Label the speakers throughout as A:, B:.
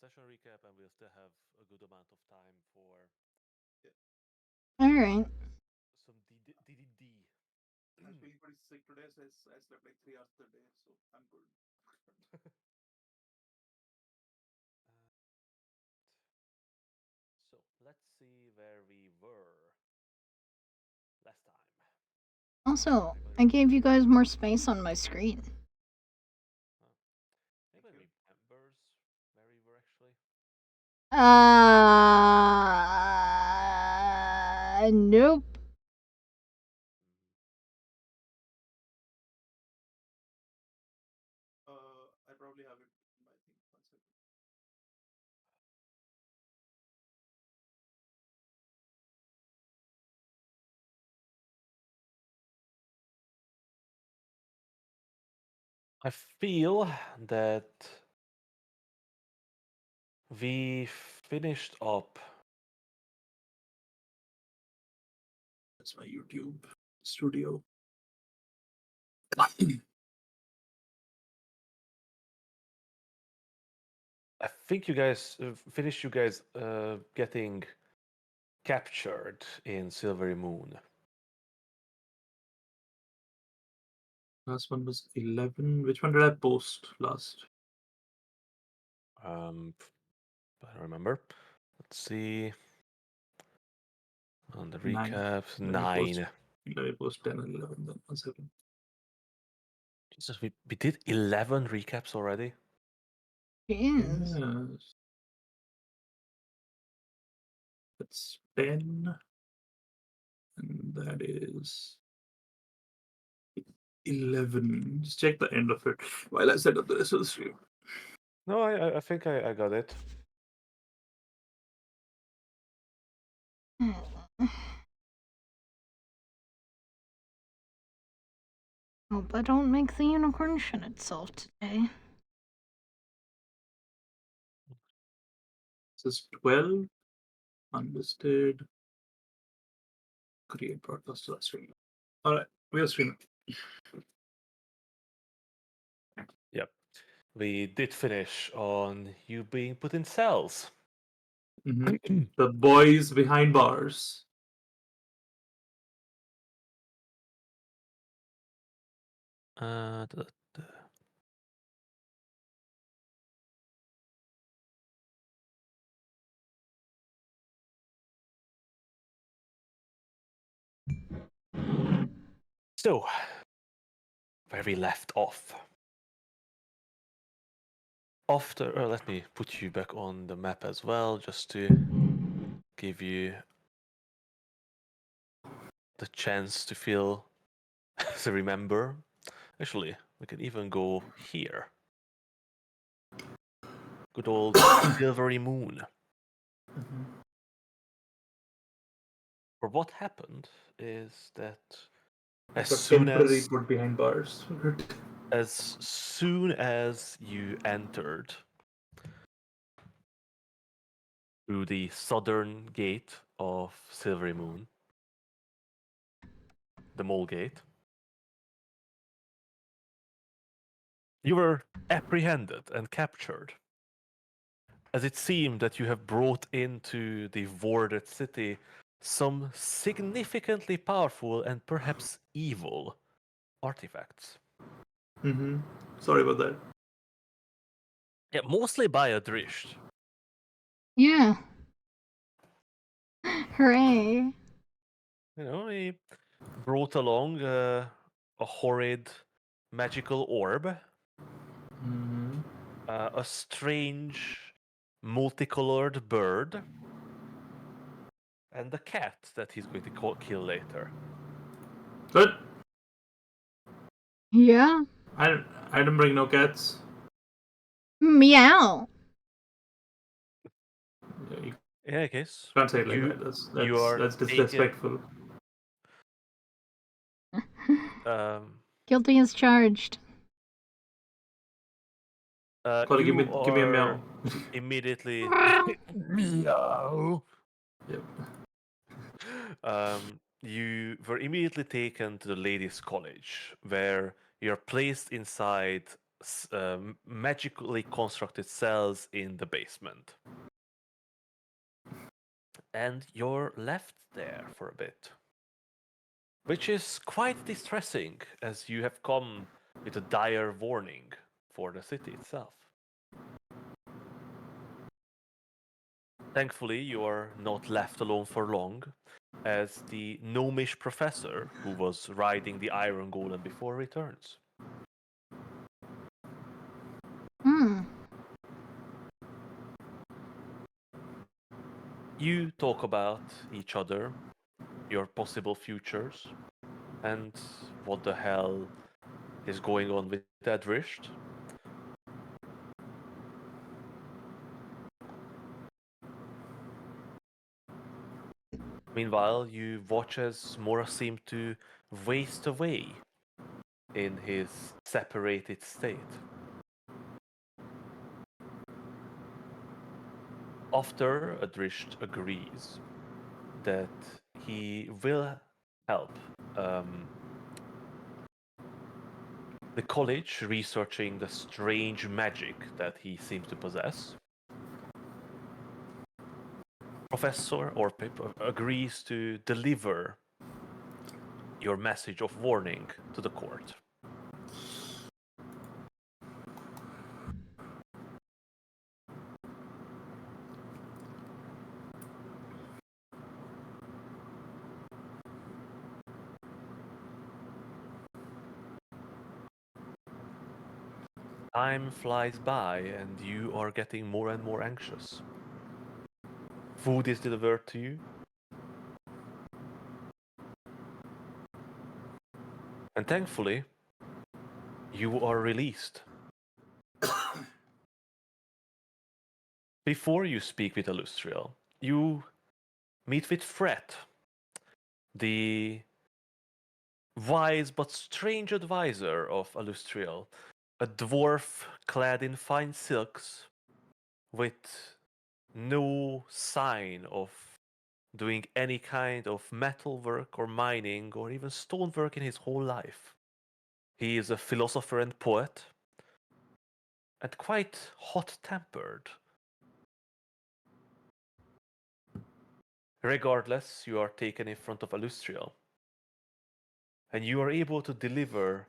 A: session recap, and we'll still have a good amount of time for
B: All right.
A: some DDD.
C: I'm feeling pretty sick today, so I slept like 3 hours a day, so I'm good.
A: So let's see where we were last time.
B: Also,
A: Anybody
B: I gave you
A: remember?
B: guys more space on my screen.
A: Huh.
C: Thank
A: Anybody
C: you.
A: remembers where we were actually?
B: Nope.
C: I probably have it in my thing. 1 second.
A: I feel that we finished up.
C: That's my YouTube studio.
A: I think you guys finished. You guys getting captured in Silvery Moon.
C: Last one was 11. Which one did I post last?
A: I don't remember. Let's see. On the
C: 9.
A: recaps,
C: Let me post,
A: 9.
C: let me post 10 and 11 then. 1 second.
A: Jesus, we did 11 recaps already.
B: Jeez.
C: Yes. That's 10. And that is 11. Just check the end of it while I set up the rest of the stream.
A: No, I think I got it.
B: Hope I don't make the unicorn shit itself today.
C: This is 12. Unlisted. Create broadcast to stream. Alright, we are streaming.
A: Yep. We did finish on you being put in cells.
C: The boys behind bars.
A: Uh, da- da. So, where we left off. After, let me put you back on the map as well, just to give you the chance to feel, to remember. Actually, we can even go here. Good old Silvery Moon. Or what happened is that as
C: Got
A: soon
C: temporary
A: as
C: put behind bars.
A: you entered through the southern gate of Silvery Moon, the Mole Gate, you were apprehended and captured, as it seemed that you have brought into the warded city some significantly powerful and perhaps evil artifacts.
C: Sorry about that.
A: Yeah, mostly by Adrisht.
B: Yeah. Hooray.
A: You know, he brought along a horrid magical orb, a strange multicolored bird, and a cat that he's going to kill later.
C: Good.
B: Yeah.
C: I didn't bring no cats.
B: Meow.
C: Yeah, you
A: In any case,
C: can't say it like
A: you
C: that.
A: are
C: That's
A: taken.
C: disrespectful.
B: Guilty as charged.
C: Corey,
A: You
C: give me a
A: are
C: meow.
A: immediately meow.
C: Yep.
A: You were immediately taken to the ladies' college, where you're placed inside magically constructed cells in the basement. And you're left there for a bit, which is quite distressing as you have come with a dire warning for the city itself. Thankfully, you are not left alone for long, as the gnomish professor who was riding the iron golem before returns.
B: Hmm.
A: You talk about each other, your possible futures, and what the hell is going on with Edrisht. Meanwhile, you watch as Mora seems to waste away in his separated state. After Adrisht agrees that he will help the college researching the strange magic that he seems to possess, Professor Orpip agrees to deliver your message of warning to the court. Time flies by and you are getting more and more anxious. Food is delivered to you, and thankfully, you are released. Before you speak with Illustrial, you meet with Fret, the wise but strange advisor of Illustrial, a dwarf clad in fine silks with no sign of doing any kind of metal work or mining or even stonework in his whole life. He is a philosopher and poet, and quite hot tempered. Regardless, you are taken in front of Illustrial, and you are able to deliver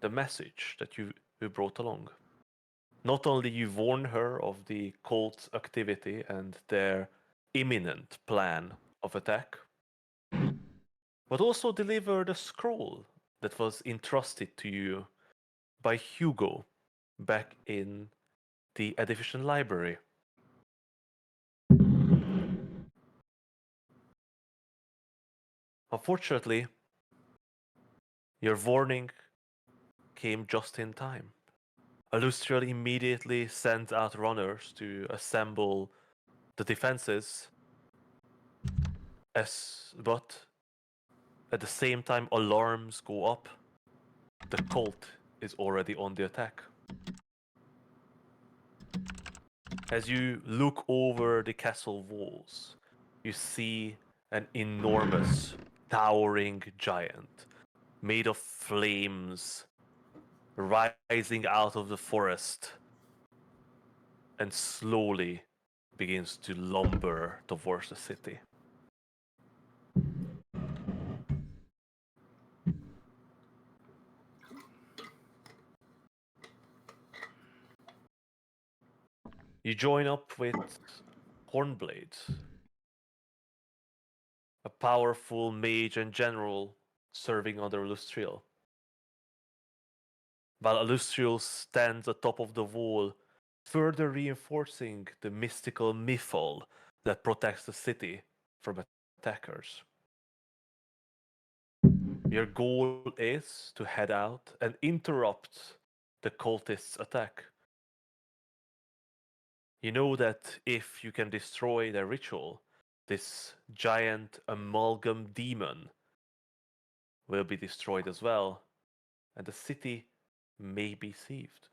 A: the message that you brought along. Not only you warn her of the cult's activity and their imminent plan of attack, but also deliver the scroll that was entrusted to you by Hugo back in the Edification Library. Unfortunately, your warning came just in time. Alustriel immediately sends out runners to assemble the defenses, but at the same time alarms go up. The cult is already on the attack. As you look over the castle walls, you see an enormous, towering giant made of flames rising out of the forest and slowly begins to lumber towards the city. You join up with Hornblade, a powerful mage and general serving under Lustriel. While Lustriel stands atop of the wall, further reinforcing the mystical mythal that protects the city from attackers. Your goal is to head out and interrupt the cultists' attack. You know that if you can destroy their ritual, this giant amalgam demon will be destroyed as well, and the city may be saved.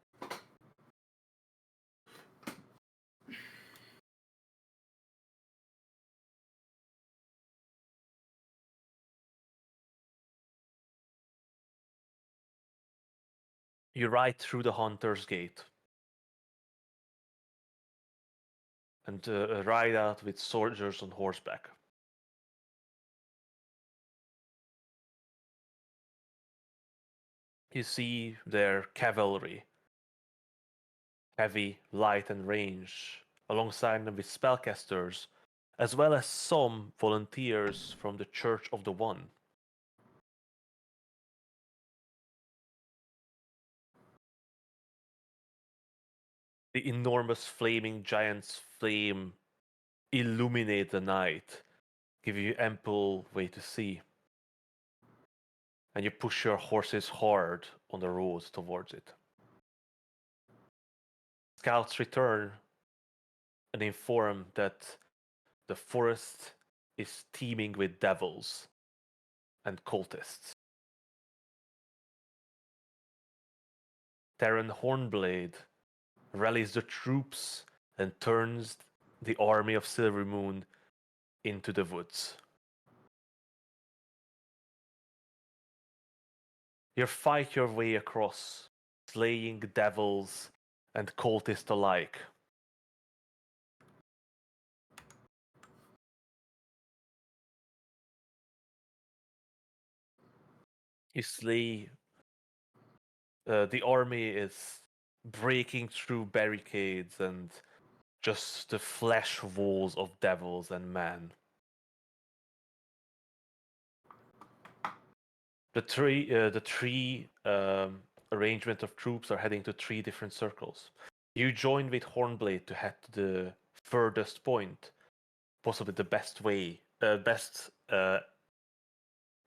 A: You ride through the Hunter's Gate and ride out with soldiers on horseback. You see their cavalry, heavy, light, and range, alongside them with spellcasters, as well as some volunteers from the Church of the One. The enormous flaming giant's flame illuminate the night, give you ample way to see, and you push your horses hard on the road towards it. Scouts return and inform that the forest is teeming with devils and cultists. Terran Hornblade rallies the troops and turns the army of Silver Moon into the woods. You fight your way across, slaying devils and cultists alike. You slay. The army is breaking through barricades and just the flesh walls of devils and men. The three arrangement of troops are heading to three different circles. You join with Hornblade to head to the furthest point, possibly the best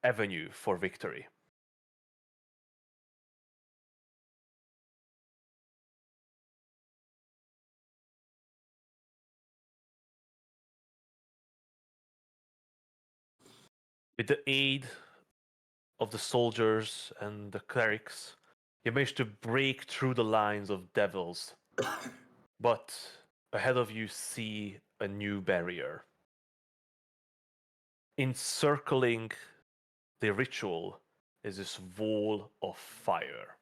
A: avenue for victory. With the aid of the soldiers and the clerics, you manage to break through the lines of devils. But ahead of you see a new barrier. Encircling the ritual is this wall of fire.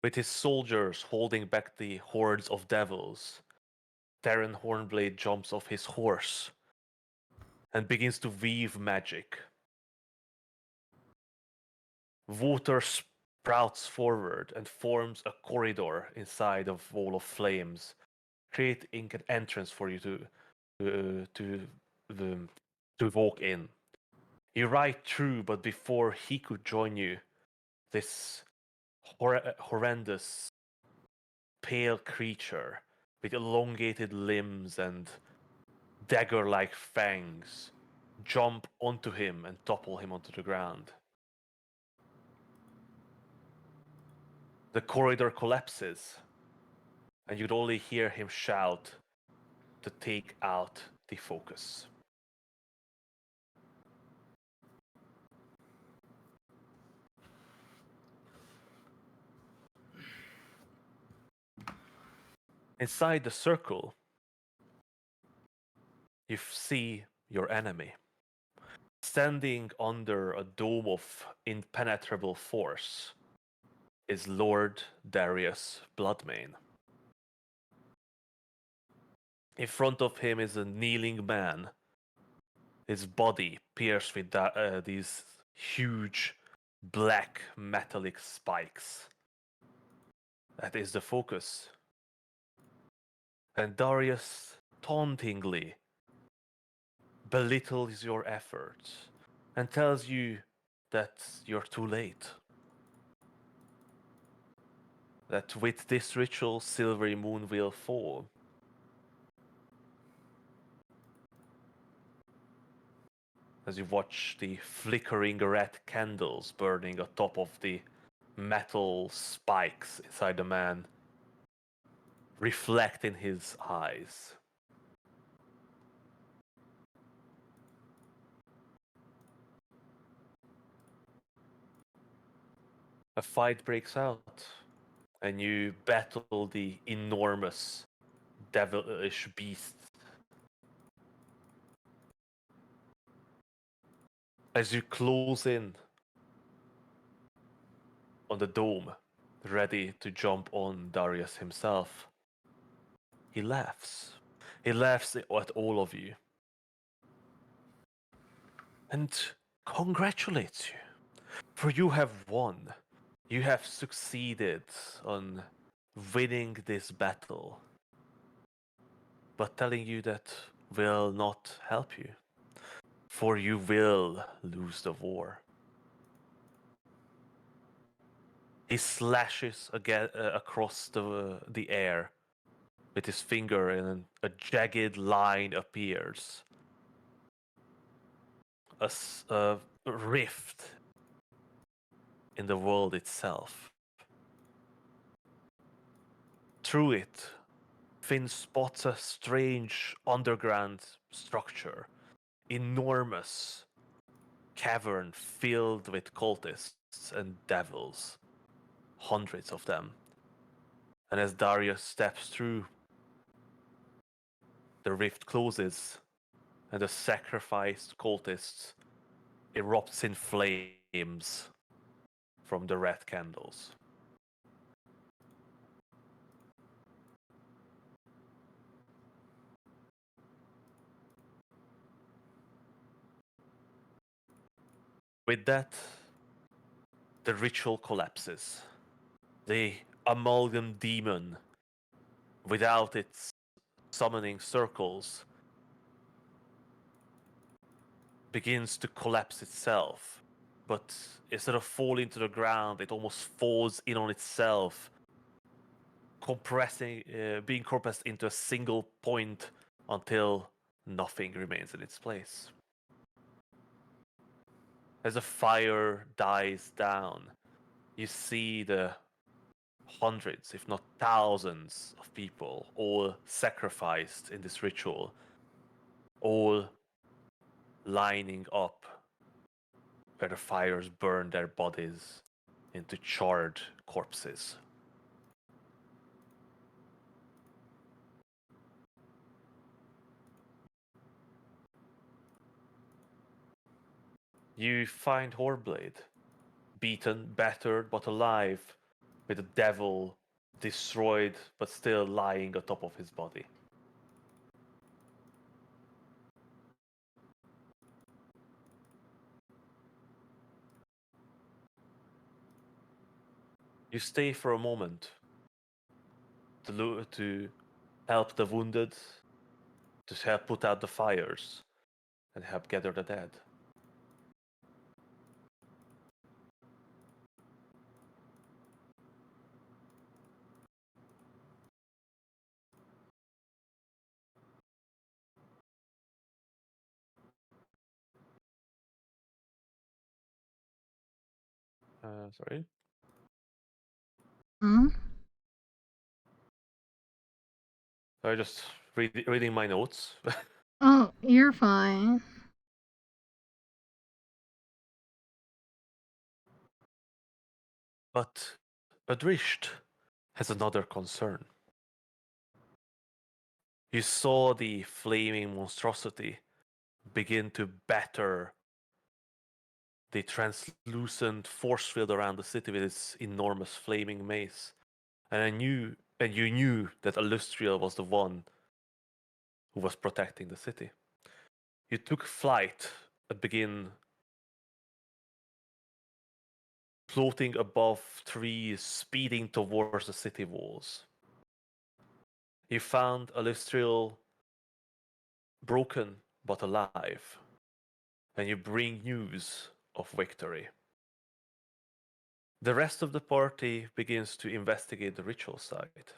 A: With his soldiers holding back the hordes of devils, Terran Hornblade jumps off his horse and begins to weave magic. Water sprouts forward and forms a corridor inside a wall of flames, creating an entrance for you to walk in. You ride through, but before he could join you, this horrendous pale creature with elongated limbs and dagger-like fangs jump onto him and topple him onto the ground. The corridor collapses, and you'd only hear him shout to take out the focus. Inside the circle, you see your enemy. Standing under a dome of impenetrable force is Lord Darius Bloodmane. In front of him is a kneeling man, his body pierced with these huge black metallic spikes. That is the focus. And Darius tauntingly belittles your efforts and tells you that you're too late. That with this ritual, Silvery Moon will fall. As you watch the flickering red candles burning atop of the metal spikes inside the man reflect in his eyes. A fight breaks out, and you battle the enormous devilish beast. As you close in on the dome, ready to jump on Darius himself, he laughs. He laughs at all of you and congratulates you, for you have won. You have succeeded on winning this battle, but telling you that will not help you, for you will lose the war. He slashes again across the air with his finger, and a jagged line appears. A rift in the world itself. Through it, Finn spots a strange underground structure, enormous cavern filled with cultists and devils, hundreds of them. And as Darius steps through, the rift closes, and the sacrificed cultists erupts in flames from the red candles. With that, the ritual collapses. The amalgam demon, without its summoning circles, begins to collapse itself. But instead of falling to the ground, it almost falls in on itself, being compressed into a single point until nothing remains in its place. As the fire dies down, you see the hundreds, if not thousands, of people all sacrificed in this ritual, all lining up where the fires burn their bodies into charred corpses. You find Horblade, beaten, battered, but alive, with the devil destroyed but still lying on top of his body. You stay for a moment to help the wounded, to help put out the fires, and help gather the dead. Sorry.
B: Hmm?
A: I just reading my notes.
B: Oh, you're fine.
A: But Adrisht has another concern. You saw the flaming monstrosity begin to batter the translucent force field around the city with its enormous flaming mace. And you knew that Illustrial was the one who was protecting the city. You took flight and begin floating above trees, speeding towards the city walls. You found Illustrial broken but alive, and you bring news of victory. The rest of the party begins to investigate the ritual site.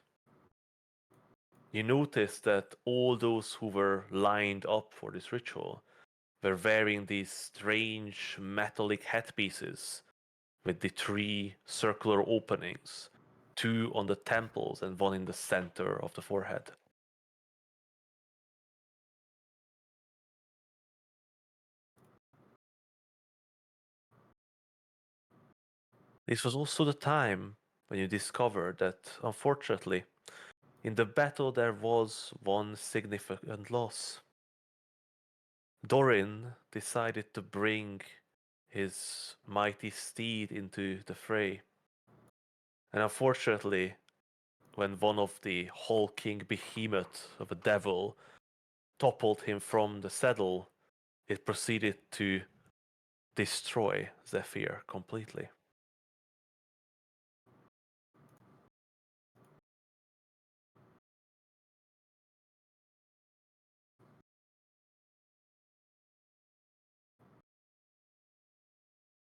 A: You notice that all those who were lined up for this ritual were wearing these strange metallic headpieces with the three circular openings, two on the temples and one in the center of the forehead. This was also the time when you discovered that, unfortunately, In the battle, there was one significant loss. Dorin decided to bring his mighty steed into the fray, and unfortunately, when one of the hulking behemoth of a devil toppled him from the saddle, it proceeded to destroy Zephyr completely.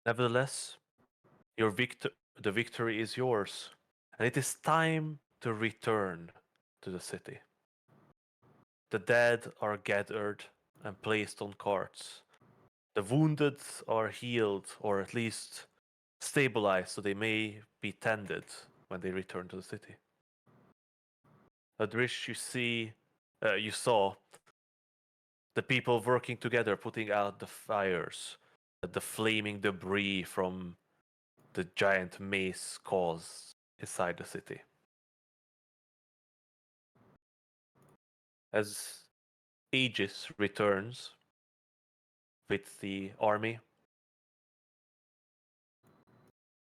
A: Nevertheless, the victory is yours, and it is time to return to the city. The dead are gathered and placed on carts. The wounded are healed, or at least stabilized, so they may be tended when they return to the city. Adrish, you saw the people working together, putting out the fires that the flaming debris from the giant mace caused inside the city. As Aegis returns with the army,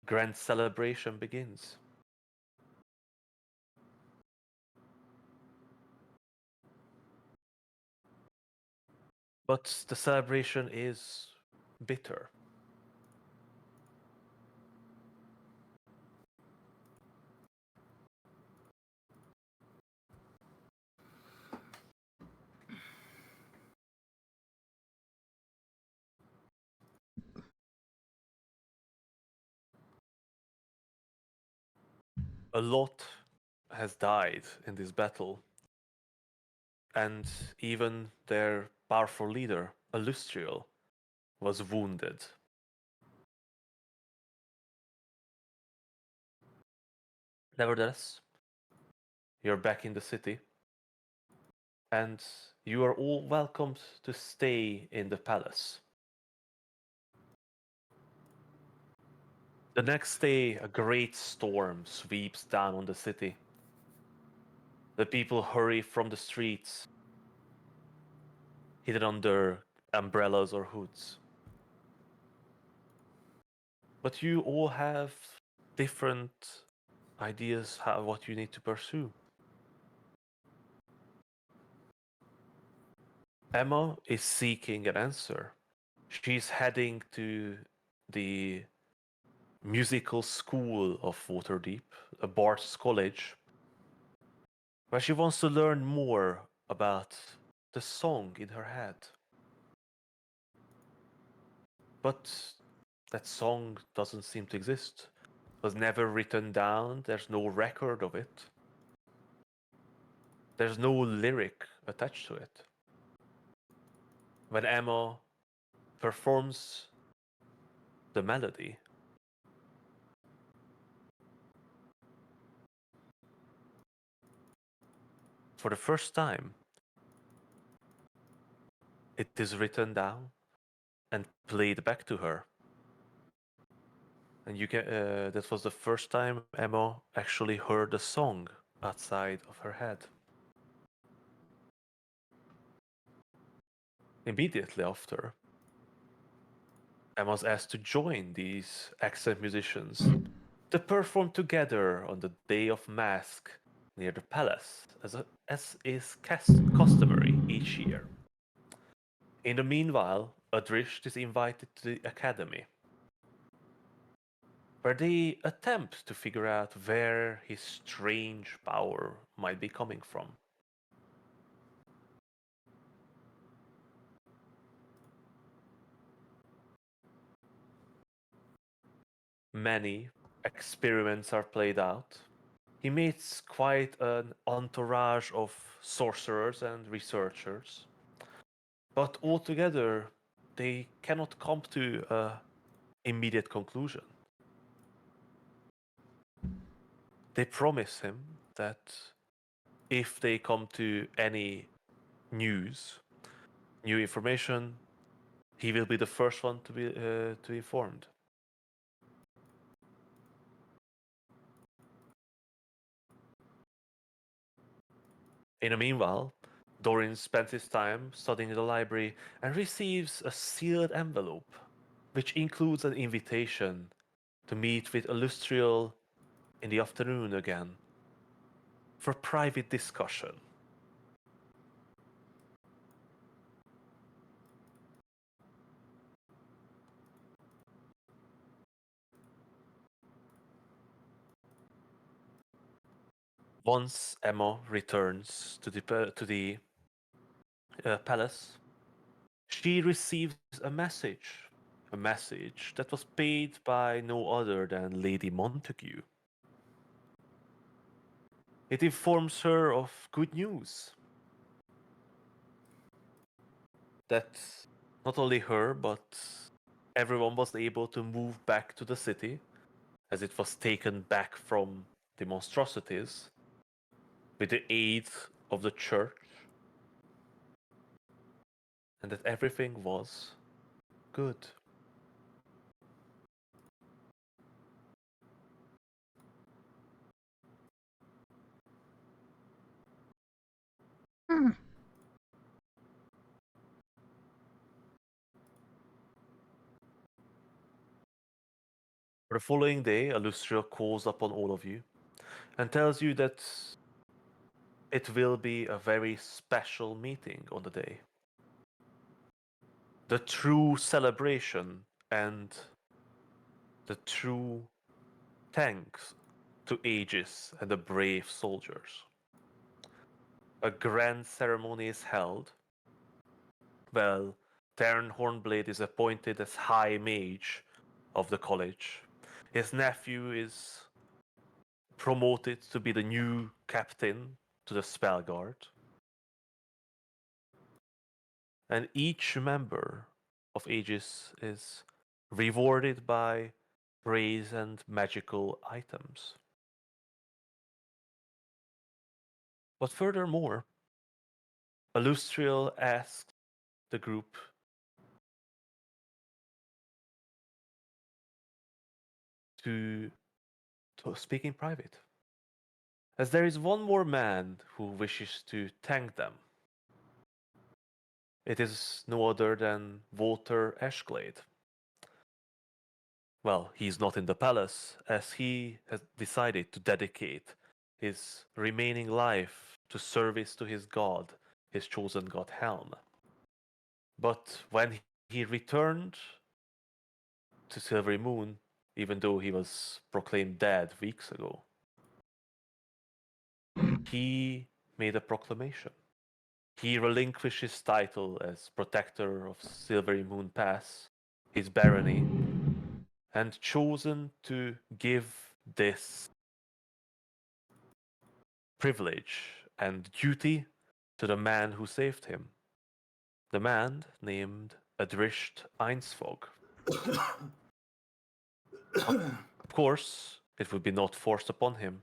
A: grand celebration begins. But the celebration is bitter. A lot has died in this battle, and even their powerful leader, Alustriel, was wounded. Nevertheless, you're back in the city, and you are all welcomed to stay in the palace. The next day, a great storm sweeps down on the city. The people hurry from the streets, hidden under umbrellas or hoods. But you all have different ideas how what you need to pursue. Emma is seeking an answer. She's heading to the musical school of Waterdeep, a Bart's college, where she wants to learn more about the song in her head. But that song doesn't seem to exist. It was never written down, there's no record of it. There's no lyric attached to it. When Emma performs the melody, for the first time, it is written down and played back to her. And that was the first time Emma actually heard the song outside of her head. Immediately after, Emma's asked to join these excellent musicians to perform together on the day of mask near the palace, as is customary each year. In the meanwhile, Adrish is invited to the academy, where they attempt to figure out where his strange power might be coming from. Many experiments are played out. He meets quite an entourage of sorcerers and researchers, but altogether they cannot come to an immediate conclusion. They promise him that if they come to any news, new information, he will be the first one to be informed. In the meanwhile, Dorian spends his time studying in the library and receives a sealed envelope, which includes an invitation to meet with Illustrial in the afternoon again for private discussion. Once Emma returns to the palace, she receives a message that was paid by no other than Lady Montague. It informs her of good news that not only her, but everyone was able to move back to the city as it was taken back from the monstrosities with the aid of the church, and that everything was good.
B: Hmm.
A: The following day, Alustria calls upon all of you and tells you that it will be a very special meeting on the day. The true celebration and the true thanks to Aegis and the brave soldiers. A grand ceremony is held. Well, Darren Hornblade is appointed as High Mage of the college. His nephew is promoted to be the new captain to the Spell Guard. And each member of Aegis is rewarded by praise and magical items. But furthermore, Alustriel asks the group to, to speak in private, as there is one more man who wishes to thank them. It is no other than Walter Ashglade. Well, he's not in the palace, as he has decided to dedicate his remaining life to service to his god, his chosen god Helm. But when he returned to Silvery Moon, even though he was proclaimed dead weeks ago, he made a proclamation. He relinquished his title as protector of Silvery Moon Pass, his barony, and chosen to give this privilege and duty to the man who saved him. The man named Adrisht Einsfog. Of course, it would be not forced upon him.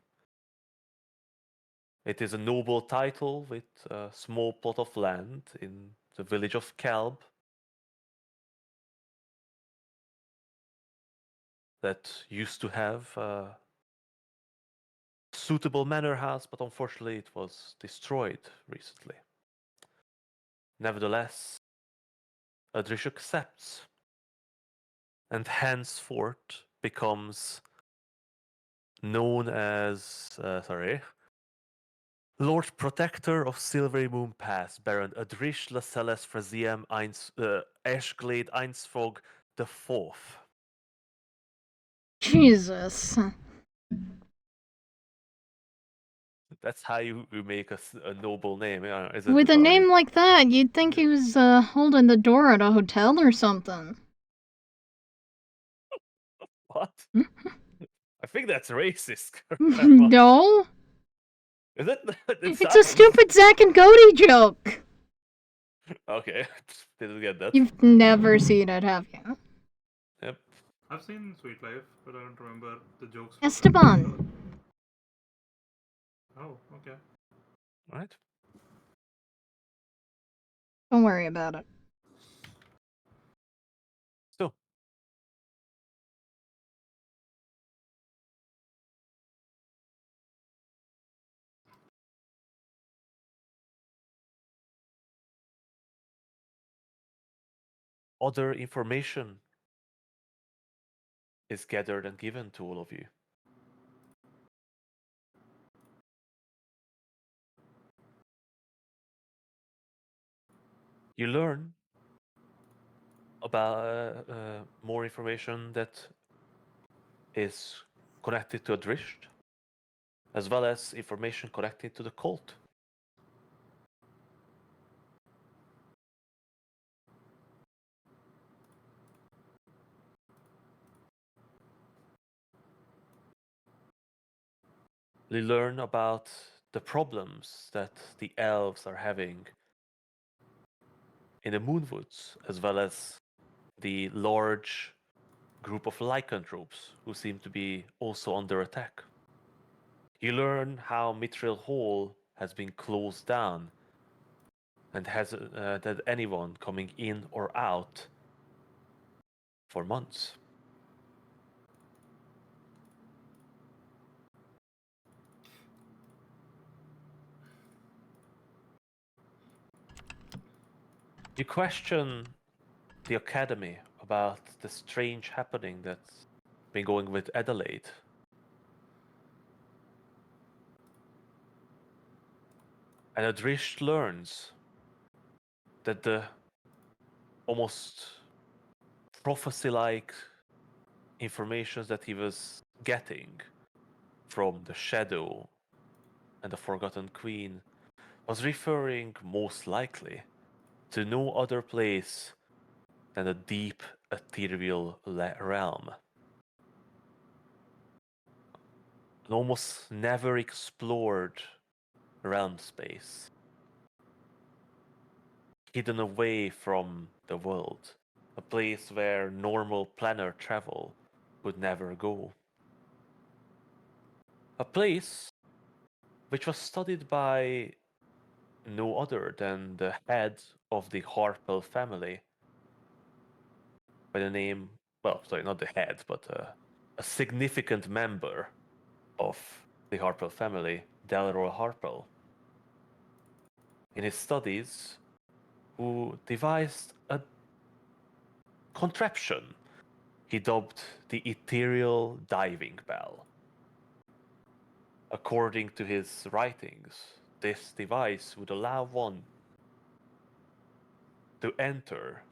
A: It is a noble title with a small plot of land in the village of Kelb that used to have a suitable manor house, but unfortunately it was destroyed recently. Nevertheless, Adrish accepts and henceforth becomes known as, Lord Protector of Silvery Moon Pass, Baron Adrish Lascelles Fraziam Ashglade Einsfog the Fourth.
B: Jesus.
A: That's how you make a noble name, isn't
B: With
A: it,
B: a
A: Ari?
B: name like that, you'd think he was holding the door at a hotel or something.
A: What? I think that's racist, Grandma.
B: No,
A: Is it? It
B: it's a
A: sounds.
B: stupid Zack and Cody joke.
A: Okay, didn't get that.
B: You've never seen it, have you?
A: Yep.
C: I've seen Sweet Life, but I don't remember the jokes.
B: Esteban.
C: Oh, okay.
A: All right.
B: Don't worry about it.
A: So, other information is gathered and given to all of you. You learn about more information that is connected to Adrisht, as well as information connected to the cult. You learn about the problems that the elves are having in the Moonwoods, as well as the large group of lycanthropes who seem to be also under attack. You learn how Mithril Hall has been closed down and has had anyone coming in or out for months. You question the academy about the strange happening that's been going with Adelaide. And Adrish learns that the almost prophecy-like information that he was getting from the Shadow and the Forgotten Queen was referring most likely to no other place than the deep ethereal realm. An almost never explored realm space, hidden away from the world, a place where normal planar travel would never go. A place which was studied by no other than the head of the Harpel family, by the name, well, sorry, not the head, but a significant member of the Harpel family, Delroy Harpel. In his studies, who devised a contraption he dubbed the Ethereal Diving Bell. According to his writings, this device would allow one to enter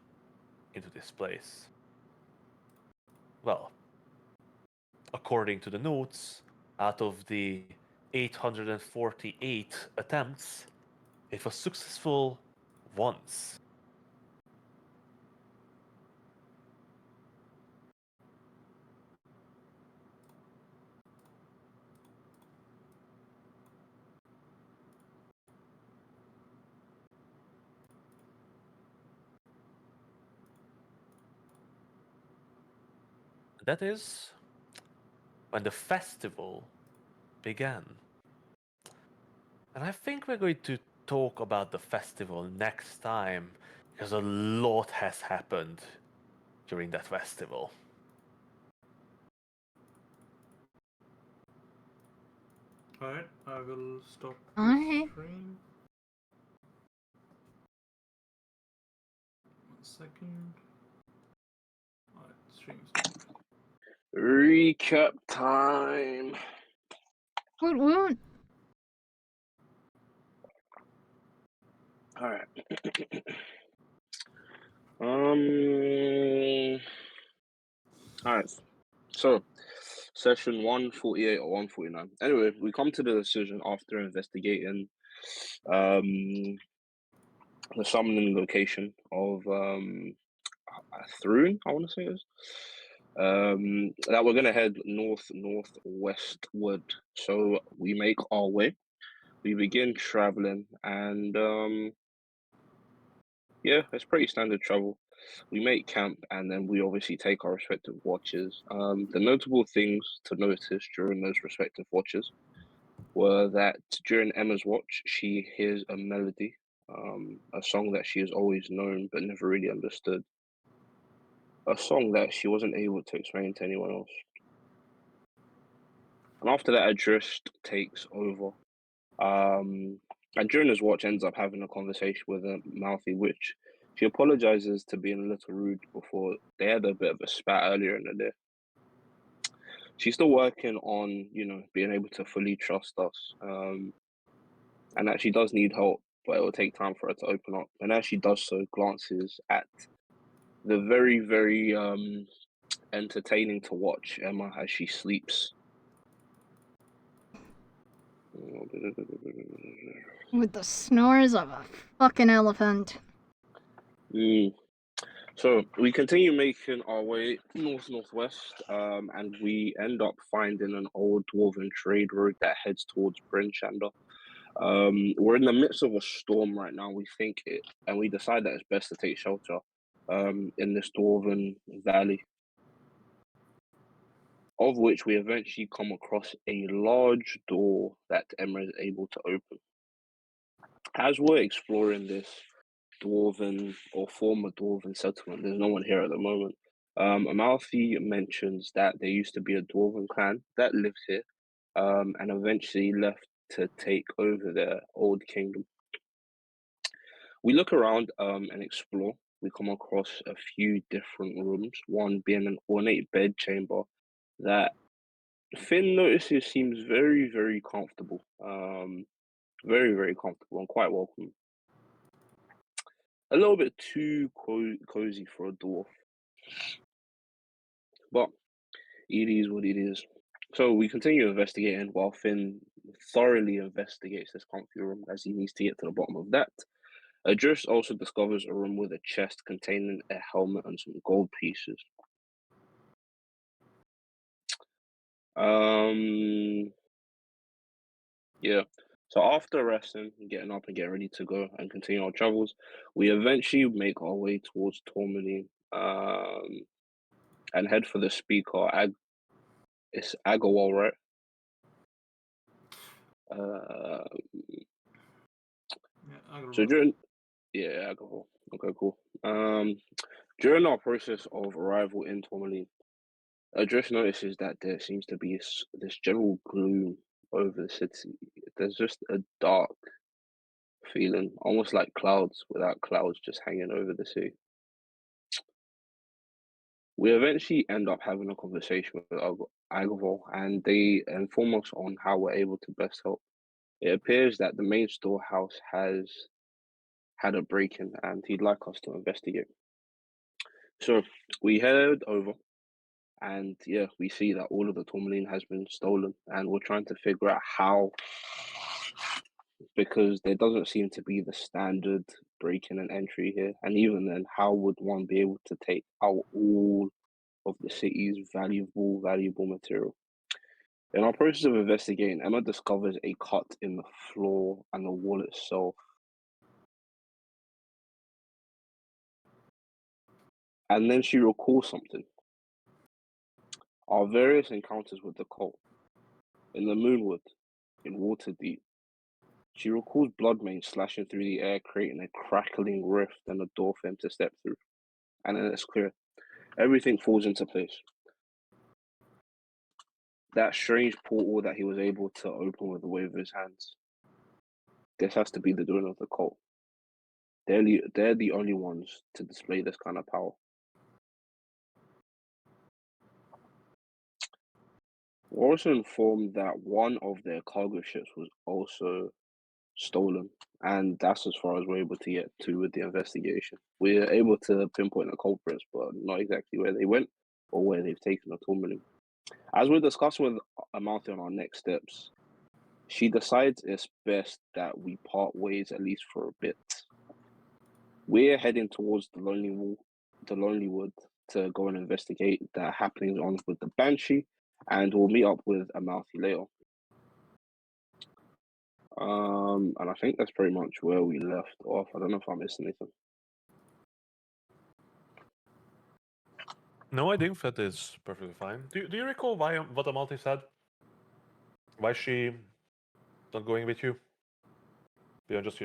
A: into this place. Well, according to the notes, out of the 848 attempts, it was successful once. That is when the festival began. And I think we're going to talk about the festival next time, because a lot has happened during that festival.
C: Alright, I will stop the
B: Alright.
C: stream. 1 second. Alright, stream's
D: Recap time.
B: Woot woot.
D: All right. All right. So, session 148 or 149. Anyway, we come to the decision after investigating the summoning location of Thrune, I want to say it is. That we're gonna head northwestward. So we make our way. We begin traveling, and yeah, it's pretty standard travel. We make camp, and then we obviously take our respective watches. The notable things to notice during those respective watches were that during Emma's watch, she hears a melody, a song that she has always known but never really understood, a song that she wasn't able to explain to anyone else. And after that, Adrist takes over. And during his watch, ends up having a conversation with a mouthy witch She apologizes to being a little rude before they had a bit of a spat earlier in the day. She's still working on, being able to fully trust us, and that she does need help, but it will take time for her to open up. And as she does so, glances at the very, very entertaining to watch Emma as she sleeps.
B: With the snores of a fucking elephant.
D: So we continue making our way northwest, and we end up finding an old dwarven trade road that heads towards Bryn Shander. We're in the midst of a storm right now. We decide that it's best to take shelter in this dwarven valley, of which we eventually come across a large door that Emma is able to open. As we're exploring this dwarven or former dwarven settlement, there's no one here at the moment. Amalfi mentions that there used to be a dwarven clan that lived here, and eventually left to take over their old kingdom. We look around and explore. We come across a few different rooms, one being an ornate bed chamber that Finn notices seems very, very comfortable. Very, very comfortable and quite welcome. A little bit too cozy for a dwarf, but it is what it is. So we continue investigating while Finn thoroughly investigates this comfy room as he needs to get to the bottom of that. Adris also discovers a room with a chest containing a helmet and some gold pieces. Yeah. So after resting, getting up and getting ready to go and continue our travels, we eventually make our way towards Tourmaline, and head for the speaker. It's Agawal, right? So Agawal. Okay, cool. During our process of arrival in Tourmaline, Adris notices that there seems to be this general gloom over the city. There's just a dark feeling, almost like clouds without clouds, just hanging over the sea. We eventually end up having a conversation with Agavol, and they inform us on how we're able to best help. It appears that the main storehouse has had a break-in, and he'd like us to investigate. So we head over, and yeah, we see that all of the tourmaline has been stolen, and we're trying to figure out how, because there doesn't seem to be the standard break-in and entry here. And even then, how would one be able to take out all of the city's valuable material? In our process of investigating, Emma discovers a cut in the floor and the wall itself. And then she recalls something. Our various encounters with the cult, in the Moonwood, in Waterdeep. She recalls Bloodmane slashing through the air, creating a crackling rift and a door for him to step through. And then it's clear. Everything falls into place. That strange portal that he was able to open with the wave of his hands. This has to be the doing of the cult. They're the only ones to display this kind of power. We're also informed that one of their cargo ships was also stolen, and that's as far as we're able to get to with the investigation. We're able to pinpoint the culprits, but not exactly where they went or where they've taken the tourmaline. As we're discussing with Amalfi on our next steps, she decides it's best that we part ways at least for a bit. We're heading towards the Lonely Wood to go and investigate the happenings on with the Banshee, and we'll meet up with Amalfi later. And I think that's pretty much where we left off. I don't know if I missed anything.
A: No, I think that is perfectly fine. Do you recall what Amalfi said? Why she not going with you? Beyond just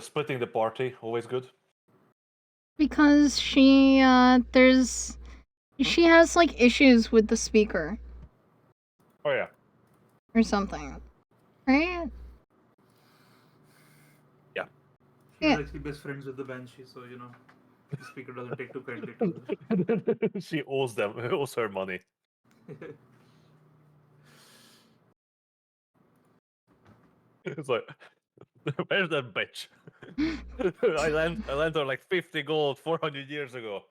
A: splitting the party, always good.
B: Because she has like issues with the speaker
A: Oh yeah.
B: or something, right?
A: Yeah.
C: He was
B: Yeah.
C: actually best friends with the Banshee, so the speaker doesn't take too kindly to
A: She owes her money.
C: her.
A: It's like, where's that bitch? I lent her like 50 gold 400 years ago.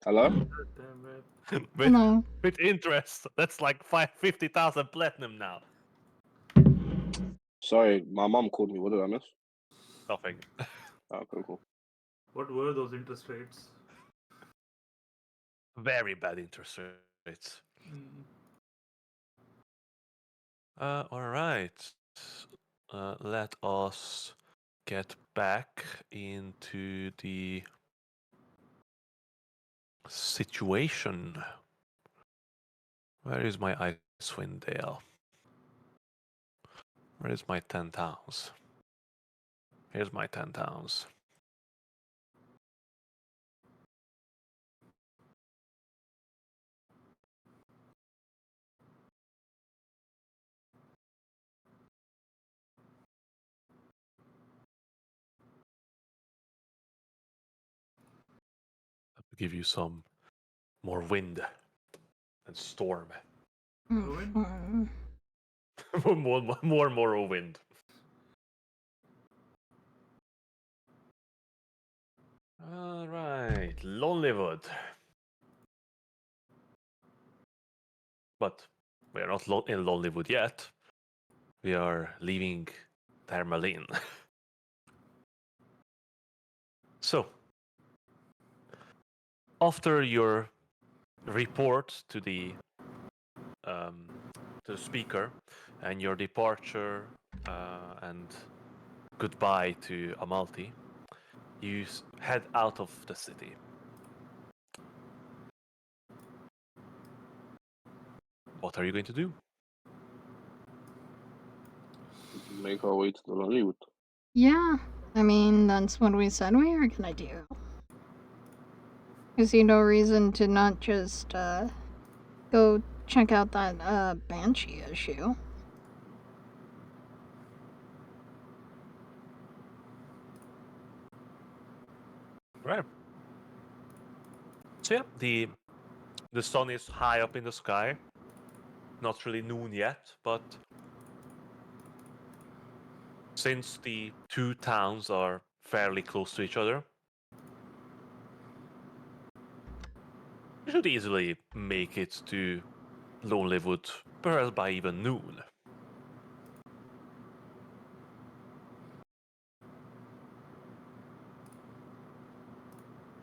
D: Hello?
C: Damn right.
A: with,
B: Hello.
A: with interest. That's like 50,000 platinum now.
D: Sorry, my mom called me. What did I miss?
A: Nothing.
D: Oh, cool.
C: What were those interest rates?
A: Very bad interest rates.
C: Mm.
A: All right. Let us get back into the situation. Where is my Icewind Dale? Where is my 10 towns? Here's my 10 towns. I'll give you some more wind and storm.
C: Ruin?
A: more wind. All right, Lonelywood. But we are not in Lonelywood yet. We are leaving Thermalin. So, after your report to the speaker and your departure and goodbye to Amalti, you head out of the city. What are you going to do?
D: Make our way to the Lonelywood.
B: Yeah. I mean, that's what we said we were gonna do. You see no reason to not just, go check out that, Banshee issue.
A: Right. So yeah, the sun is high up in the sky. Not really noon yet, but since the two towns are fairly close to each other, you should easily make it to Lonelywood, perhaps by even noon.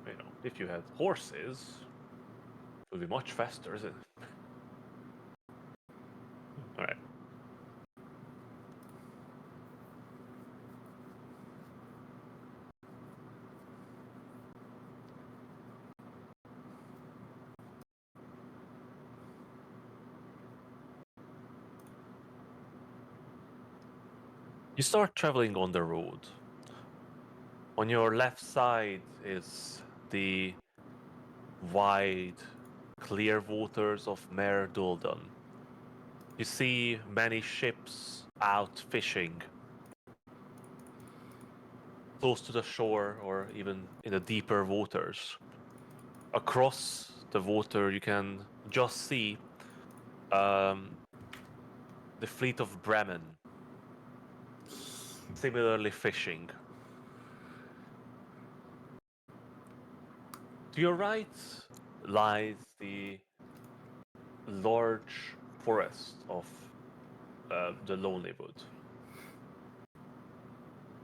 A: You know, if you had horses, it would be much faster, isn't it? All right. You start traveling on the road. On your left side is the wide, clear waters of Mare Duldan. You see many ships out fishing close to the shore or even in the deeper waters. Across the water, you can just see the fleet of Bremen similarly fishing. To your right lies the large forest of the Lonelywood.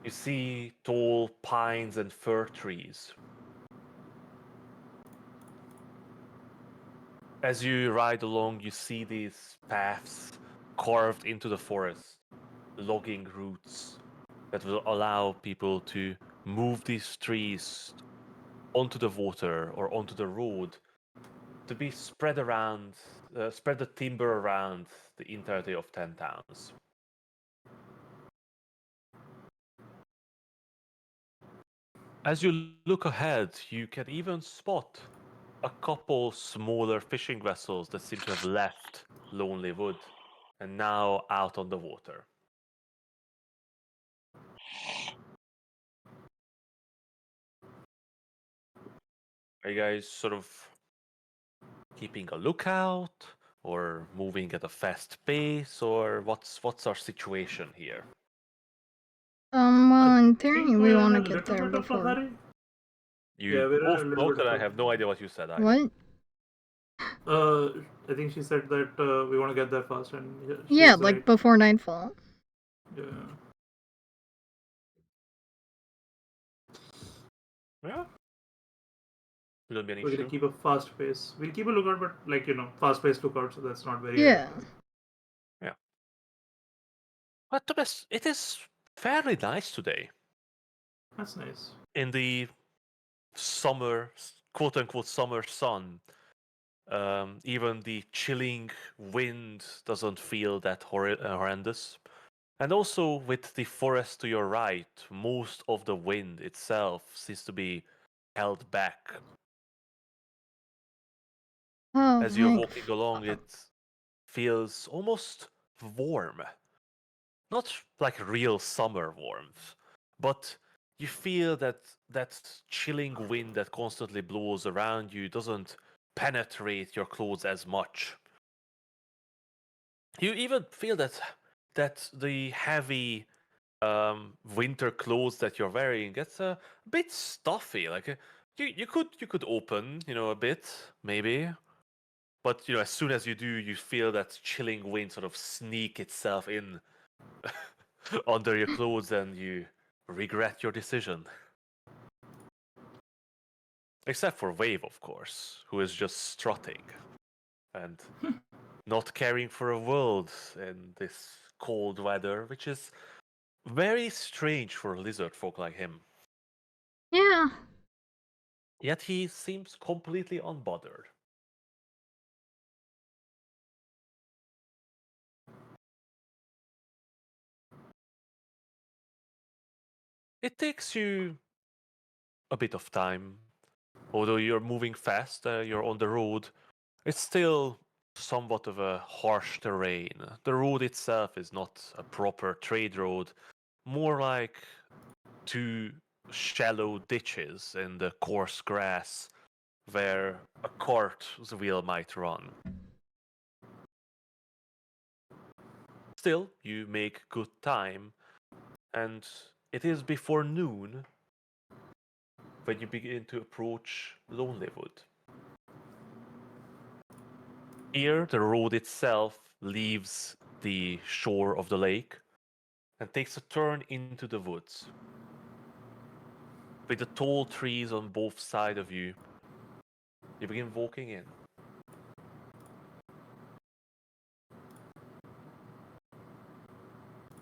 A: You see tall pines and fir trees. As you ride along, you see these paths carved into the forest, logging routes that will allow people to move these trees onto the water or onto the road to be spread around, spread the timber around the entirety of 10 towns. As you look ahead, you can even spot a couple smaller fishing vessels that seem to have left Lonelywood and now out on the water. Are you guys sort of keeping a lookout or moving at a fast pace, or what's our situation here?
B: Well, in
C: I
B: theory,
C: think
B: we
C: we're
B: want
C: in
B: to
C: a
B: get
C: little
B: there
C: bit of a
B: before.
C: hurry.
A: You
C: Yeah, we're in a
A: both
C: little
A: spoke
C: bit
A: and I
C: of a-
A: have no idea what you said either.
B: What?
C: I think she said that we want to get there fast, and
B: Yeah,
C: she's
B: like
C: right.
B: before nightfall.
C: Yeah.
A: Yeah. Will be an
C: We're gonna
A: issue.
C: keep a fast pace. We'll keep a lookout, but fast paced lookout, so that's not very
B: Yeah.
C: active.
A: Yeah. But to be honest, it is fairly nice today.
C: That's nice.
A: In the summer, quote unquote, summer sun, even the chilling wind doesn't feel that horrendous. And also, with the forest to your right, most of the wind itself seems to be held back.
B: Oh,
A: As you're
B: thank
A: walking along,
B: fuck.
A: it feels almost warm. Not like real summer warmth, but you feel that that chilling wind that constantly blows around you doesn't penetrate your clothes as much. You even feel that the heavy winter clothes that you're wearing gets a bit stuffy. Like you could open a bit maybe, but as soon as you do, you feel that chilling wind sort of sneak itself in under your clothes, and you regret your decision. Except for Wave, of course, who is just strutting and not caring for a world in this cold weather, which is very strange for lizard folk like him.
B: Yeah.
A: Yet he seems completely unbothered. It takes you a bit of time. Although you're moving fast, you're on the road, it's still somewhat of a harsh terrain. The road itself is not a proper trade road, more like two shallow ditches in the coarse grass where a cart's wheel might run. Still, you make good time, and it is before noon when you begin to approach Lonelywood. Here, the road itself leaves the shore of the lake and takes a turn into the woods. With the tall trees on both sides of you, you begin walking in.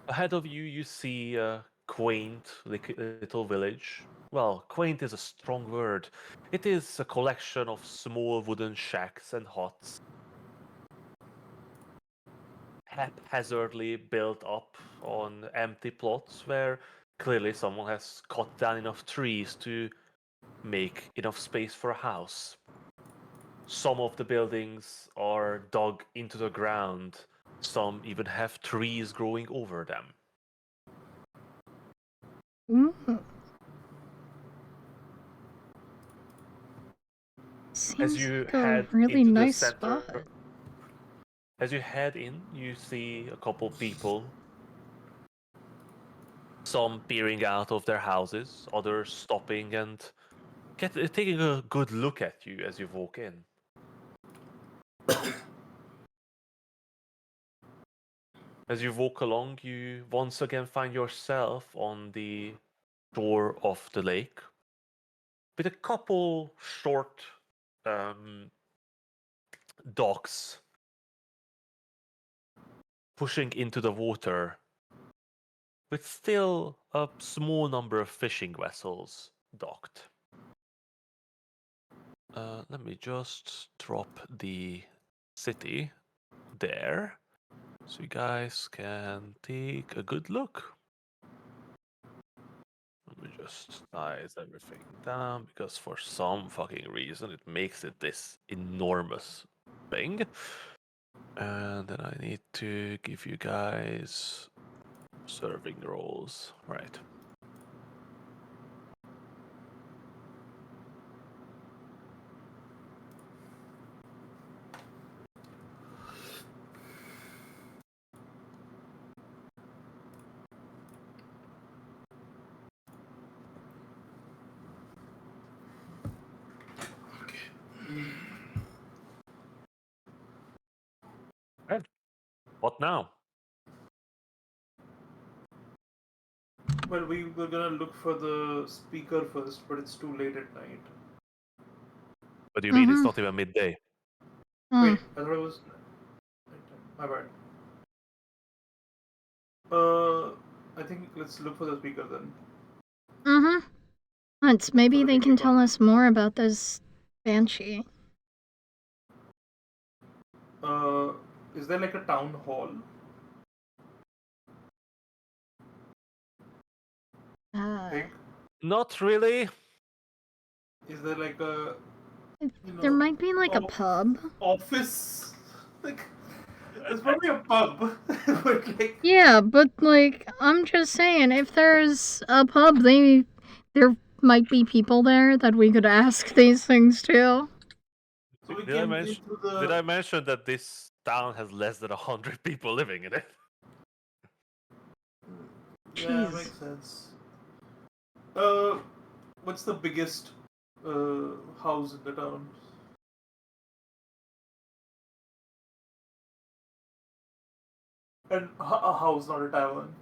A: Ahead of you, you see a quaint little village. Well, quaint is a strong word. It is a collection of small wooden shacks and huts, haphazardly built up on empty plots where clearly someone has cut down enough trees to make enough space for a house. Some of the buildings are dug into the ground, some even have trees growing over them.
B: Ooh.
A: As
B: Seems
A: you
B: like a
A: head
B: really
A: into the
B: nice
A: center,
B: spot.
A: as you head in, you see a couple people, some peering out of their houses, others stopping and taking a good look at you as you walk in. As you walk along, you once again find yourself on the shore of the lake with a couple short um, docks pushing into the water, with still a small number of fishing vessels docked. Let me just drop the city there so you guys can take a good look. Let me just size everything down because for some fucking reason it makes it this enormous thing. And then I need to give you guys serving rolls. Right. What now?
C: Well, we were gonna look for the speaker first, but it's too late at night.
A: What do you mean? It's
B: Mhm.
A: not even midday.
C: Wait, I thought it was. My bad. I think let's look for the speaker then.
B: Mm-hmm. Once,
C: For
B: maybe
C: the
B: they can
C: video
B: tell
C: call.
B: us more about this banshee.
C: Is there like a town hall? Like,
A: Not really.
C: is there like a
B: There might be like a
C: off-
B: pub.
C: office? Like, there's probably a pub, but like,
B: Yeah, but like I'm just saying, if there's a pub, there might be people there that we could ask these things to.
C: so we
A: Did I
C: came
A: mention?
C: through the.
A: Did I mention that this town has less than 100 people living in it?
C: Yeah,
B: Jeez.
C: makes sense. What's the biggest house in the town? And a house, not a tavern.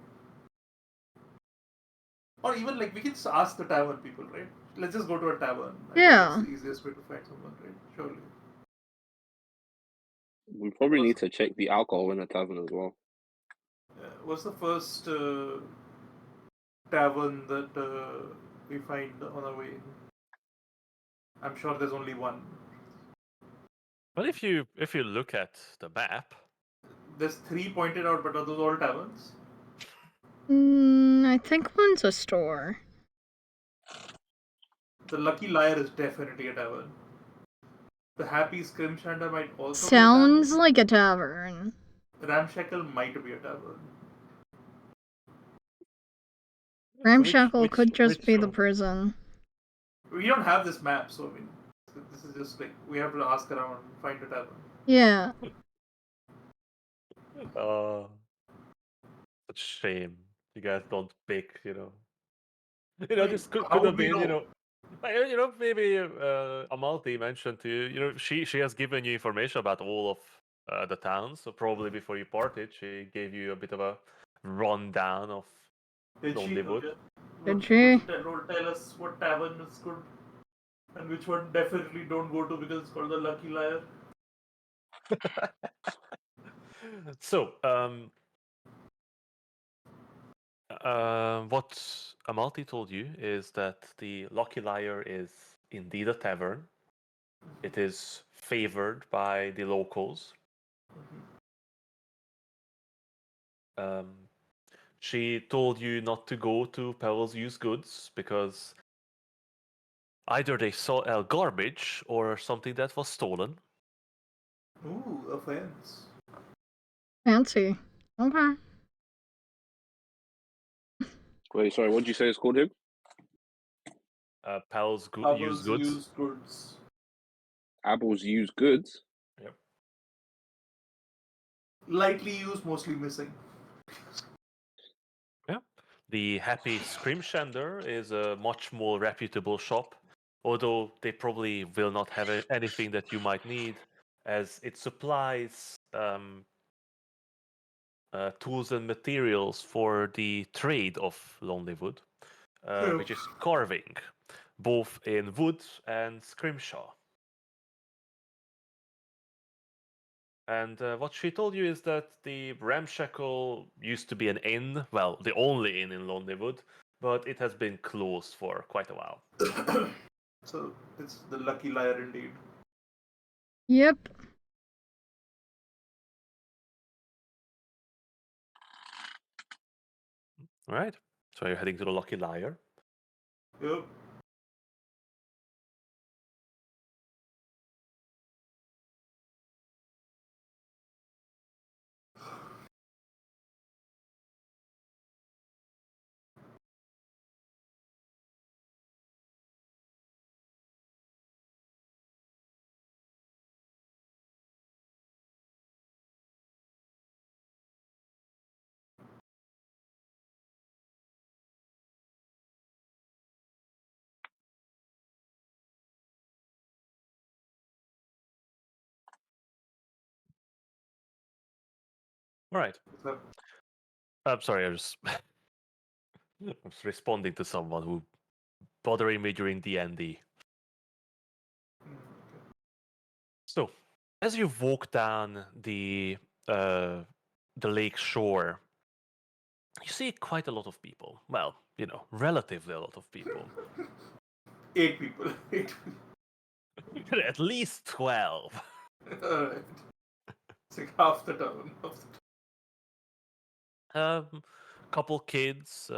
C: Or even like we can just ask the tavern people, right? Let's just go to a tavern. I guess
B: Yeah.
C: that's the easiest way to find someone, right? Surely.
D: We probably
C: What's,
D: need to check the alcohol in the tavern as well.
C: what's the first tavern that we find on our way in? I'm sure there's only one.
A: But if you look at the map,
C: There's three pointed out, but are those all taverns?
B: I think one's a store.
C: The Lucky Liar is definitely a tavern. The Happy Scrimshander might also be a
B: Sounds
C: tavern.
B: like a tavern.
C: Ramshackle might be a tavern.
B: Ramshackle could just
A: which
B: be the
A: one?
B: prison.
C: We don't have this map, so I mean, this is just like we have to ask around and find a tavern.
B: Yeah.
A: Such shame. You guys don't pick,
C: I mean,
A: this could
C: how
A: have
C: would we
A: been,
C: know?
A: like, maybe Amalti mentioned to you, she has given you information about all of the towns. So probably before you parted, she gave you a bit of a rundown of
C: Did she?
A: Lonelywood.
C: Okay.
B: Did
C: Would
B: she?
C: tell us what tavern is good and which one definitely don't go to because it's called the Lucky Liar?
A: So, what Amalti told you is that the Lucky Liar is indeed a tavern. It is favored by the locals. Um, she told you not to go to Powell's Used Goods because either they sell garbage or something that was stolen.
C: Ooh, offense.
B: Fancy. Okay.
D: Wait, sorry, what did you say it's called him?
A: Powell's Used
C: Others
A: Goods.
C: used goods.
D: Apple's used goods.
A: Yep.
C: Lightly used, mostly missing.
A: Yeah. The Happy Scrimshander is a much more reputable shop, although they probably will not have anything that you might need, as it supplies tools and materials for the trade of Lonelywood, which is carving, both in wood and scrimshaw. And what she told you is that the Ramshackle used to be an inn, well, the only inn in Lonelywood, but it has been closed for quite a while.
C: So it's the Lucky Liar indeed.
B: Yep.
A: All right, so you're heading to the Lucky Liar.
C: Yep.
A: All right.
C: So,
A: I'm sorry, I was I was responding to someone who bothering me during D&D.
C: okay.
A: So, as you walk down uh, the lake shore, you see quite a lot of people. Well, relatively a lot of people.
C: 8 people. 8
A: At least 12.
C: people. Alright. It's like half the town.
A: Couple kids,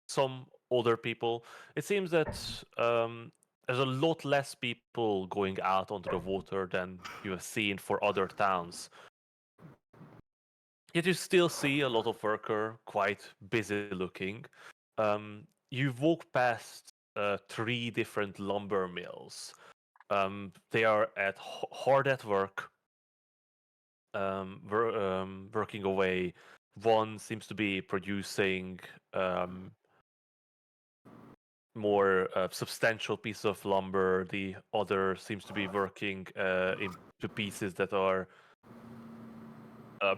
A: some older people. It seems that there's a lot less people going out onto the water than you have seen for other towns. Yet you still see a lot of worker, quite busy looking. You walk past 3 different lumber mills. They are hard at work, working away. One seems to be producing more substantial piece of lumber. The other seems to be working into pieces that are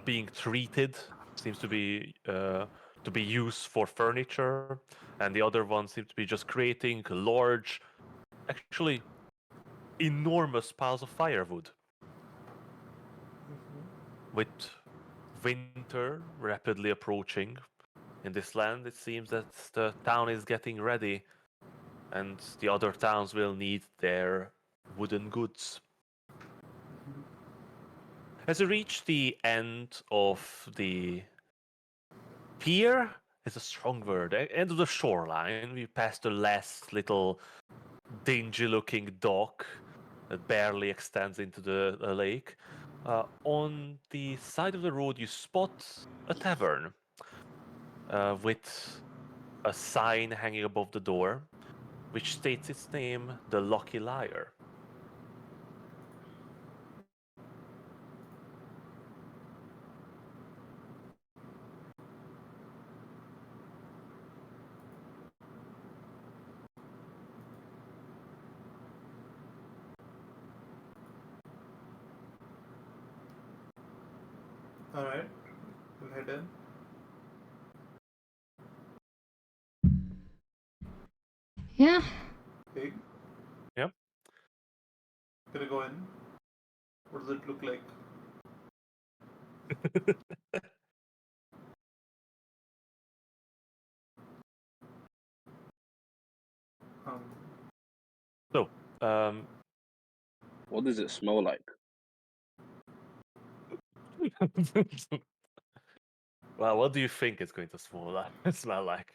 A: being treated. Seems to be used for furniture, and the other one seems to be just creating large, actually enormous piles of firewood. With winter rapidly approaching in this land, it seems that the town is getting ready, and the other towns will need their wooden goods. As you reach the end of the pier, is a strong word, end of the shoreline, we pass the last little dingy-looking dock that barely extends into the lake. On the side of the road, you spot a tavern with a sign hanging above the door, which states its name, the Lucky Liar.
C: Alright. We'll head in.
B: Yeah.
C: Big.
A: Yep.
C: Gonna go in. What does it look like? Um,
A: So,
D: What does it smell like?
A: well, what do you think it's going to smell like?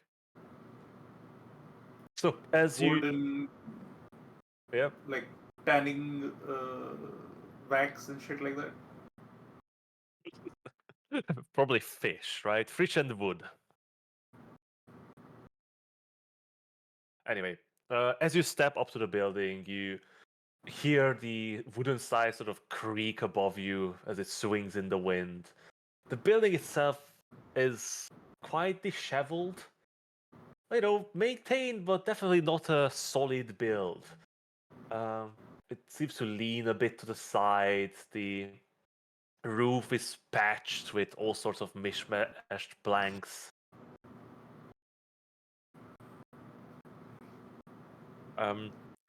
A: So, as you,
C: golden,
A: yep,
C: like tanning wax and shit like that.
A: probably fish, right? Fish and wood. Anyway, as you step up to the building, you hear the wooden side sort of creak above you as it swings in the wind. The building itself is quite disheveled. Maintained, but definitely not a solid build. It seems to lean a bit to the side. The roof is patched with all sorts of mishmashed planks.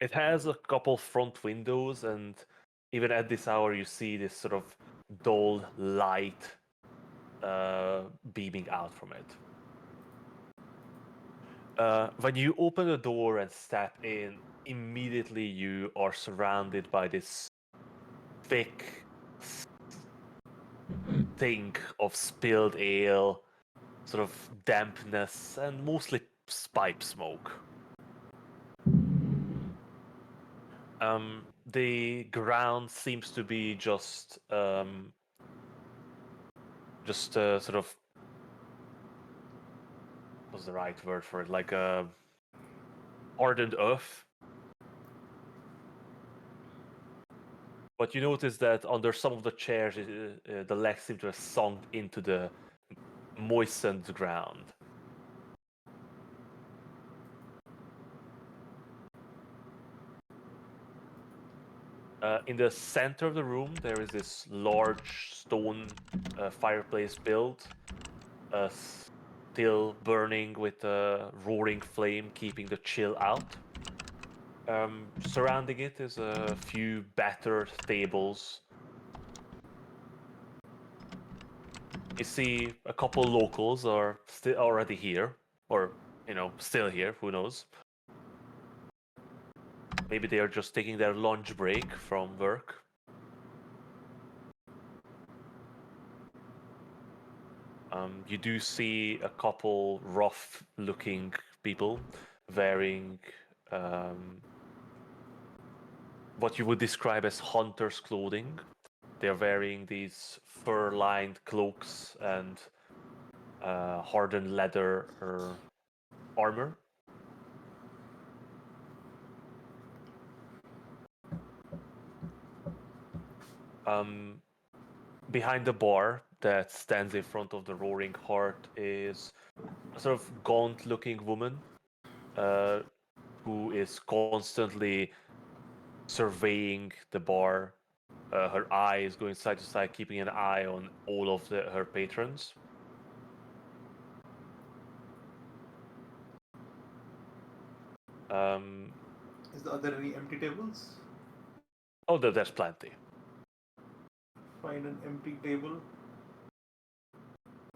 A: It has a couple front windows, and even at this hour, you see this sort of dull light beaming out from it. When you open the door and step in, immediately you are surrounded by this thick stink of spilled ale, sort of dampness, and mostly pipe smoke. The ground seems to be just sort of, what's the right word for it? Like a hardened earth. But you notice that under some of the chairs, the legs seem to have sunk into the moistened ground. In the center of the room, there is this large stone fireplace built, still burning with a roaring flame, keeping the chill out. Surrounding it is a few battered tables. You see a couple locals are still already here, or still here. Who knows? Maybe they are just taking their lunch break from work. You do see a couple rough-looking people wearing what you would describe as hunter's clothing. They're wearing these fur-lined cloaks and hardened leather armor. Behind the bar that stands in front of the Roaring Heart is a sort of gaunt-looking woman who is constantly surveying the bar. Her eye is going side to side, keeping an eye on all of her patrons.
C: Are there any empty tables?
A: Oh, there's plenty.
C: Find an empty table,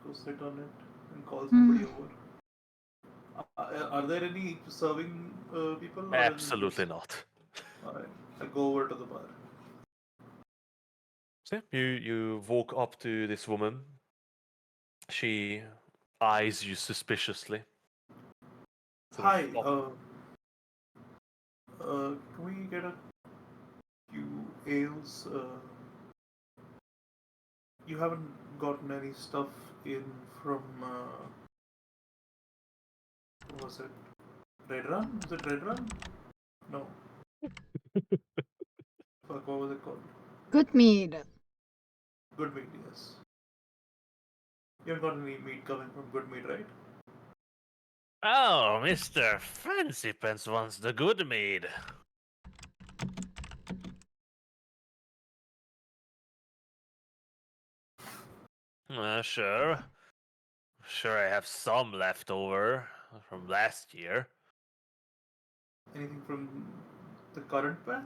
C: go sit on it, and call somebody over. Are there any serving people? Or
A: Absolutely not.
C: Alright, I go over to the bar.
A: So you walk up to this woman. She eyes you suspiciously.
C: Hi, can we get a few ales? You haven't gotten any stuff in from, what was it? Red Run? Was it Red Run? No. Fuck, what was it called?
B: Good mead.
C: Good Meat, yes. You haven't got any meat coming from Good Meat, right?
A: Oh, Mr. Fancy Pants wants the good mead. Sure. Sure, I have some left over from last year.
C: Anything from the current batch?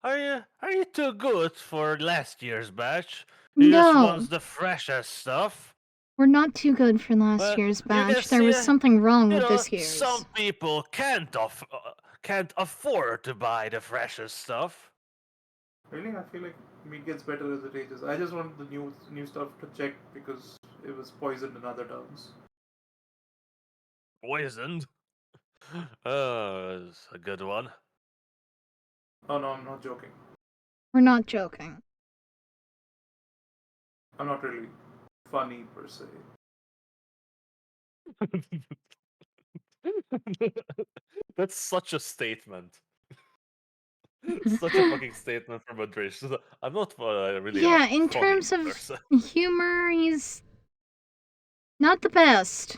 A: Are you too good for last year's batch? You just
B: No,
A: want the freshest stuff?
B: we're not too good for last
A: Well,
B: year's
A: you can
B: batch. There was
A: see,
B: something wrong with this
A: some
B: year's.
A: people can't afford to buy the freshest stuff.
C: Really? I feel like meat gets better as it ages. I just want the new stuff to check because it was poisoned in other towns.
A: Poisoned? Oh, it's a good one.
C: Oh no, I'm not joking.
B: We're not joking.
C: I'm not really funny per se.
A: That's such a statement. Such a fucking statement from a Drish. I'm not really
B: Yeah,
A: a
B: in
A: funny
B: terms of
A: person.
B: humor, he's not the best.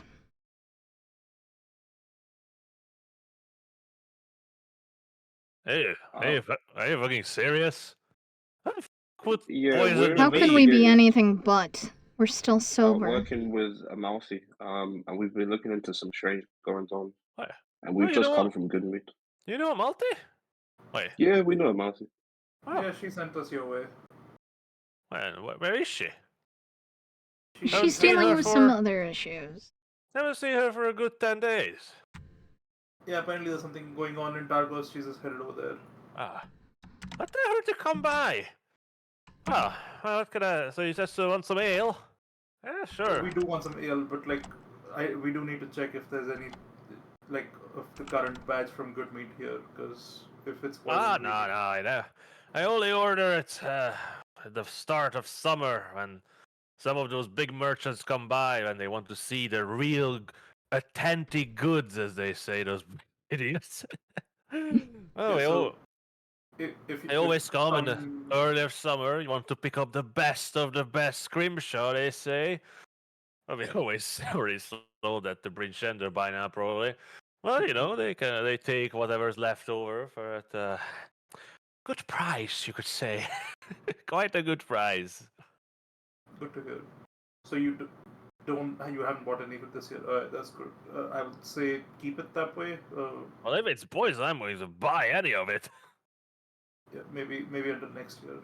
A: Hey, are you fucking serious? How the fuck would
D: Yeah,
A: poison
D: we're
A: the
B: How could we
A: mead?
B: be
D: investigating.
B: anything but? We're still sober.
D: Working with a mousey, and we've been looking into some strange goings on,
A: Wait,
D: and
A: oh,
D: we've
A: you know
D: just come
A: what?
D: from Good Meat.
A: You know Malty? Wait,
D: Yeah, we know a mousey.
A: oh,
C: Yeah, she sent us your way.
A: where is she? Haven't
B: She's
A: seen
B: dealing
A: her
B: with some
A: for
B: other issues.
A: haven't seen her for a good 10 days.
C: Yeah, apparently there's something going on in Targos. She's just headed over there.
A: Ah, what the hell to come by? Ah, well, what can I? So you just want some ale? Yeah, sure.
C: We do want some ale, but like, we do need to check if there's any, like, of the current batch from Good Meat here, because if it's poisoned,
A: No, I know. I only order it at the start of summer when some of those big merchants come by and they want to see the real authentic goods, as they say, those idiots. Oh,
C: Yeah,
A: I,
C: so
A: al-
C: if
A: I always come in the
C: some
A: early of summer. You want to pick up the best of the best scrimshaw, they say. I mean, always sold at the Bridge Center by now, probably. Well, they take whatever's left over for a good price, you could say. Quite a good price.
C: Good to hear. So you haven't bought any for this year. That's good. I would say keep it that way.
A: Well, if it's poison, I'm going to buy any of it.
C: Yeah, maybe until next year.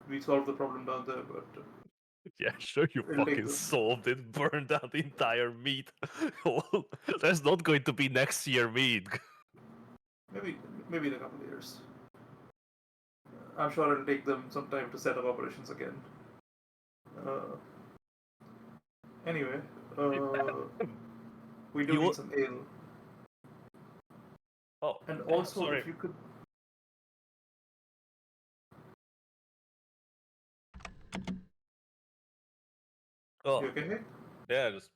C: We solved the problem down there, but
A: Yeah, sure, you
C: it'll take
A: fucking
C: them.
A: solved it. Burned down the entire meat. Well, there's not going to be next year meat.
C: Maybe in a couple of years. I'm sure it'll take them some time to set up operations again. Uh, anyway, we do
A: You.
C: need some ale,
A: Oh,
C: and also
A: sorry.
C: if you could.
A: Oh,
C: You okay?
A: yeah, just.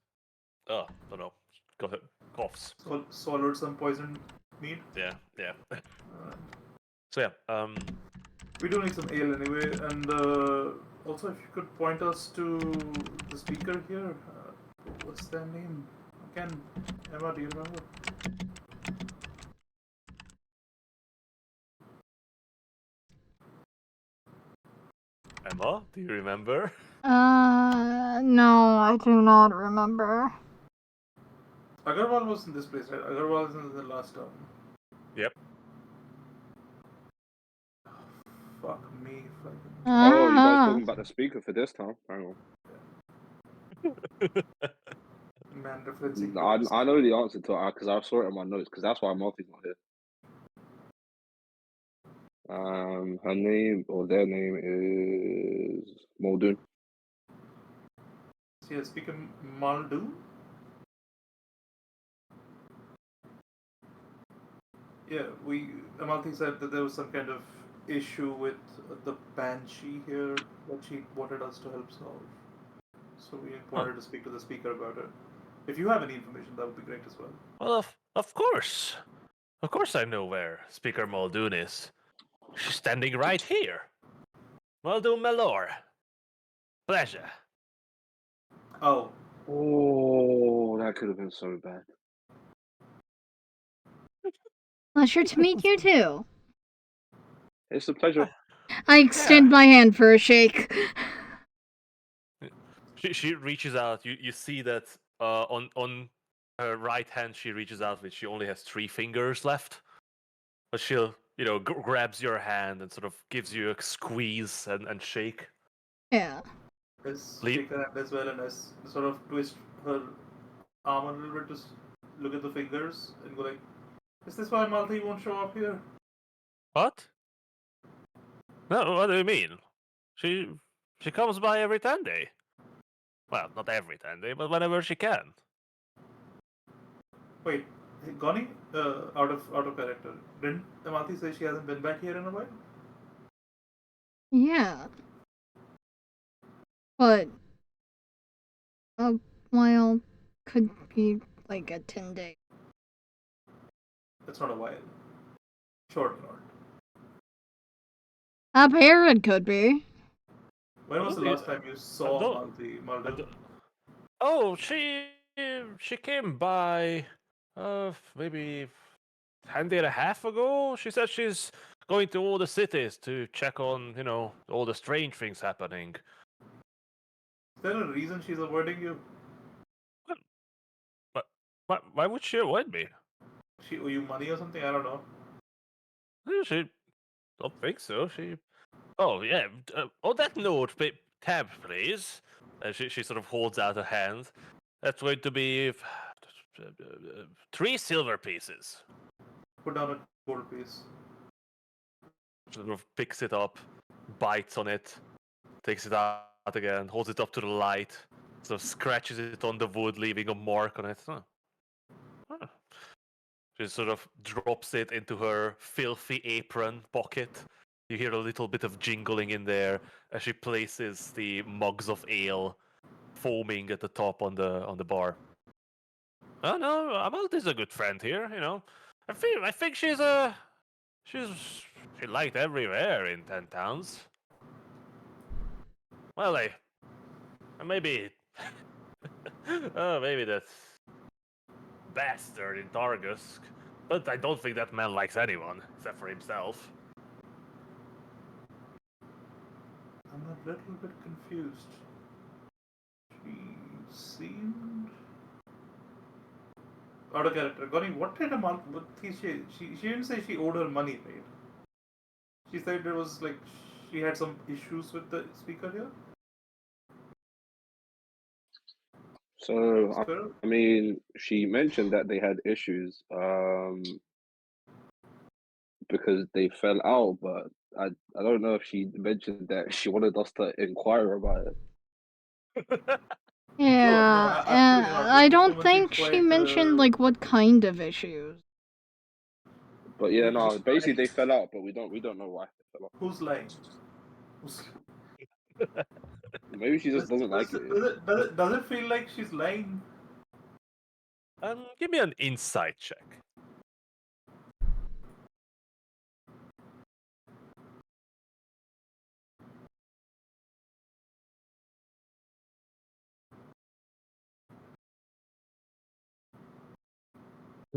A: Oh, no, no. Go ahead. Coughs.
C: Swallowed some poison meat.
A: Yeah, yeah.
C: Uh,
A: So yeah,
C: we do need some ale anyway, and also if you could point us to the speaker here. What's their name? Again, Emma, do you remember?
A: Emma, do you remember?
B: No, I do not remember.
C: Agarwal was in this place, right? Agarwal was in the last town.
A: Yep.
C: Fuck me.
D: Oh, you guys talking about the speaker for this time? Hang on.
C: Man referencing.
D: I know the answer to it because I saw it in my notes because that's why Marty's not here. Her name or their name is Muldoon.
C: Yeah, speaker Maldu. Yeah, Amalthi said that there was some kind of issue with the banshee here that she wanted us to help solve. So we wanted to speak to the speaker about it. If you have any information, that would be great as well.
A: Well, of course. Of course I know where Speaker Muldoon is. She's standing right here. Muldoon Malor. Pleasure.
C: Oh,
D: Oh, that could have been so bad.
B: Pleasure to meet you too.
D: It's a pleasure.
B: I extend my hand for a shake.
A: She reaches out. You see that on her right hand she reaches out, which she only has 3 fingers left. But she'll grabs your hand and sort of gives you a squeeze and shake.
B: Yeah.
C: let's
A: Leave.
C: shake her hand as well and let's sort of twist her arm a little bit to look at the fingers and go like, is this why Malthi won't show up here?
A: What? No, what do you mean? She comes by every Sunday. Well, not every Sunday, but whenever she can.
C: Wait, Goni, out of character. Didn't Amalthi say she hasn't been back here in a while?
B: Yeah. But a while could be like a 10-day.
C: That's not a while. Sure not.
B: Up here it could be.
C: When was the last time you saw
A: don't-
C: Maldi?
A: Oh, she came by maybe a day and a half ago. She said she's going to all the cities to check on, all the strange things happening.
C: Is there a reason she's avoiding you?
A: Why would she avoid me?
C: She owe you money or something? I don't know.
A: She don't think so. Oh yeah. On that note, tab, please. She sort of holds out a hand. That's going to be 3 silver pieces.
C: Put down a gold piece.
A: Sort of picks it up, bites on it, takes it out again, holds it up to the light, sort of scratches it on the wood, leaving a mark on it. Huh. She sort of drops it into her filthy apron pocket. You hear a little bit of jingling in there as she places the mugs of ale foaming at the top on the bar. Oh no, Amalti's a good friend here, I think she liked everywhere in 10 towns. Well, maybe maybe that's bastard in Targusk, but I don't think that man likes anyone except for himself.
C: I'm a little bit confused. She seemed out of character. Goni, what did she didn't say she owed her money, right? She said there was like she had some issues with the speaker here.
D: So,
C: Squirrel?
D: I mean, she mentioned that they had issues because they fell out, but I don't know if she mentioned that she wanted us to inquire about it.
C: No,
B: Yeah,
C: absolutely not.
B: I
C: This
B: don't
C: woman seems
B: think she
C: quite.
B: mentioned like what kind of issues.
D: But yeah, no,
C: Who's
D: basically
C: lying?
D: they fell out, but we don't know why they fell out.
C: Who's lying? Who's,
D: Maybe she just doesn't like it.
C: does it feel like she's lying?
A: Give me an insight check.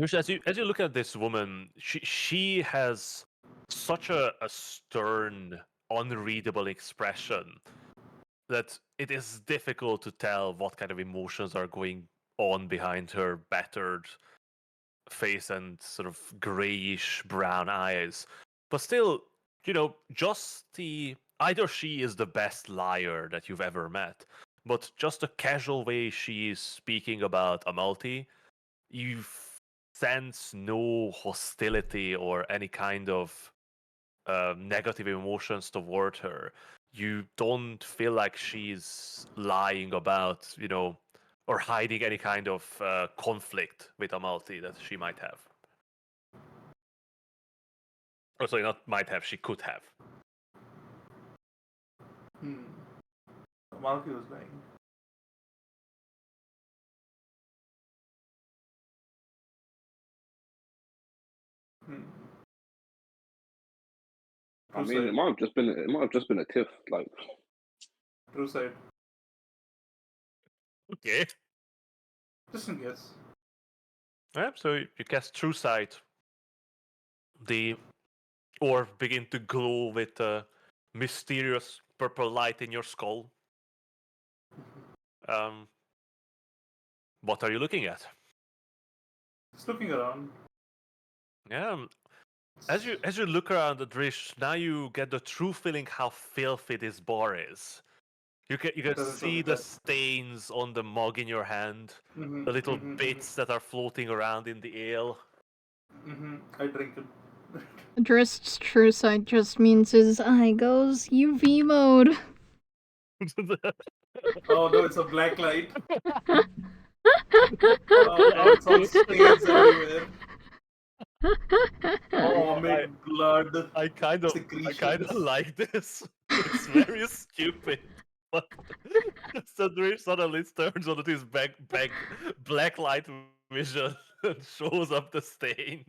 A: As you look at this woman, she has such a stern, unreadable expression that it is difficult to tell what kind of emotions are going on behind her battered face and sort of grayish brown eyes. But still, just the either she is the best liar that you've ever met, but just the casual way she is speaking about Amalti, you sense no hostility or any kind of negative emotions toward her. You don't feel like she's lying about, or hiding any kind of conflict with Amalti that she might have. Or sorry, not might have, she could have.
C: Malky was lying.
D: I mean, it might have just been a tiff, like.
C: True side.
A: Okay.
C: Just in case.
A: Yeah, so you cast True Sight. The orb begin to glow with a mysterious purple light in your skull. What are you looking at?
C: Just looking around.
A: Yeah, as you look around the Drish, now you get the true feeling how filthy this bar is. You can
C: Doesn't show
A: see
C: me
A: the
C: that.
A: stains on the mug in your hand,
C: Mm-hmm,
A: the little
C: mm-hmm,
A: bits that are floating around in the ale.
C: I drink it.
B: Drist's true sight just means his eye goes UV mode.
C: Oh no, it's a black light. Oh no, it's all stains everywhere.
A: Oh,
C: Vomit, blood,
A: I kind of
C: secretions.
A: like this. It's very stupid, but Sadri suddenly turns on his black light vision and shows up the stain.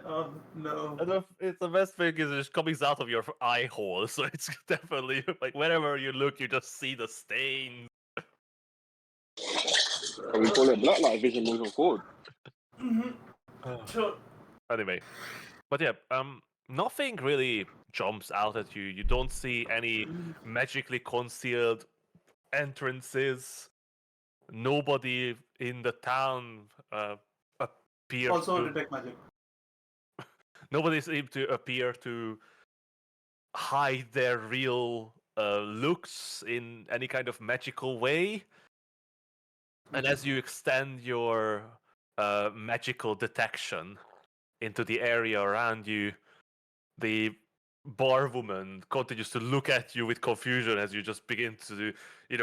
C: Oh no.
A: And it's the best thing is it comes out of your eye hole, so it's definitely like wherever you look, you just see the stain.
D: And we call it blacklight vision moving forward.
C: Sure.
A: Anyway, but yeah, nothing really jumps out at you. You don't see any magically concealed entrances. Nobody in the town appears
C: Also
A: to.
C: detect magic.
A: Nobody seems to appear to hide their real looks in any kind of magical way. And as you extend your magical detection into the area around you, the bar woman continues to look at you with confusion as you just begin to,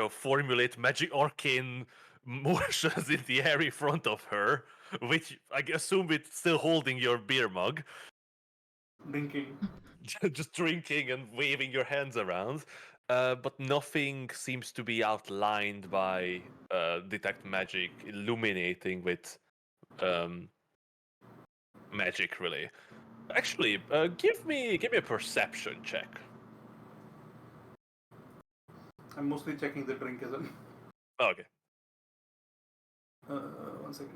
A: formulate magic arcane motions in the air in front of her, which I assume it's still holding your beer mug.
C: Drinking.
A: Just drinking and waving your hands around. But nothing seems to be outlined by detect magic illuminating with magic, really. Actually, give me a perception check.
C: I'm mostly checking the drink, isn't it?
A: Okay.
C: One second.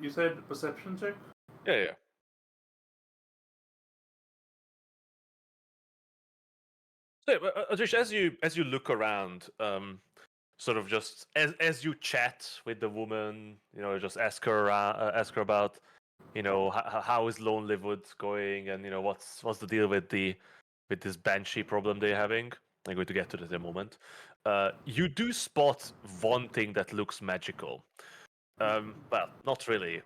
C: You said perception check?
A: Yeah. So, Adrish, as you look around, sort of just as you chat with the woman, just ask her about, how is Lonelywood going, and what's the deal with this banshee problem they're having. I'm going to get to that in a moment. You do spot one thing that looks magical. Well, not really.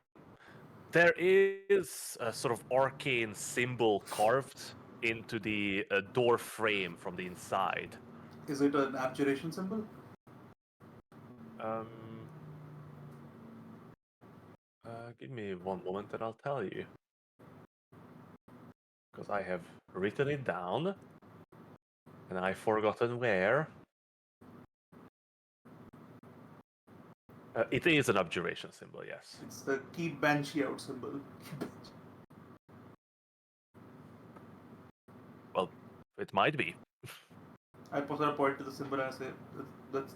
A: There is a sort of arcane symbol carved into the door frame from the inside.
C: Is it an abjuration symbol?
A: Um, Give me one moment and I'll tell you. Because I have written it down and I've forgotten where. It is an abjuration symbol, yes.
C: It's the keep banshee out symbol.
A: Well, it might be.
C: I point to the symbol and I say,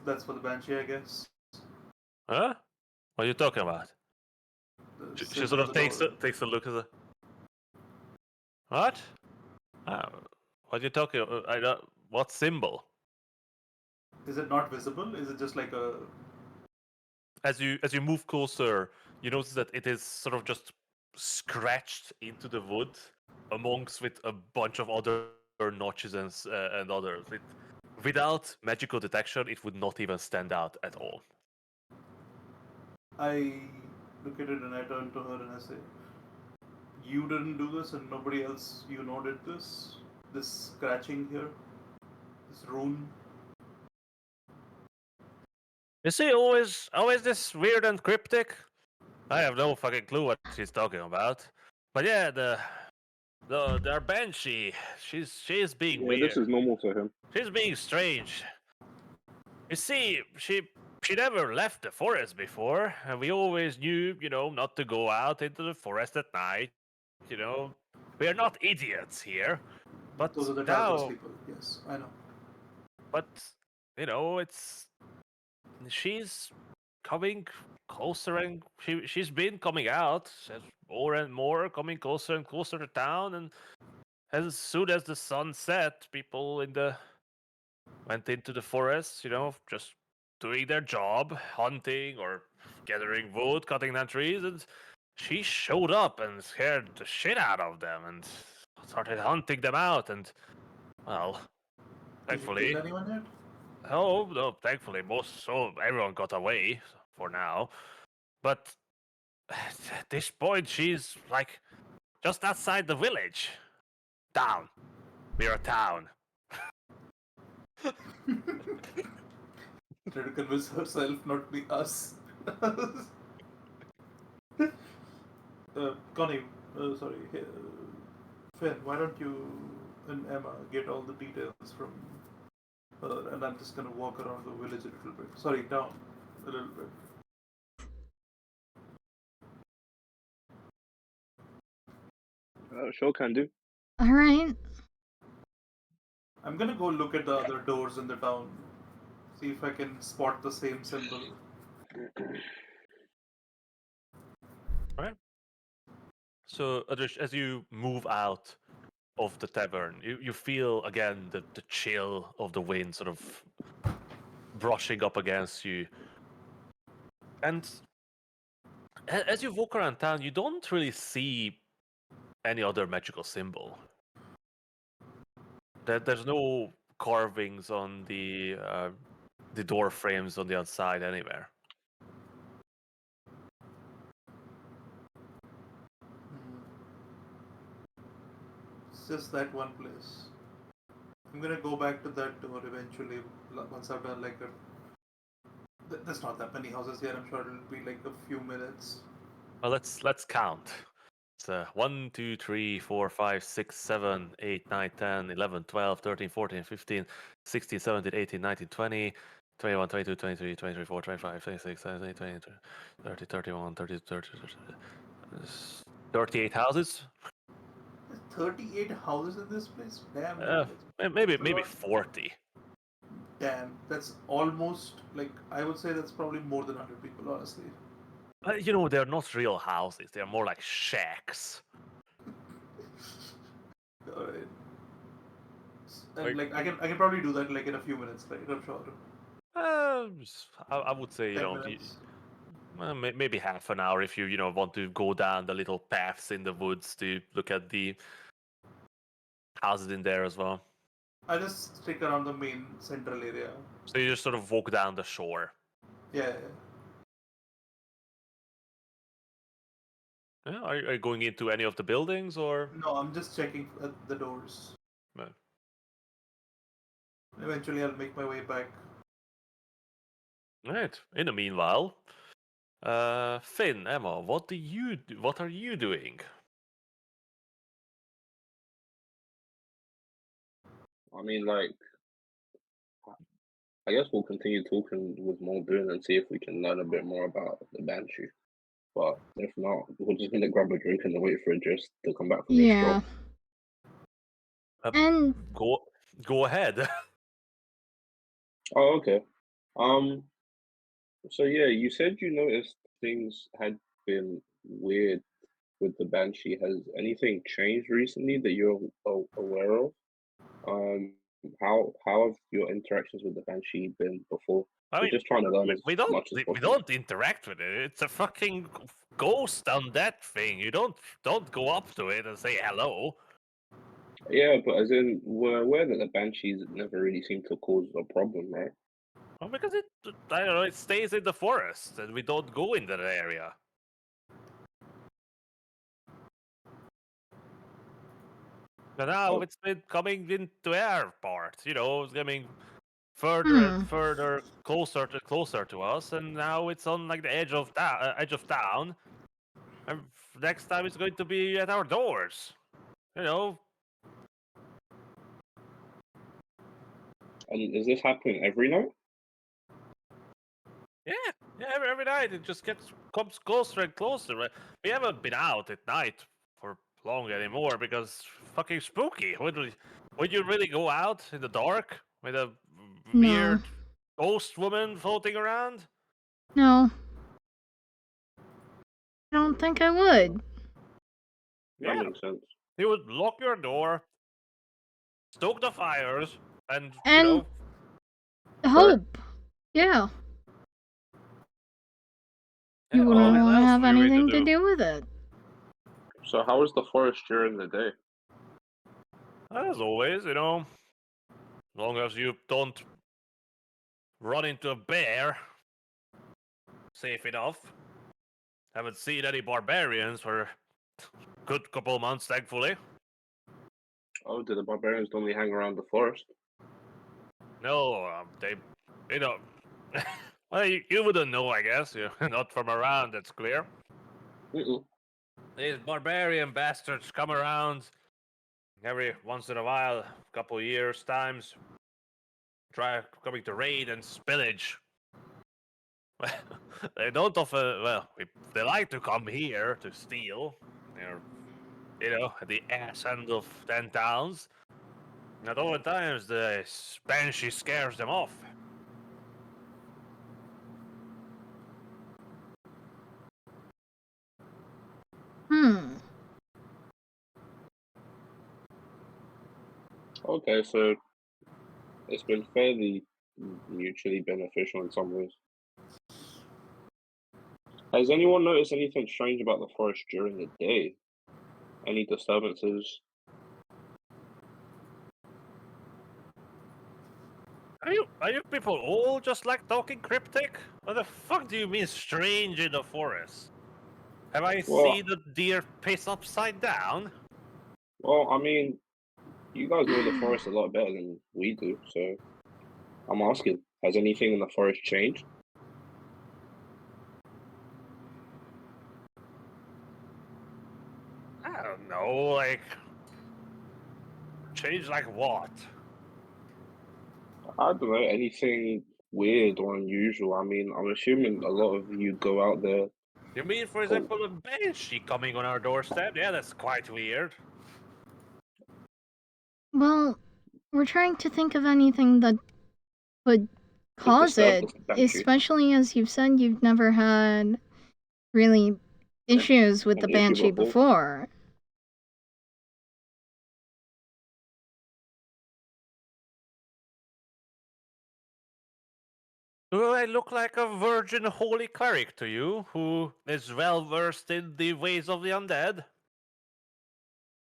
C: that's for the banshee, I guess.
A: Huh? What are you talking about?
C: The
A: She
C: symbol
A: sort
C: on
A: of
C: the
A: takes
C: door.
A: a look at the. What? What are you talking about? I don't. What symbol?
C: Is it not visible? Is it just like a...
A: As you move closer, you notice that it is sort of just scratched into the wood, amongst with a bunch of other notches and others. Without magical detection, it would not even stand out at all.
C: I look at it and I turn to her and I say, you didn't do this and nobody else you know did this? This scratching here? This rune?
A: You see, always this weird and cryptic. I have no fucking clue what she's talking about. But yeah, the banshee, she's being
D: Yeah,
A: weird.
D: this is normal for him.
A: She's being strange. You see, she never left the forest before, and we always knew, not to go out into the forest at night. We are not idiots here. But
C: Those are the Talbot's
A: now,
C: people. Yes, I know.
A: but it's she's coming closer, and she's been coming out more and more, coming closer and closer to town, and as soon as the sun set, people went into the forest, just doing their job, hunting or gathering wood, cutting down trees, and she showed up and scared the shit out of them and started hunting them out. And well,
C: Did you kill
A: thankfully,
C: anyone yet?
A: oh no, thankfully, everyone got away for now. But at this point, she's like just outside the village. Town. We're a town.
C: Try to convince herself, not be us. Connie, sorry, Finn, why don't you and Emma get all the details from her, and I'm just gonna walk around the village a little bit. Sorry, town a little bit.
D: Sure can do.
B: Alright.
C: I'm gonna go look at the other doors in the town, see if I can spot the same symbol.
A: Right. So, Adrish, as you move out of the tavern, you feel again the chill of the wind sort of brushing up against you. And as you walk around town, you don't really see any other magical symbol. There's no carvings on the door frames on the outside anywhere.
C: It's just that one place. I'm gonna go back to that door eventually once I've done like a. There's not that many houses here. I'm sure it'll be like a few minutes.
A: Well, let's count. It's 1, 2, 3, 4, 5, 6, 7, 8, 9, 10, 11, 12, 13, 14, 15, 16, 17, 18, 19, 20, 21, 22, 23, 24, 25, 26, 27, 28, 30, 31, 30, 30, 38 houses.
C: There's 38 houses in this place? Damn,
A: Uh,
C: that's
A: maybe
C: a lot.
A: 40.
C: can. That's almost like I would say that's probably more than 100 people, honestly.
A: They're not real houses. They're more like shacks.
C: Alright. And like I can probably do that like in a few minutes, right? I'm sure.
A: I would say
C: 10 minutes.
A: maybe half an hour if you want to go down the little paths in the woods to look at the houses in there as well.
C: I just stick around the main central area.
A: So you just sort of walk down the shore.
C: Yeah.
A: Yeah, are you going into any of the buildings or?
C: No, I'm just checking at the doors.
A: No.
C: Eventually, I'll make my way back.
A: Right. In the meanwhile, Finn, Emma, what are you doing?
D: I mean, like, I guess we'll continue talking with Muldoon and see if we can learn a bit more about the Banshee. But if not, we're just gonna grab a drink and wait for Idris to come back from his
B: Yeah.
D: stroll.
B: And
A: Go ahead.
D: Oh, okay. Um, so yeah, you said you noticed things had been weird with the Banshee. Has anything changed recently that you're aware of? How have your interactions with the Banshee been before?
A: I
D: We're
A: mean,
D: just trying to learn as
A: we
D: much as
A: we
D: possible.
A: don't interact with it. It's a fucking ghost on that thing. You don't go up to it and say hello.
D: Yeah, but as in, we're aware that the Banshees never really seem to cause a problem, right?
A: Well, because I don't know, it stays in the forest and we don't go in that area. And now
D: Oh,
A: it's been coming into our part. It's coming further and further, closer to us, and now it's on like the edge of town. And next time it's going to be at our doors.
D: and is this happening every night?
A: Yeah, every night it just comes closer and closer. We haven't been out at night for long anymore because fucking spooky. Would you really go out in the dark with a
B: no.
A: weird ghost woman floating around?
B: No. I don't think I would.
D: That
A: Yeah,
D: makes sense.
A: you would lock your door, stoke the fires, and
B: And hope. Yeah. You
A: yeah,
B: wouldn't
A: what
B: want to
A: else
B: have
A: were you going
B: anything to
A: do?
B: do with it.
D: So how is the forest during the day?
A: As always, as long as you don't run into a bear, safe enough. Haven't seen any barbarians for a good couple months, thankfully.
D: Oh, do the barbarians normally hang around the forest?
A: No, they, you know, well, you wouldn't know, I guess. You're not from around, that's clear.
D: Mm-mm.
A: These barbarian bastards come around every once in a while, couple years times, try coming to raid and spillage. They don't often, well, they like to come here to steal. They're, at the ass end of 10 towns. At all times, the banshee scares them off.
D: Okay, so it's been fairly mutually beneficial in some ways. Has anyone noticed anything strange about the forest during the day? Any disturbances?
A: Are you people all just like talking cryptic? What the fuck do you mean strange in the forest? Have I
D: Well,
A: seen the deer piss upside down?
D: I mean, you guys know the forest a lot better than we do, so I'm asking, has anything in the forest changed?
A: I don't know, like... Change like what?
D: I don't know, anything weird or unusual. I mean, I'm assuming a lot of you go out there.
A: You mean, for
D: For,
A: example, a banshee coming on our doorstep? Yeah, that's quite weird.
B: Well, we're trying to think of anything that would cause
D: disturb
B: it,
D: the banshee.
B: especially as you've said you've never had really issues with the
D: An issue
B: banshee
D: before.
B: before.
A: Do I look like a virgin holy cleric to you, who is well versed in the ways of the undead?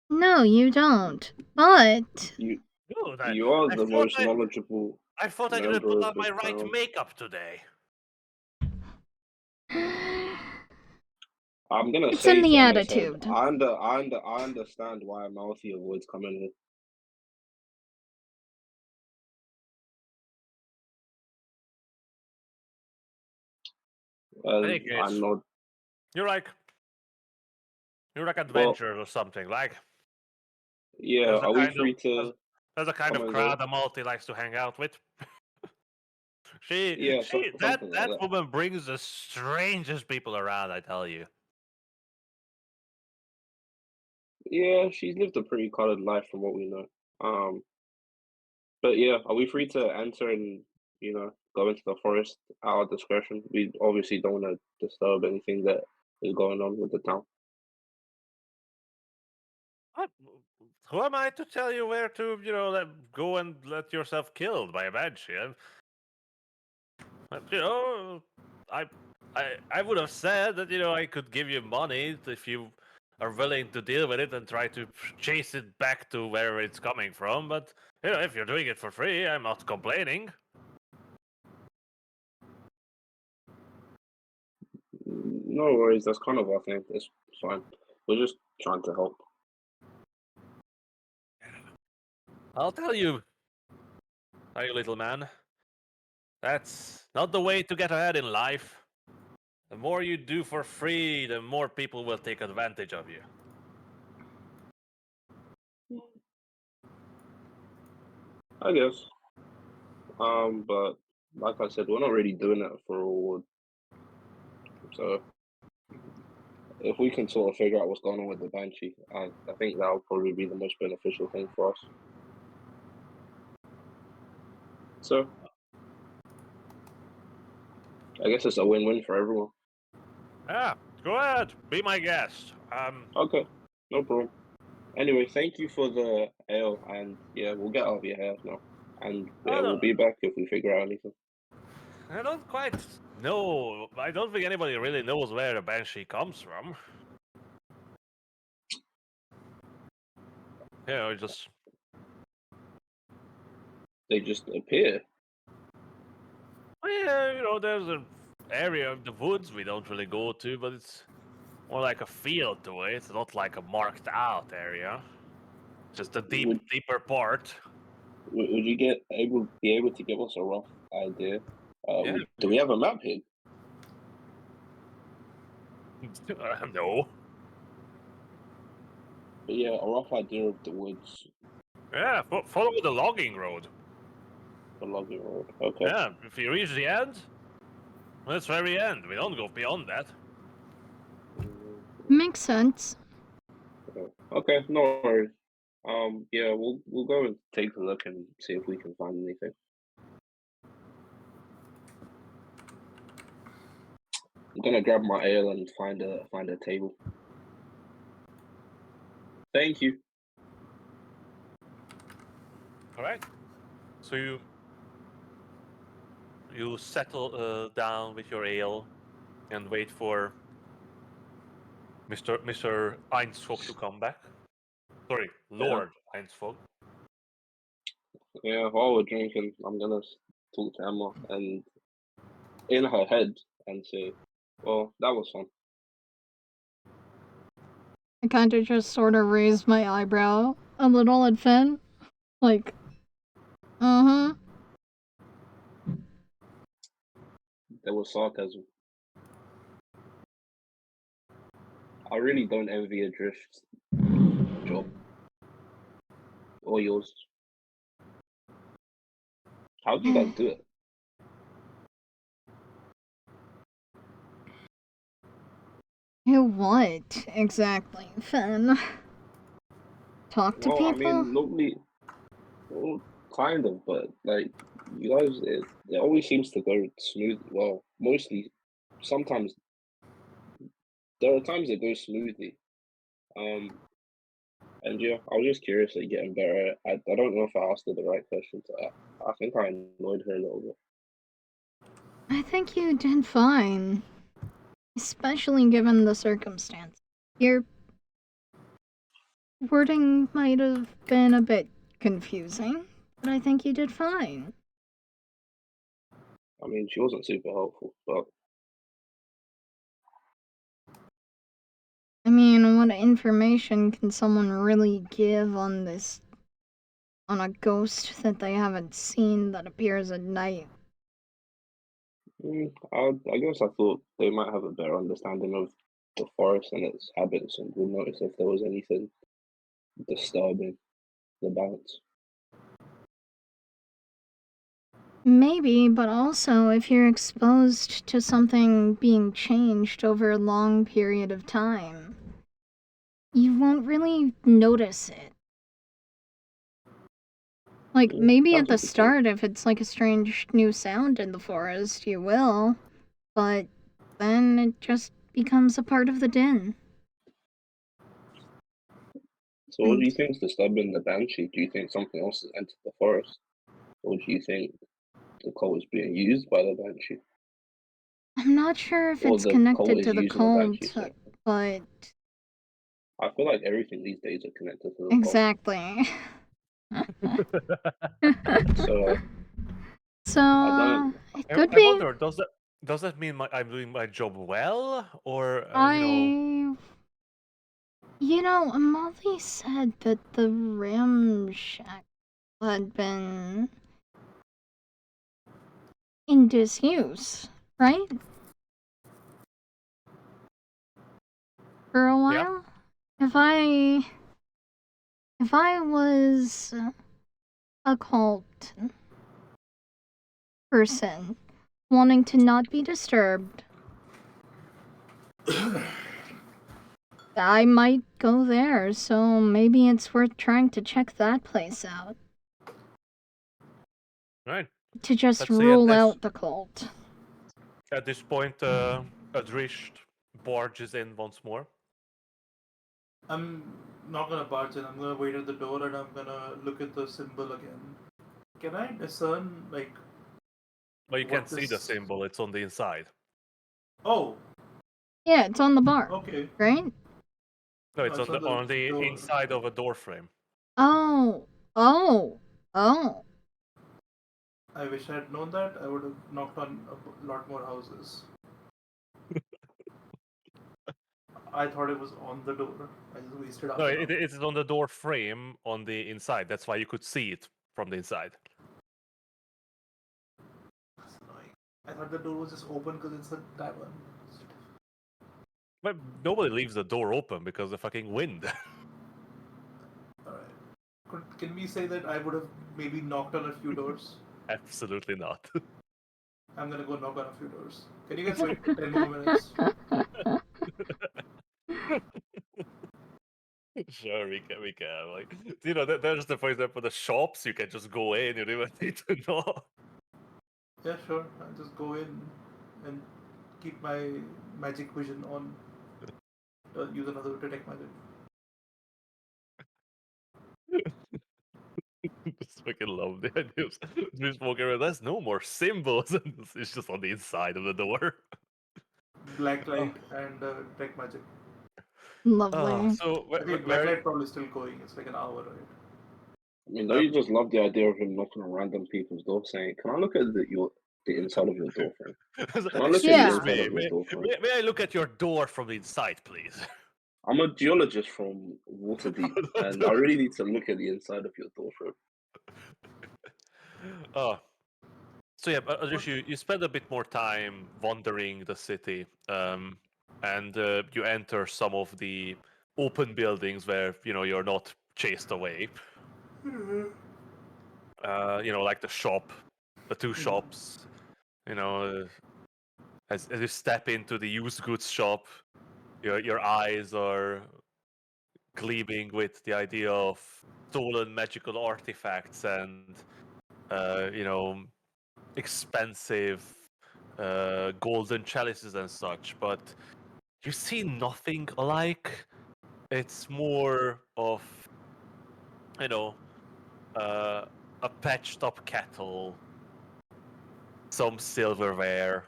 B: No, you don't. But
D: You
A: Good.
D: you are
A: I
D: the
A: thought
D: most
A: I,
D: knowledgeable
A: I thought I didn't
D: member
A: put
D: of
A: on
D: the
A: my right
D: town.
A: makeup today.
D: I'm gonna
B: it's
D: say
B: in the
D: to MShead,
B: attitude.
D: I understand why Mouthy avoids coming here.
A: Hey,
D: I'm
A: kids,
D: not.
A: you're like
D: Well,
A: adventurers or something. Like
D: yeah.
A: there's the
D: Are we
A: kind of
D: free to
A: there's the kind
D: come
A: of
D: and go?
A: crowd a multi likes to hang out with.
D: Yeah,
A: That
D: something like that.
A: woman brings the strangest people around. I tell you.
D: Yeah, she's lived a pretty colored life from what we know. Um, but yeah, are we free to enter and go into the forest at our discretion? We obviously don't want to disturb anything that is going on with the town.
A: What? Who am I to tell you where to, go and let yourself killed by a banshee? You know, I, I would have said that I could give you money if you are willing to deal with it and try to chase it back to wherever it's coming from. But if you're doing it for free, I'm not complaining.
D: No worries, that's kind of our thing. It's fine. We're just trying to help.
A: I'll tell you, little man. That's not the way to get ahead in life. The more you do for free, the more people will take advantage of you.
D: I guess. But like I said, we're not really doing it for a reward. So if we can sort of figure out what's going on with the banshee, I think that would probably be the most beneficial thing for us. So I guess it's a win-win for everyone.
A: Yeah, go ahead, be my guest.
D: Okay, no problem. Anyway, thank you for the ale, and yeah, we'll get out of your hair now. And yeah, we'll be back if we figure out anything.
A: I don't quite know. I don't think anybody really knows where the banshee comes from. Just
D: They just appear.
A: there's an area of the woods we don't really go to, but it's more like a field to it. It's not like a marked out area. Just a deeper part.
D: Would you be able to give us a rough idea?
A: Yeah.
D: Do we have a map here?
A: No.
D: But yeah, a rough idea of the woods,
A: Yeah, follow the logging road.
D: the logging road. Okay.
A: Yeah, if you reach the end, that's very end. We don't go beyond that.
B: Makes sense.
D: Okay, no worries. Yeah, we'll go and take a look and see if we can find anything. I'm gonna grab my ale and find a table. Thank you.
A: All right. So you settle down with your ale and wait for Mr. Einsfog to come back. Sorry, Lord Einsfog.
D: Yeah, while we're drinking, I'm gonna talk to Emma and in her head and say, "Well, that was fun."
B: I kind of just sort of raised my eyebrow a little at Finn. Like,
D: There was sarcasm. I really don't envy Adrift's job or yours. How do you guys do it?
B: Do what exactly, Finn? Talk to
D: Well, I
B: people?
D: mean, normally, well, kind of, but like You guys, it always seems to go smooth. Well, mostly, sometimes there are times it goes smoothly. And yeah, I was just curious at getting better. I don't know if I asked her the right questions. I think I annoyed her a little bit.
B: I think you did fine, especially given the circumstance. Your wording might have been a bit confusing, but I think you did fine.
D: I mean, she wasn't super helpful, but
B: I mean, what information can someone really give on a ghost that they haven't seen that appears at night?
D: I guess I thought they might have a better understanding of the forest and its habits and would notice if there was anything disturbing the balance.
B: Maybe, but also if you're exposed to something being changed over a long period of time, you won't really notice it. Like, maybe at
D: That's a
B: the
D: good point.
B: start, if it's like a strange new sound in the forest, you will, but then it just becomes a part of the din.
D: So, what do you think is disturbing the banshee? Do you think something else has entered the forest, or do you think the cult is being used by the banshee,
B: I'm not sure if
D: or
B: it's
D: the cult
B: connected
D: is
B: to the
D: using the banshee?
B: cult,
D: Sorry.
B: but
D: I feel like everything these days are connected to the cult.
B: exactly.
D: So
B: So,
D: I don't.
B: it could
A: I
B: be.
A: wonder, does that mean I'm doing my job well, or
B: Molly said that the ramshack had been in disuse, right? For a
A: Yeah.
B: while? If I was a cult person wanting to not be disturbed, I might go there, so maybe it's worth trying to check that place out.
A: Right.
B: To just
A: Let's see.
B: rule out the cult.
A: At this point, Adrisht barges in once more.
C: I'm not gonna barge in. I'm gonna wait at the door and I'm gonna look at the symbol again. Can I discern like?
A: But you
C: what
A: can't see the
C: this-
A: symbol; it's on the inside.
C: Oh,
B: Yeah, it's on the bar,
C: okay.
B: right?
A: No, it's
C: It's
A: on
C: on the
A: the
C: door.
A: inside of a door frame.
B: Oh.
C: I wish I had known that. I would have knocked on a lot more houses. I thought it was on the door. I just wasted half
A: No,
C: an hour.
A: it's on the door frame on the inside. That's why you could see it from the inside.
C: That's annoying. I thought the door was just open because it's a tavern.
A: But nobody leaves the door open because of the fucking wind.
C: Alright. Can we say that I would have maybe knocked on a few doors?
A: Absolutely not.
C: I'm gonna go knock on a few doors. Can you guys wait 10 more minutes?
A: Sure, we can. Like, there's the, for example, the shops. You can just go in. You don't even need to knock.
C: Yeah, sure. I'll just go in and keep my magic vision on. Use another detect magic.
A: Just fucking love the idea of just walking around. There's no more symbols. It's just on the inside of the door.
C: Black light and detect magic.
B: Lovely.
A: So
C: I think black light probably still going. It's like an hour, right?
D: I mean, don't you just love the idea of him knocking on random people's doors saying, "Can I look at the inside of your door frame? Can I look at the
B: Yeah.
D: inside of your door frame?
A: May I look at your door from the inside, please?
D: I'm a geologist from Waterdeep, and I really need to look at the inside of your door frame."
A: Oh, so yeah, Adrish, you spend a bit more time wandering the city, and you enter some of the open buildings where you're not chased away. Like the shop, the two shops. You know, as you step into the used goods shop, your eyes are gleaming with the idea of stolen magical artifacts and expensive golden chalices and such, but you see nothing alike. It's more of, you know, a patched up kettle, some silverware,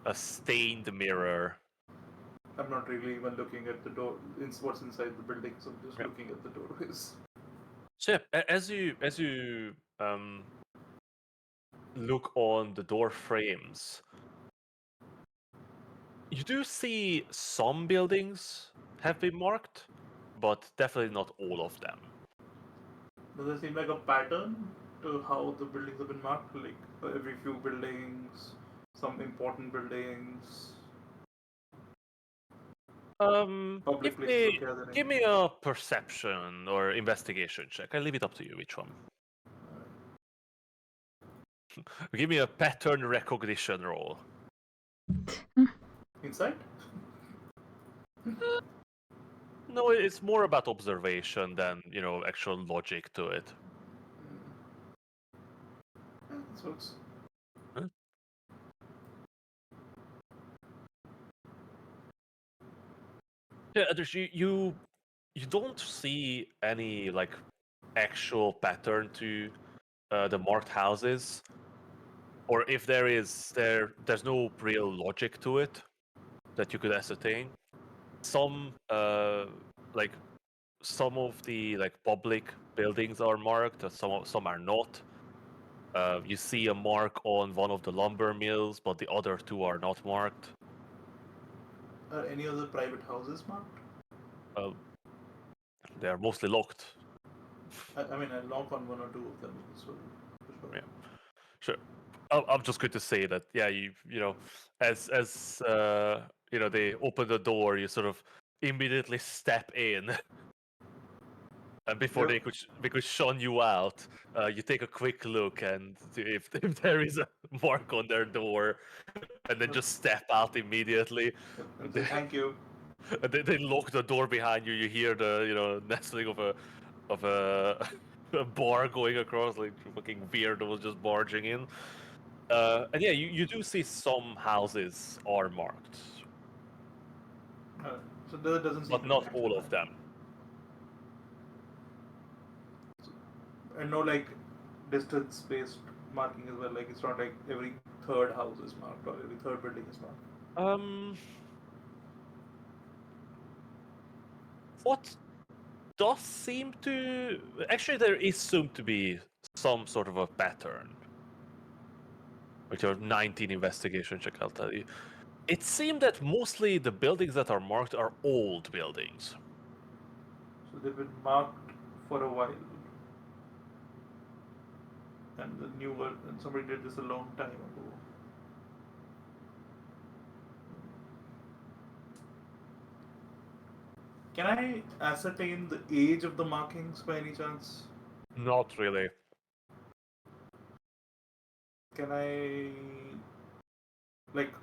A: a stained mirror.
C: I'm not really even looking at the door. What's inside the building, so I'm just
A: Yeah.
C: looking at the doorways.
A: So yeah, as you look on the door frames, you do see some buildings have been marked, but definitely not all of them.
C: Does there seem like a pattern to how the buildings have been marked? Like every few buildings, some important buildings, public
A: Give
C: places
A: me
C: of gathering.
A: give me a perception or investigation check. I leave it up to you which one. Give me a pattern recognition roll.
C: Inside?
A: No, it's more about observation than, actual logic to it.
C: Yeah, this works.
A: Huh? Yeah, you don't see any like actual pattern to the marked houses, or if there is, there's no real logic to it that you could ascertain. Some like some of the like public buildings are marked, some are not. You see a mark on one of the lumber mills, but the other two are not marked.
C: Are any other private houses marked?
A: Uh, they are mostly locked.
C: I mean, I knock on one or two of them, so for sure.
A: Yeah, sure. I'm just going to say that, yeah, as they open the door, you sort of immediately step in, and before
C: Yep.
A: they could shun you out, you take a quick look, and if there is a mark on their door, and then just step out immediately.
C: Yep.
A: And
C: And say thank you.
A: they lock the door behind you. You hear the nestling of a a bar going across, like fucking weirdos just barging in. And yeah, you do see some houses are marked,
C: So there doesn't seem
A: but
C: to be an
A: not
C: actual
A: all of
C: pattern.
A: them.
C: And no like distance based marking as well. Like it's not like every third house is marked or every third building is marked.
A: Um, what does seem to actually there is soon to be some sort of a pattern. With your 19 investigation check, I'll tell you. It seemed that mostly the buildings that are marked are old buildings.
C: So they've been marked for a while. And the newer and somebody did this a long time ago. Can I ascertain the age of the markings by any chance?
A: Not really.
C: Can I like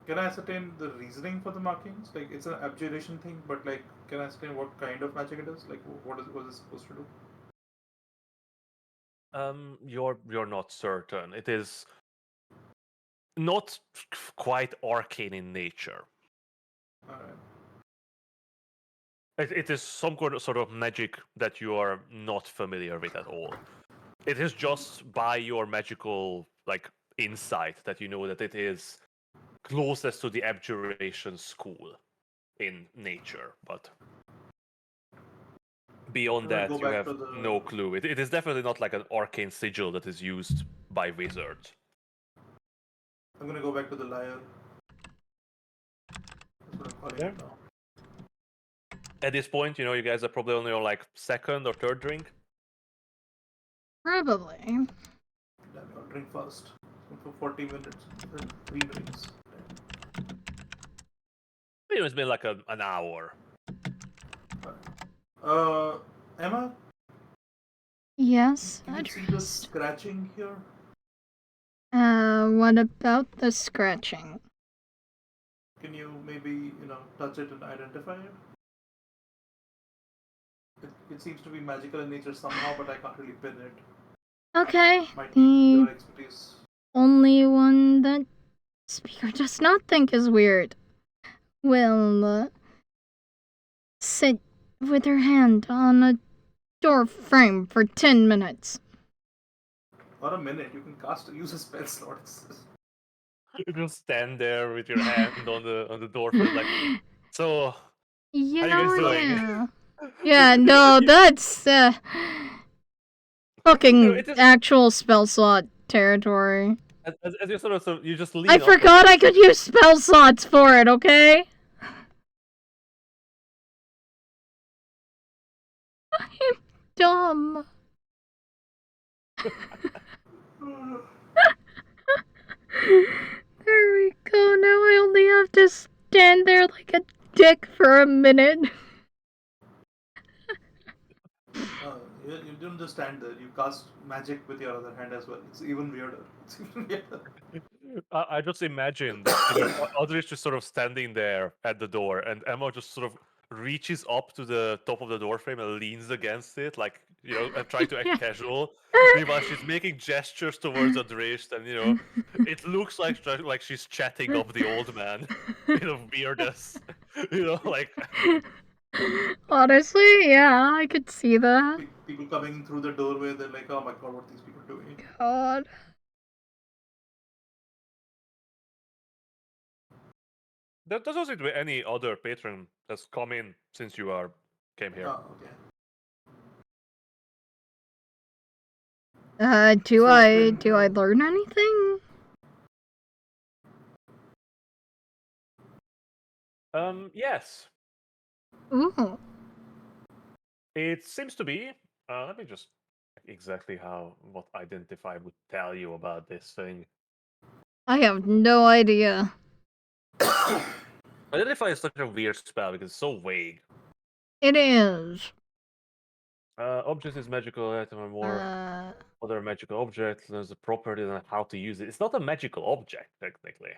C: can I ascertain the reasoning for the markings? Like it's an abjuration thing, but like can I ascertain what kind of magic it is? Like what is it supposed to do?
A: You're not certain. It is not quite arcane in nature.
C: Alright.
A: It is some sort of magic that you are not familiar with at all. It is just by your magical like insight that you know that it is closest to the abjuration school in nature, but beyond
C: I'm gonna
A: that
C: go
A: you
C: back
A: have
C: to the
A: no clue. It is definitely not like an arcane sigil that is used by wizards.
C: I'm gonna go back to the liar. That's what I'm calling
A: Yeah.
C: it now.
A: At this point, you guys are probably on your like second or third drink.
B: Probably.
C: Damn, I'll drink fast. For 40 minutes, 3 drinks.
A: It's been like an hour.
C: Emma,
B: Yes,
C: can you see the
B: addressed.
C: scratching here?
B: What about the scratching?
C: Can you maybe, touch it and identify it? It seems to be magical in nature somehow, but I can't really pin it.
B: Okay,
C: Might need
B: the
C: your expertise.
B: only one that speaker does not think is weird will sit with her hand on a door frame for 10 minutes.
C: Or a minute, you can use a spell slot.
A: You just stand there with your hand on the door frame, like, so
B: You
A: how you
B: know,
A: guys doing?
B: yeah. Yeah, no, that's fucking
A: It is,
B: actual spell slot territory.
A: as you sort of you just lean
B: I
A: up
B: forgot I
A: against
B: could use spell slots for it, okay? I'm dumb. There we go. Now I only have to stand there like a dick for a minute.
C: You don't just stand there. You cast magic with your other hand as well. It's even weirder. It's even weirder.
A: I just imagine that Audrey's just sort of standing there at the door, and Emma just sort of reaches up to the top of the door frame and leans against it, like and trying to act
B: Yeah.
A: casual. Meanwhile, she's making gestures towards Adrish, and it looks like she's chatting up the old man. Weirdness. Like
B: Honestly, yeah, I could see that.
C: People coming through the doorway, they're like, "Oh my god, what are these people doing?"
B: God.
A: there doesn't seem to be any other patron that's come in since came here.
C: Oh, okay.
B: Do
C: So
B: I
C: then,
B: learn anything?
A: Yes.
B: Ooh.
A: It seems to be. Let me just check exactly what identify would tell you about this thing.
B: I have no idea.
A: Identify is such a weird spell because it's so vague.
B: It is.
A: Object is magical item or more. Other magical object. There's a property and how to use it. It's not a magical object technically.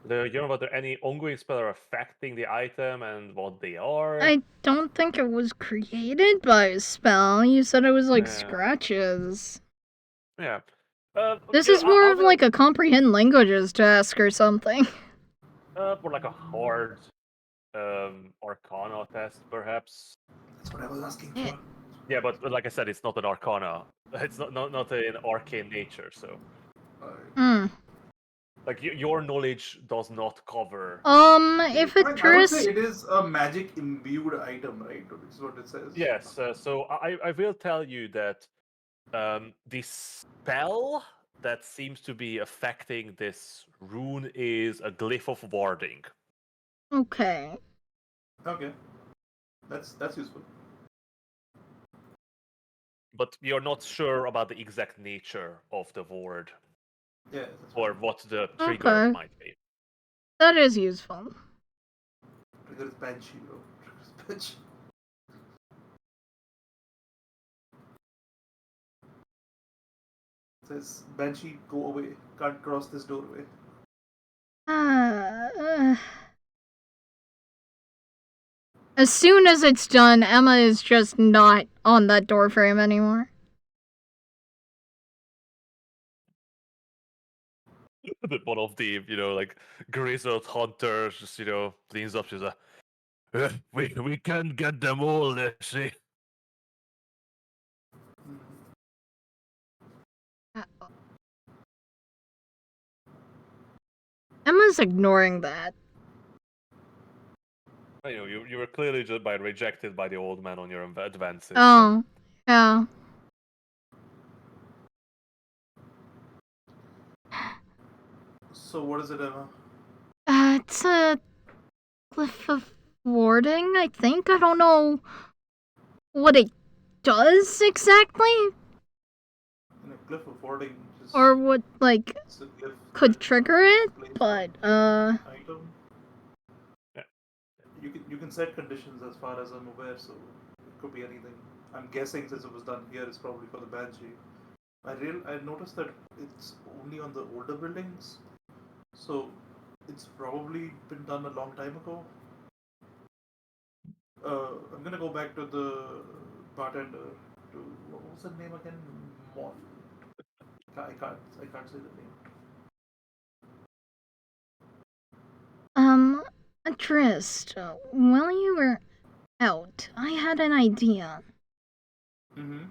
A: Are there any ongoing spell are affecting the item and what they are?
B: I don't think it was created by a spell. You said it was like
A: Yeah.
B: scratches.
A: Yeah.
B: This is more of like a comprehend languages task or something.
A: Or like a hard Arcana test, perhaps.
C: that's what I was asking for.
A: Yeah, but like I said, it's not an Arcana. It's not an arcane nature. So,
B: Hmm.
A: like your knowledge does not cover.
B: If it
C: I would say it is a magic imbued item, right? Which is what it says.
A: Yes. So I will tell you that the spell that seems to be affecting this rune is a glyph of warding.
B: Okay.
C: Okay. That's useful.
A: But you're not sure about the exact nature of the ward.
C: Yeah.
A: Or what the trigger might be.
B: That is useful.
C: Trigger is Banshee, bro. Trigger is Banshee. It says, Banshee, go away. Can't cross this doorway.
B: As soon as it's done, Emma is just not on that doorframe anymore.
A: One of the like grizzled hunters just leans up. She's like, we can't get them all, let's see.
B: Emma's ignoring that.
A: You were clearly just rejected by the old man on your advances.
B: Oh, yeah.
C: So what is it, Emma?
B: It's a glyph of warding, I think. I don't know what it does exactly.
C: In a glyph of warding, just
B: Or what, like,
C: it's a glyph
B: could
C: that
B: trigger it,
C: displays
B: but,
C: an item.
A: Yeah.
C: You can set conditions as far as I'm aware, so it could be anything. I'm guessing since it was done here, it's probably for the Banshee. I noticed that it's only on the older buildings, so it's probably been done a long time ago. I'm gonna go back to the bartender to what was the name again? Mon. I can't say the name.
B: Trist, while you were out, I had an idea.
C: Mm-hmm.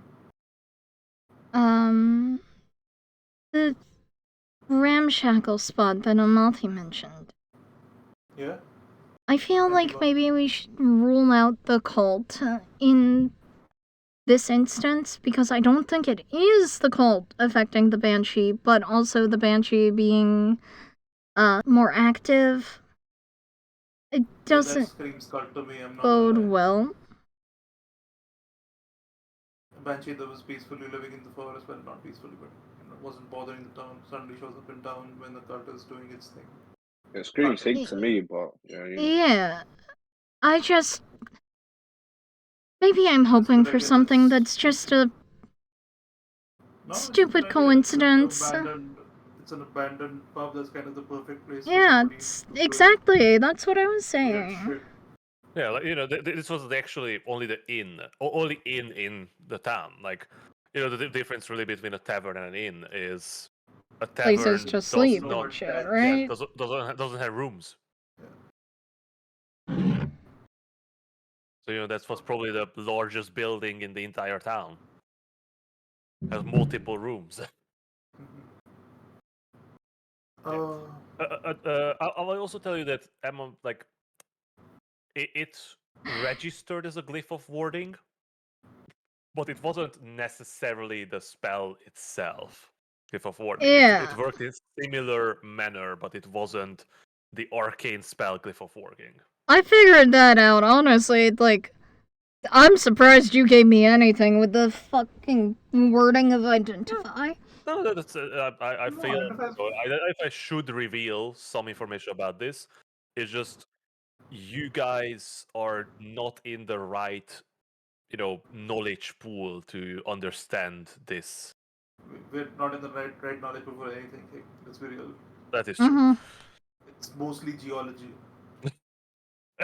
B: The ramshackle spot that Amalthi mentioned.
C: Yeah.
B: I feel
C: Tell me
B: like
C: about
B: maybe we should rule out the cult in this instance because I don't think it is the cult affecting the Banshee, but also the Banshee being more active. It
C: Yeah, that
B: doesn't
C: screams cult to me. I'm not gonna
B: bode
C: lie.
B: well.
C: A banshee that was peacefully living in the forest, well, not peacefully, but wasn't bothering the town. Suddenly shows up in town when the cult is doing its thing.
D: It screams
C: Can't
D: hate
C: really
D: to
C: say.
D: me, but yeah, you know.
B: Yeah, I just. Maybe I'm
C: That's a
B: hoping
C: good
B: for
C: idea.
B: something
C: Let's
B: that's just a
C: No, it's a good
B: stupid
C: idea. It's an
B: coincidence.
C: abandoned. It's an abandoned pub. That's kind of the perfect place for
B: Yeah,
C: somebody
B: it's
C: doing
B: exactly. That's what I was
C: weird
B: saying.
C: shit.
A: Yeah, like, this was actually only the inn, only inn in the town. Like, the difference really between a tavern and an inn is a
B: Places
A: tavern
B: to
A: does
B: sleep
C: No
A: not,
B: and shit,
C: attached.
A: yeah,
B: right?
A: doesn't have rooms.
C: Yeah.
A: So that's what's probably the largest building in the entire town. Has multiple rooms.
C: Uh,
A: I'll also tell you that Emma, like, it's registered as a glyph of warding, but it wasn't necessarily the spell itself. Glyph of warding. It
B: Yeah.
A: worked in similar manner, but it wasn't the arcane spell glyph of warding.
B: I figured that out, honestly. Like, I'm surprised you gave me anything with the fucking wording of identify.
A: No, that's I
C: no,
A: feel
C: identifies.
A: if I should reveal some information about this, it's just you guys are not in the right knowledge pool to understand this.
C: We're not in the right knowledge for anything. Hey, let's be real.
A: That is true.
B: Mm-hmm.
C: It's mostly geology.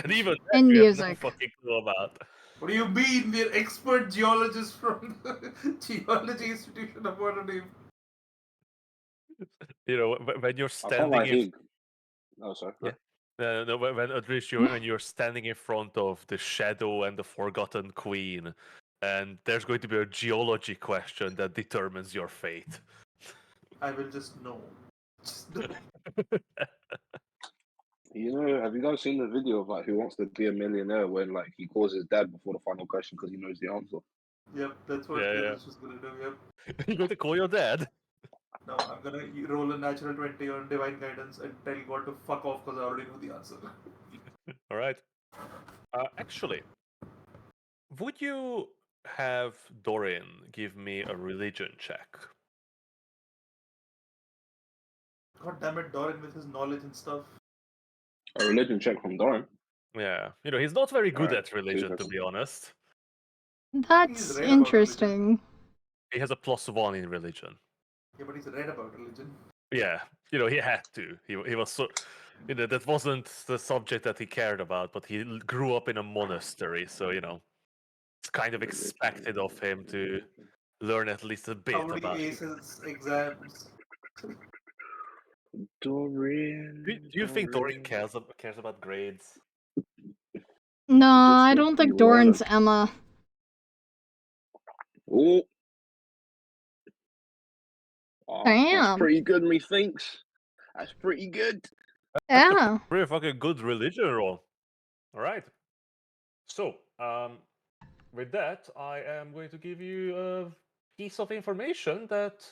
A: And even that
B: And
A: we have no
B: music.
A: fucking clue about.
C: What do you mean? We're expert geologists from the Geology Institution of Waterdeep.
A: When you're
D: I can't
A: standing
D: lie,
A: in
D: he. Oh, sorry.
A: yeah. No, when Adrish, when you're standing in front of the Shadow and the Forgotten Queen, and there's going to be a geology question that determines your fate.
C: I will just know. Just know.
D: Have you guys seen the video of like Who Wants to Be a Millionaire when like he calls his dad before the final question because he knows the answer?
C: Yep, that's what
A: Yeah,
C: this was gonna do. Yep.
A: You're going to call your dad.
C: No, I'm gonna roll a natural 20 on divine guidance and tell God to fuck off because I already know the answer.
A: All right. Actually, would you have Dorian give me a religion check?
C: God damn it, Doran with his knowledge and stuff.
D: A religion check from Doran.
A: Yeah, he's not very good
D: Alright,
A: at religion, to
D: super.
A: be honest.
C: He's
B: That's
C: right about religion.
B: interesting.
A: He has a +1 in religion.
C: Yeah, but he's right about religion.
A: Yeah, he had to. He was so, that wasn't the subject that he cared about, but he grew up in a monastery, so it's kind of expected of him to learn at least a bit
C: How would
A: about.
C: he ace his exams?
D: Dorian.
A: Do you think Dorian cares about grades?
B: No,
D: Just
B: I
D: think
B: don't
D: he
B: think
D: will.
B: Doran's Emma.
D: Oh, that's
B: Damn.
D: pretty good, methinks. That's pretty good.
B: Yeah.
A: Pretty fucking good religion roll. All right. So, with that, I am going to give you a piece of information that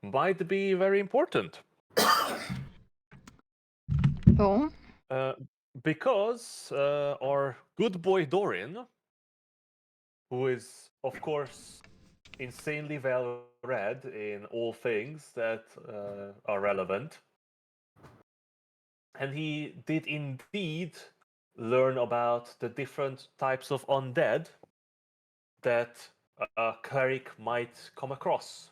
A: might be very important.
B: Oh.
A: Because our good boy Dorian, who is, of course, insanely well read in all things that are relevant, and he did indeed learn about the different types of undead that a cleric might come across.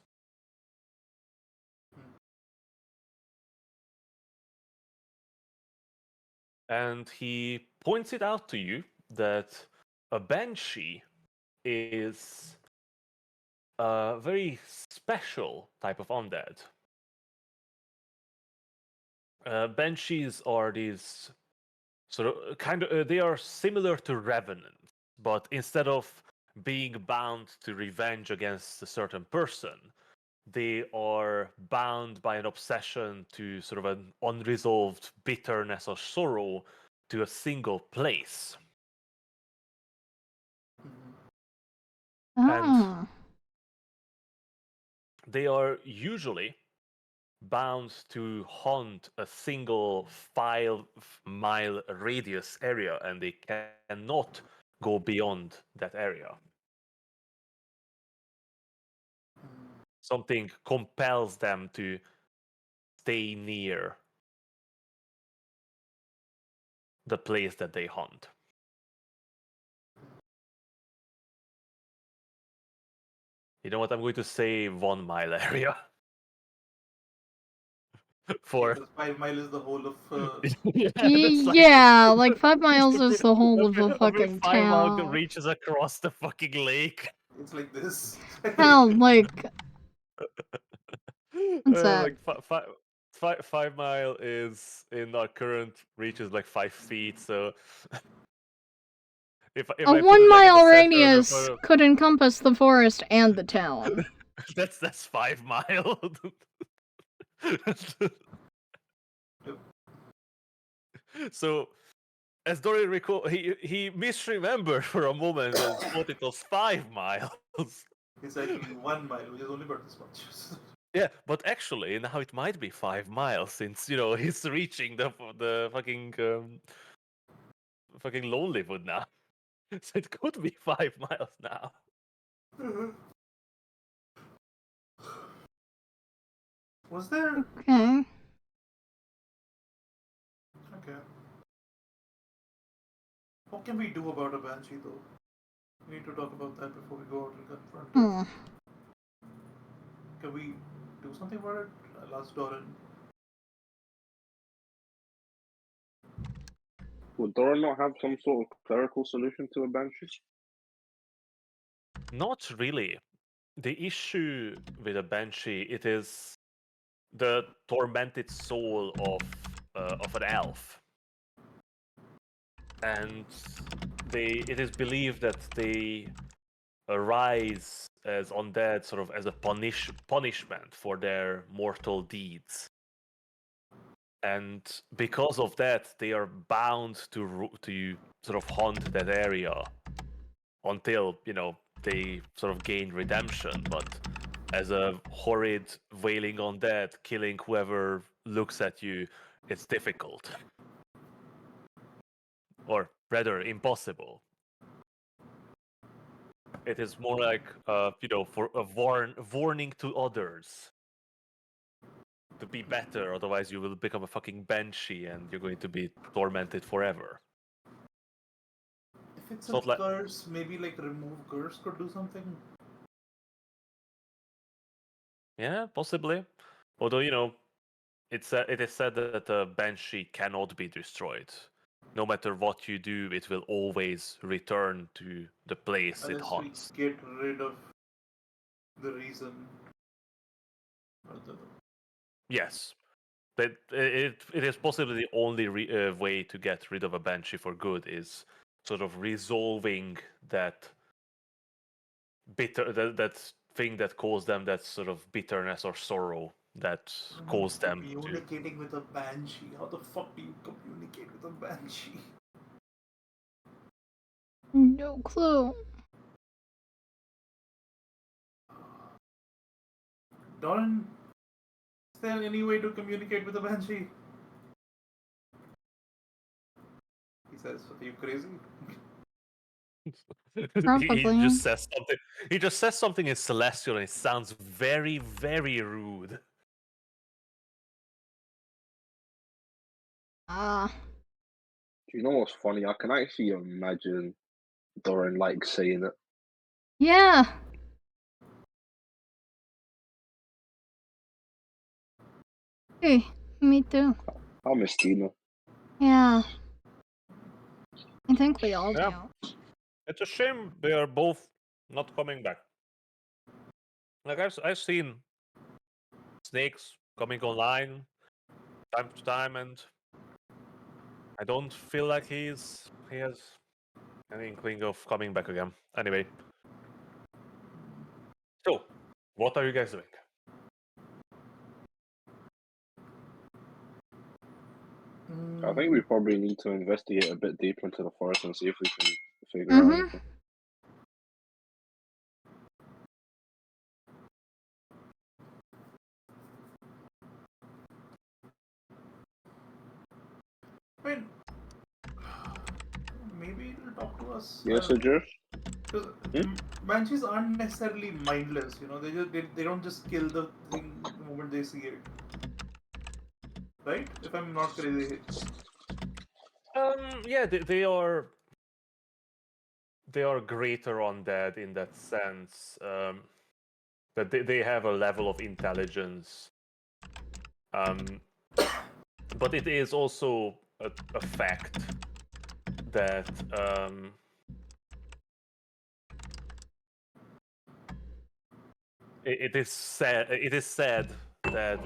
A: And he points it out to you that a banshee is a very special type of undead. Banshees are these sort of they are similar to revenants, but instead of being bound to revenge against a certain person, they are bound by an obsession to sort of an unresolved bitterness or sorrow to a single place. And
B: Oh.
A: they are usually bound to hunt a single 5-mile radius area, and they cannot go beyond that area. Something compels them to stay near the place that they hunt. You know what? I'm going to say 1 mile area. For
C: Because 5 mile is the whole of.
A: yeah, that's like
B: Yeah, like 5 miles is the whole of a
A: every
B: fucking
A: 5 mile
B: town.
A: reaches across the fucking lake.
C: It's like this.
B: Hell, like, what's that?
A: Like 5 mile is in our current reach is like 5 feet. So if
B: A
A: I put it like in the
B: 1 mile
A: center of
B: radius could encompass the forest and the town.
A: that's 5 mile. So as Dorian recall, he misremembered for a moment and thought it was 5 miles.
C: It's actually 1 mile, which is only about this much.
A: Yeah, but actually now it might be 5 miles since he's reaching the fucking Lonelywood now. So it could be 5 miles now.
C: Was there?
B: Okay.
C: Okay. What can we do about a banshee, though? We need to talk about that before we go out and confront it.
B: Hmm.
C: Can we do something about it? I'll ask Doran.
D: Would Dora not have some sort of clerical solution to a banshee?
A: Not really. The issue with a banshee, it is the tormented soul of an elf, and it is believed that they arise as undead, sort of as a punishment for their mortal deeds. And because of that, they are bound to sort of haunt that area until they sort of gain redemption. But as a horrid wailing undead, killing whoever looks at you, it's difficult, or rather, impossible. It is more like for a warning to others to be better, otherwise you will become a fucking banshee and you're going to be tormented forever.
C: If it's
A: It's
C: a
A: not like
C: curse, maybe like remove curse could do something.
A: yeah, possibly. Although it is said that a banshee cannot be destroyed. No matter what you do, it will always return to the place it
C: Unless we
A: haunts.
C: get rid of the reason.
A: Yes, that it is possibly the only way to get rid of a banshee for good is sort of resolving that that thing that caused them that sort of bitterness or sorrow that caused them to.
C: Communicating with a banshee. How the fuck do you communicate with a banshee?
B: No clue.
C: Doran, is there any way to communicate with a banshee? He says, "Are you crazy?"
A: He
B: Probably.
A: just says something. He just says something in celestial, and it sounds very, very rude.
B: Ah.
D: Do you know what's funny? I can actually imagine Doran like saying it.
B: Yeah. Hey, me too.
D: I miss Tina.
B: Yeah. I think we all
A: Yeah.
B: do.
A: It's a shame they are both not coming back. Like I've seen snakes coming online time to time, and I don't feel like he has an inkling of coming back again. Anyway, so what are you guys doing?
D: I think we probably need to investigate a bit deeper into the forest and see if we can figure out
B: Mm-hmm.
D: anything.
C: I mean, maybe it'll talk to us.
D: Yes, Josh?
C: Because
D: Hmm?
C: banshees aren't necessarily mindless, you know. They don't just kill the thing the moment they see it, right? If I'm not crazy.
A: Yeah, they are greater undead in that sense. That they have a level of intelligence. But it is also a fact that it is said that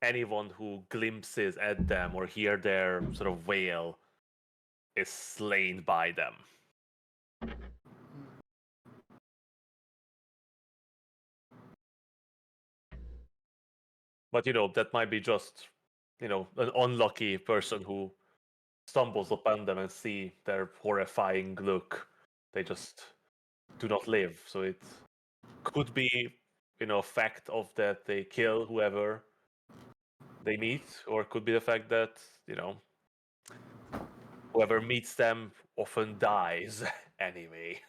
A: anyone who glimpses at them or hear their sort of wail is slain by them. But that might be just an unlucky person who stumbles upon them and see their horrifying look. They just do not live. So it could be a fact of that they kill whoever they meet, or it could be the fact that whoever meets them often dies anyway.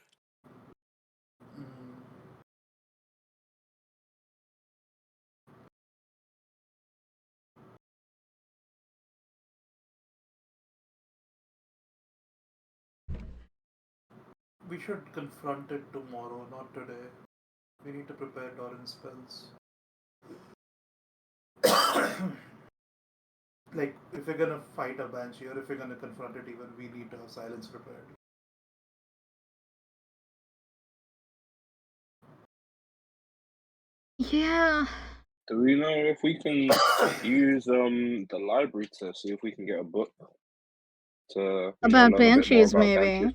C: We should confront it tomorrow, not today. We need to prepare Doran's spells. Like, if we're gonna fight a banshee or if we're gonna confront it, even we need to have silence prepared.
B: Yeah.
D: Do we know if we can use the library to see if we can get a book to
B: About
D: learn a bit more
B: banshees,
D: about
B: maybe.
D: banshees?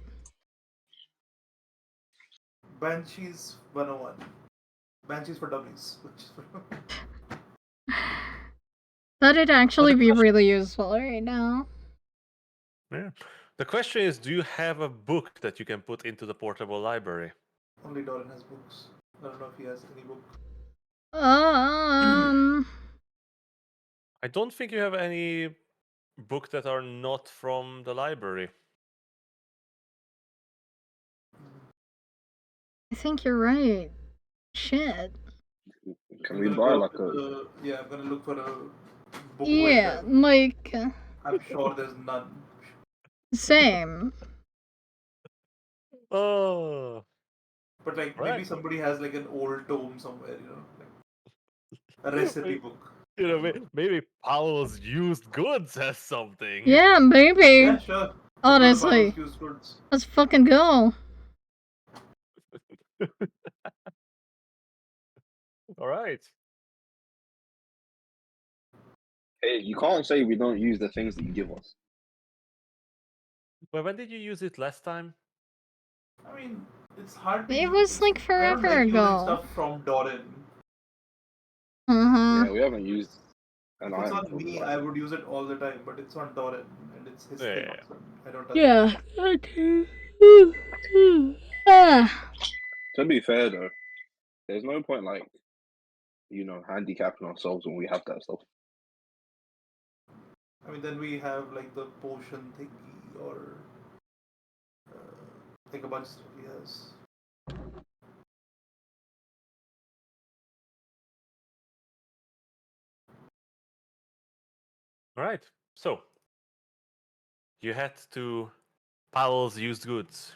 C: Banshees 101. Banshees for dummies.
B: That'd actually
A: the
B: be
A: question-
B: really useful right now.
A: Yeah. The question is, do you have a book that you can put into the portable library?
C: Only Doran has books. I don't know if he has any book.
A: I don't think you have any books that are not from the library.
B: I think you're right. Shit.
D: Can
C: I'm
D: we
C: gonna
D: buy
C: go up
D: like
C: to
D: a?
C: the. Yeah, I'm gonna look for a book
B: Yeah,
C: vendor.
B: like,
C: I'm sure there's none.
B: same.
A: Oh,
C: But like maybe
A: right.
C: somebody has like an old tome somewhere, you know, like a recipe book.
A: Maybe Powell's used goods has something.
B: Yeah, maybe.
C: Yeah, sure.
B: Honestly.
C: Used goods.
B: Let's fucking go.
A: All right.
D: Hey, you can't say we don't use the things that you give us.
A: Well, when did you use it last time?
C: I mean, it's hard to
B: It
C: use.
B: was like
C: I don't
B: forever
C: like using
B: ago.
C: stuff from Doran.
D: Yeah, we haven't used an
C: If it's
D: item
C: on
D: from the
C: me, I
D: library.
C: would use it all the time, but it's on Doran and it's his thing.
A: Yeah.
C: So I don't touch it.
B: Yeah. Ah.
D: To be fair though, there's no point like handicapping ourselves when we have that stuff.
C: I mean, then we have like the potion thingy or like a bunch of stuff he has.
A: All right. So you head to Powell's used goods.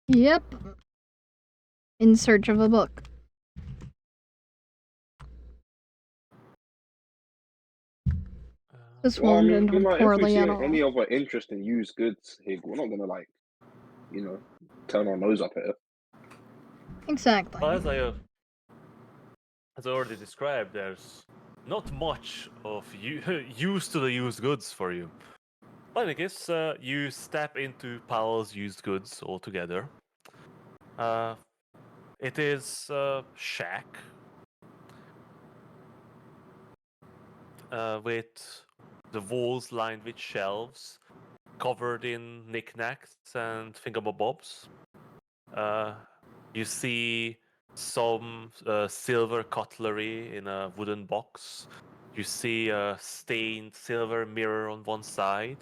B: Yep. In search of a book. This
D: Well, I
B: won't
D: mean,
B: end
D: if we
B: poorly
D: see
B: at all.
D: any other interest in used goods, we're not gonna turn our nose up at it.
B: Exactly.
A: Well, as I already described, there's not much of use to the used goods for you. But I guess you step into Powell's used goods altogether. It is a shack with the walls lined with shelves, covered in knickknacks and thingamabobs. You see some silver cutlery in a wooden box. You see a stained silver mirror on one side.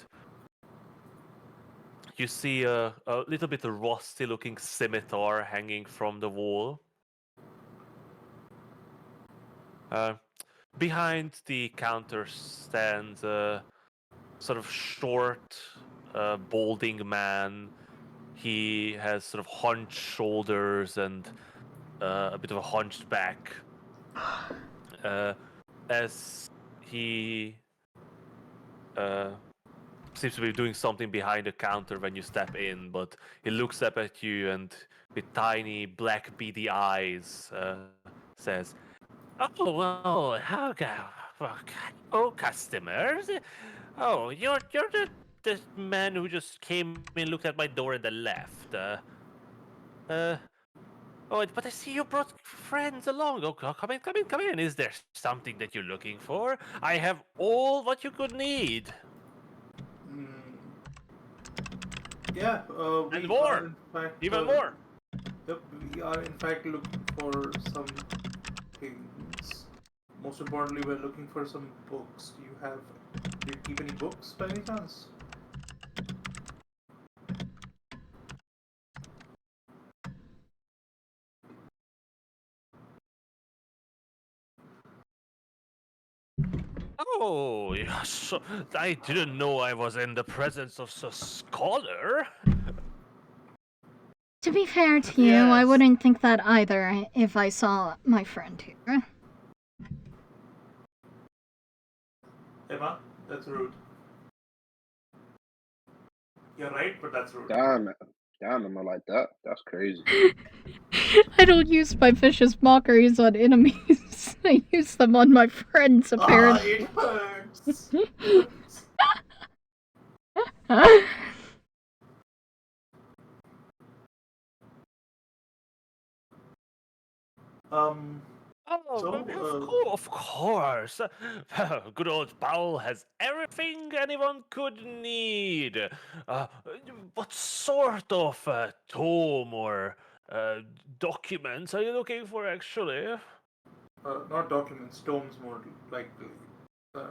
A: You see a little bit of rusty looking scimitar hanging from the wall. Behind the counter stands a sort of short, balding man. He has sort of hunched shoulders and a bit of a hunched back. As he seems to be doing something behind the counter when you step in, but he looks up at you and with tiny black beady eyes says, "Oh well, oh customers, oh you're the man who just came and looked at my door and then left. Uh, oh, but I see you brought friends along. Oh, come in, come in, come in. Is there something that you're looking for? I have all what you could need
C: Mm. Yeah,
A: and
C: we are
A: more,
C: in fact.
A: even more."
C: Yep, we are in fact looking for some things. Most importantly, we're looking for some books. Do you keep any books by any chance?
A: Oh, yes. I didn't know I was in the presence of a scholar.
B: To be fair to you, I
A: Yes.
B: wouldn't think that either if I saw my friend here.
C: Emma, that's rude. You're right, but that's rude.
D: Damn, am I like that? That's crazy.
B: I don't use my vicious mockeries on enemies. I use them on my friends, apparently.
C: It hurts. um.
A: Oh,
C: So,
A: of course. Good old Powell has everything anyone could need. Uh, what sort of tome or documents are you looking for, actually?
C: not documents, tomes more likely. Uh,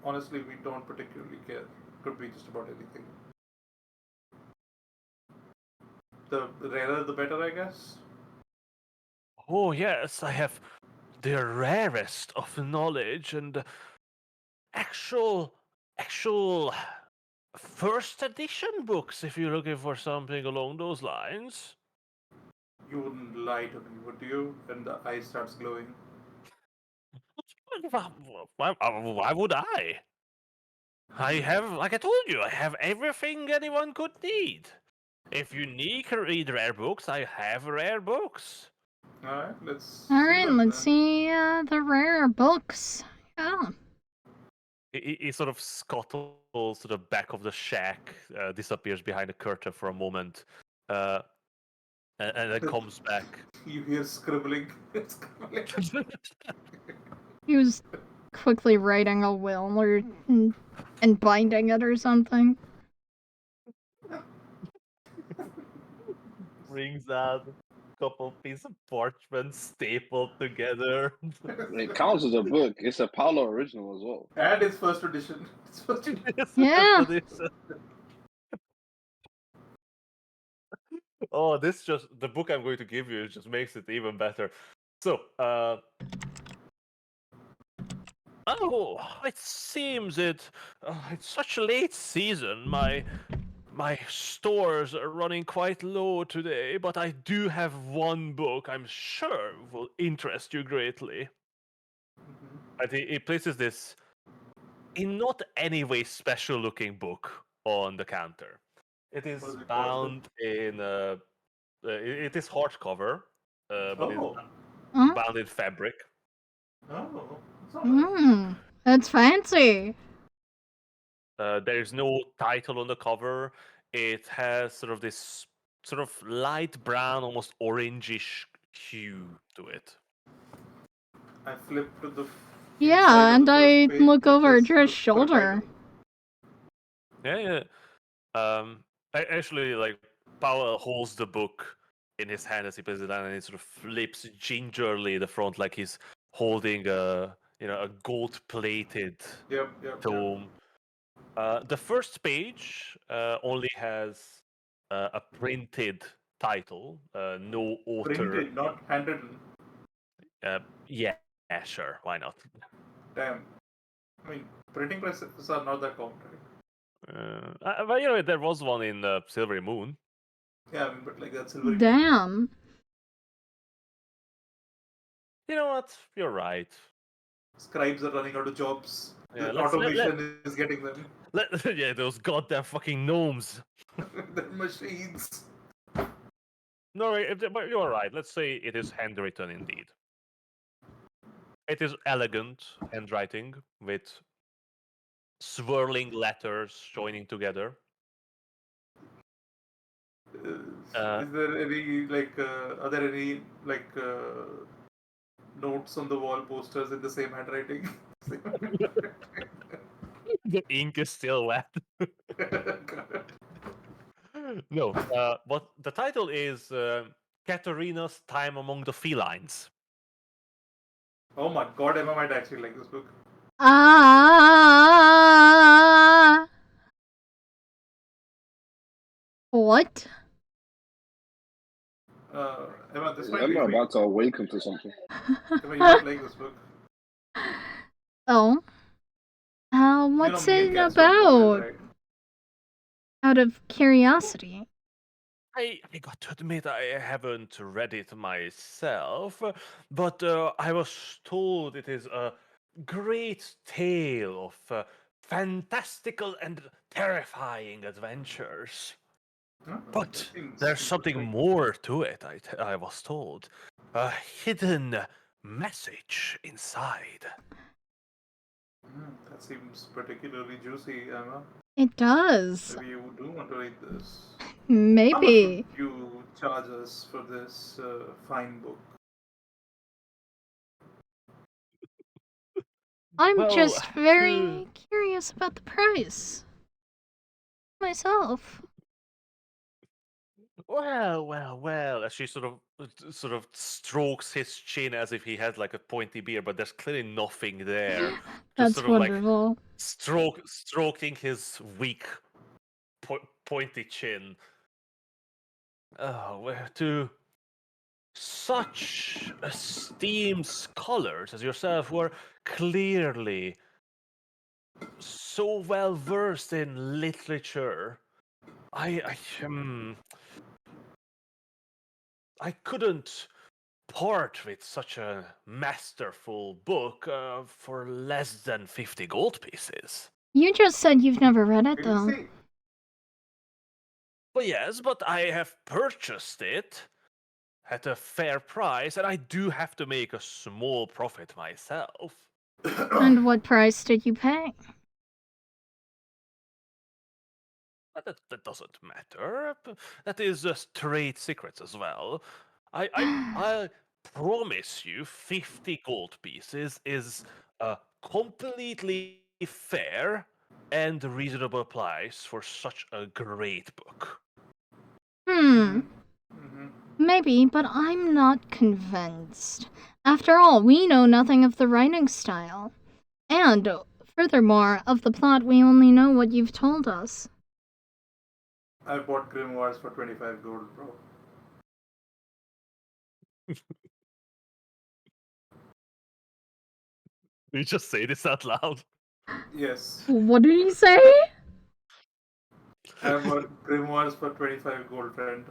C: Honestly, we don't particularly care. Could be just about anything. The rarer, the better, I guess.
A: Oh, yes, I have the rarest of knowledge and actual first edition books if you're looking for something along those lines.
C: You wouldn't lie to me, would you? And the eye starts glowing.
A: Why would I? I have, like I told you, I have everything anyone could need. If you need to read rare books, I have rare books.
C: Alright, let's see
B: Alright,
C: them
B: let's
C: then.
B: see the rare books. Yeah.
A: He sort of scuttles to the back of the shack, disappears behind a curtain for a moment, and then comes back.
C: You hear scribbling. Scribbling.
B: He was quickly writing a will or and binding it or something.
A: Brings out a couple pieces of parchment stapled together.
D: It counts as a book. It's a Paolo original as well.
C: And it's first edition. It's first edition.
B: Yeah.
A: Oh, the book I'm going to give you just makes it even better. So, oh, it seems it's such a late season. My My stores are running quite low today, but I do have one book I'm sure will interest you greatly.
C: Mhm.
A: And he places this in not any way special looking book on the counter. It
C: What
A: is
C: is it called?
A: bound in it is hardcover, but it's
C: Oh,
B: Huh?
A: bound in fabric.
C: oh, it's alright.
B: That's fancy.
A: There is no title on the cover. It has sort of this sort of light brown, almost orangish hue to it.
C: I flipped to the inside
B: Yeah,
C: of the
B: and
C: first
B: I
C: page
B: look
C: to
B: over
C: just
B: Drew's
C: look for a
B: shoulder.
C: title.
A: Yeah, yeah. Actually, like Powell holds the book in his hand as he puts it down, and he sort of flips gingerly the front, like he's holding a gold-plated
C: Yep, yep, yep.
A: tome. The first page only has a printed title, no author.
C: Printed, not handwritten.
A: Yeah, sure, why not?
C: Damn. I mean, printing presses are not that common, right?
A: But there was one in Silvery Moon.
C: Yeah, I mean, but like that silvery moon.
B: Damn.
A: You know what? You're right.
C: Scribes are running out of jobs.
A: Yeah,
C: The
A: let's
C: automation is getting them.
A: yeah, those goddamn fucking gnomes.
C: The machines.
A: No, but you're right. Let's say it is handwritten indeed. It is elegant handwriting with swirling letters joining together.
C: Is there any like? Are there any like notes on the wall posters in the same handwriting? Same handwriting.
A: The ink is still wet. No, but the title is Katerina's Time Among the Felines.
C: Oh my god, Emma might actually like this book.
B: Ah. What?
C: Emma, this
D: Is
C: might be
D: Emma
C: for you.
D: about to awaken to something?
C: Emma, you might like this book.
B: Oh.
C: You know,
B: What's
C: me and
B: it
C: cats don't know well,
B: about?
C: right?
B: Out of curiosity.
A: I got to admit I haven't read it myself, but I was told it is a great tale of fantastical and terrifying adventures.
C: Huh?
A: But
C: That seems
A: there's something
C: interesting.
A: more to it, I was told. A hidden message inside.
C: That seems particularly juicy, Emma.
B: It does.
C: Maybe you do want to read this. How much would
B: Maybe.
C: you charge us for this fine book?
B: I'm
A: Well,
B: just
A: to
B: very curious about the price. Myself.
A: well, as she sort of strokes his chin as if he has like a pointy beard, but there's clearly nothing there. Just
B: That's
A: sort of like
B: wonderful.
A: stroking his weak pointy chin. Oh, to such esteemed scholars as yourself, who are clearly so well versed in literature, I couldn't part with such a masterful book for less than 50 gold pieces.
B: You just said you've never read it,
C: Did you
B: though.
C: say?
A: But yes, but I have purchased it at a fair price, and I do have to make a small profit myself.
B: And what price did you pay?
A: But that doesn't matter. That is just trade secrets as well. I promise you, 50 gold pieces is a completely fair and reasonable price for such a great book.
B: Hmm.
C: Mm-hmm.
B: Maybe, but I'm not convinced. After all, we know nothing of the writing style. And, furthermore, of the plot, we only know what you've told us.
C: I bought grimoires for 25 gold, bro.
A: You just say this out loud.
C: Yes.
B: What did he say?
C: I want grimoires for 25 gold, friend.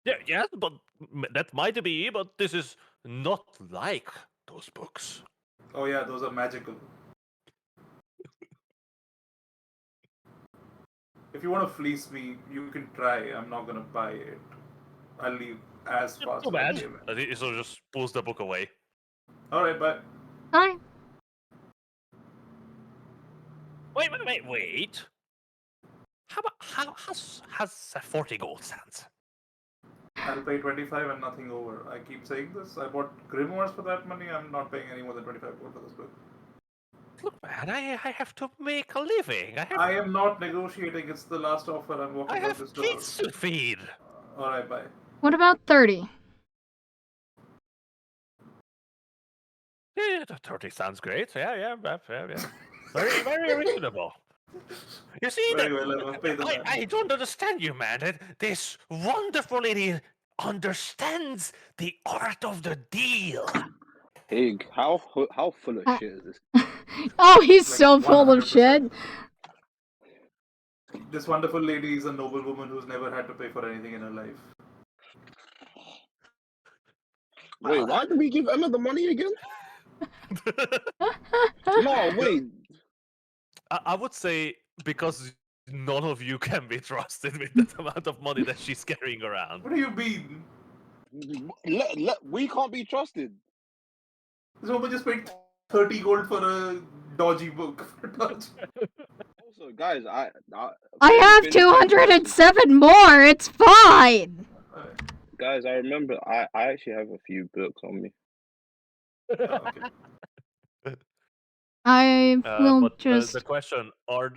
A: Yeah, yes, but that might be, but this is not like those books.
C: Oh yeah, those are magical. If you want to fleece me, you can try. I'm not gonna buy it. I'll leave as fast
A: Too
C: as I
A: bad.
C: came in.
A: So just pulls the book away.
C: Alright, bye.
B: Hi.
A: Wait. How has 40 gold cents?
C: I'll pay 25 and nothing over. I keep saying this. I bought grimoires for that money. I'm not paying any more than 25 gold for this book.
A: Look, man, I have to make a living.
C: I am not negotiating. It's the last offer. I'm
A: I
C: walking out
A: have
C: this door.
A: kids to feed.
C: Alright, bye.
B: What about 30?
A: Yeah, 30 sounds great. Yeah. Very reasonable. You see
C: Very
A: that
C: well, I will pay the man.
A: I don't understand you, man. This wonderful lady understands the art of the deal.
D: Hig, how full of
B: Uh,
D: shit is this?
B: Oh, he's
C: Like
B: so full of
C: 100%.
B: shit.
C: This wonderful lady is a noble woman who's never had to pay for anything in her life.
D: Wait, why did we give Emma the money again? No, wait.
A: I would say because none of you can be trusted with that amount of money that she's carrying around.
C: What do you mean?
D: We can't be trusted.
C: This woman just paid 30 gold for a dodgy book.
D: Also, guys, I
B: I have 207 more. It's fine.
D: Guys, I remember I actually have a few books on me.
C: Oh, okay.
B: I will
A: But
B: just.
A: the question are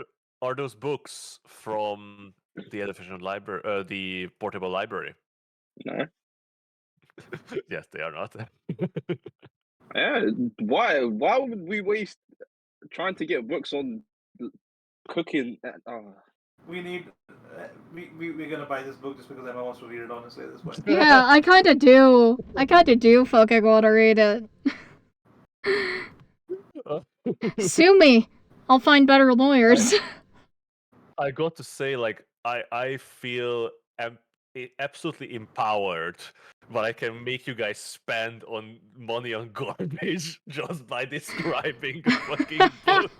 A: those books from the efficient library, the portable library?
D: No.
A: Yes, they are not.
D: Yeah. Why would we waste trying to get books on cooking?
C: We need. We're gonna buy this book just because Emma wants to read it, honestly, at this point.
B: Yeah, I kind of do. I kind of do fucking want to read it. Sue me. I'll find better lawyers.
A: I got to say, like, I feel absolutely empowered, but I can make you guys spend on money on garbage just by describing a fucking book.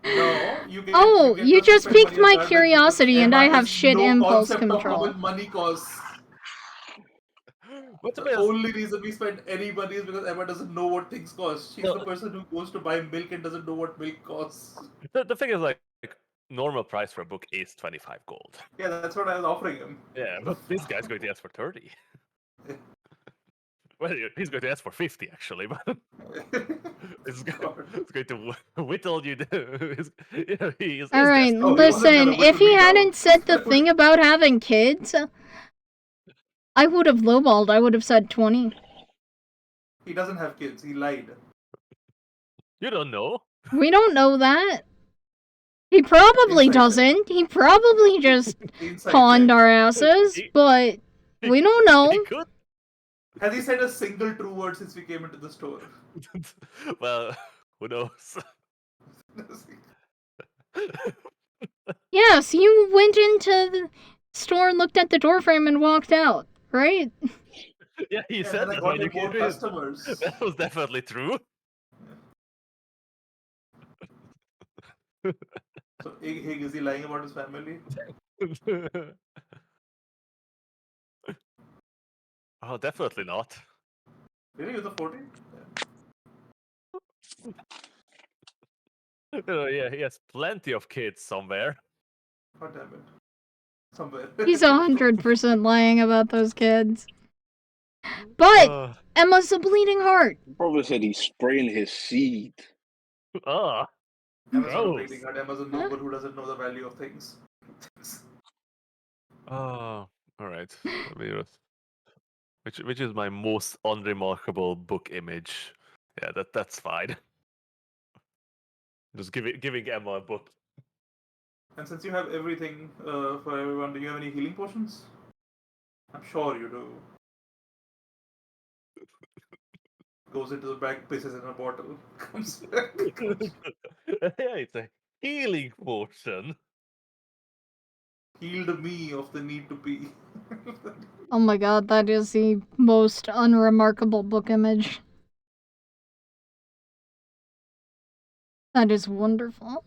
C: No, you can.
B: Oh, you just
C: spend
B: piqued
C: money on
B: my
C: garbage
B: curiosity
C: because
B: and
C: Emma
B: I have
C: has
B: shit
C: no
B: impulse
C: concept of how
B: control.
C: much money costs.
A: But to be
C: The
A: honest,
C: only reason we spend any money is because Emma doesn't know what things cost. She's
A: No.
C: the person who goes to buy milk and doesn't know what milk costs.
A: the thing is, like, normal price for a book is 25 gold.
C: Yeah, that's what I was offering him.
A: Yeah, but this guy's going to ask for 30. Well, he's going to ask for 50, actually, but it's going to whittle you down. He is
B: Alright,
A: desperate.
C: Oh, he wasn't
B: listen,
C: gonna
B: if
C: whittle
B: he
C: me down.
B: hadn't said the thing about having kids, I would have lowballed. I would have said 20.
C: He doesn't have kids. He lied.
A: You don't know.
B: We don't know that. He probably
C: Inside
B: doesn't. He probably just
C: Inside
B: pawned
C: check.
B: our asses,
A: He-
B: but we don't know.
A: He could.
C: Has he said a single true word since we came into the store?
A: Well, who knows?
B: Yes, you went into the store and looked at the doorframe and walked out, right?
A: Yeah, he
C: Yeah,
A: said
C: then I
A: that
C: got
A: when you
C: him more
A: came in.
C: customers.
A: That was definitely true.
C: So, is he lying about his family?
A: Oh, definitely not.
C: Really, with a 40?
A: Yeah, he has plenty of kids somewhere.
C: God damn it. Somewhere.
B: He's 100% lying about those kids. But
A: Uh,
B: Emma's a bleeding heart.
D: Brother said he's spraying his seed.
A: uh,
C: Emma's not a
A: gross.
C: bleeding heart. Emma's a noble who doesn't know the value of things.
A: Oh, all right. Let me which is my most unremarkable book image? Yeah, that's fine. Just giving Emma a book.
C: And since you have everything for everyone, do you have any healing potions? I'm sure you do. Goes into the bag, pisses in a bottle, comes back.
A: Yeah, it's like, healing potion.
C: Healed me of the need to pee.
B: Oh my god, that is the most unremarkable book image. That is wonderful.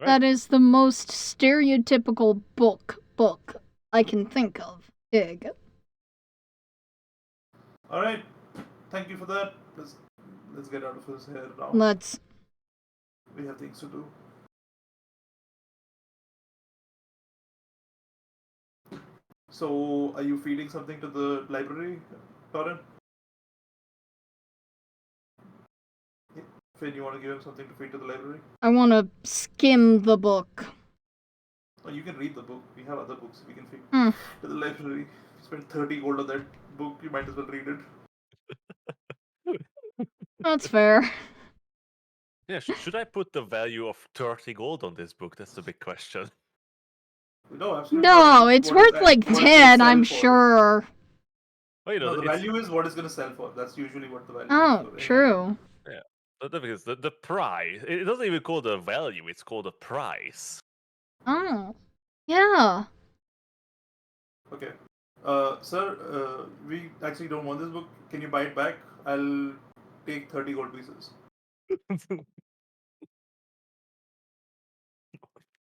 A: Right.
B: That is the most stereotypical book I can think of. Ig.
C: All right, thank you for that. Let's get out of his hair now.
B: Let's.
C: We have things to do. So, are you feeding something to the library, Torren? Finn, you want to give him something to feed to the library?
B: I want to skim the book.
C: Oh, you can read the book. We have other books we can feed
B: Hmm.
C: to the library. If you spend 30 gold on that book, you might as well read it.
B: That's fair.
A: Yeah, should I put the value of 30 gold on this book? That's the big question.
C: No, absolutely
B: No,
C: not.
B: it's
C: What is
B: worth
C: that-
B: like
C: what it's gonna
B: 10,
C: sell
B: I'm
C: for.
B: sure.
A: Well, you know,
C: No, the
A: it's,
C: value is what it's going to sell for. That's usually what the value is
B: Oh,
C: for.
B: true.
A: the thing is, the price. It doesn't even call the value, it's called the price.
B: Oh. Yeah.
C: Okay. Sir, we actually don't want this book. Can you buy it back? I'll take 30 gold pieces.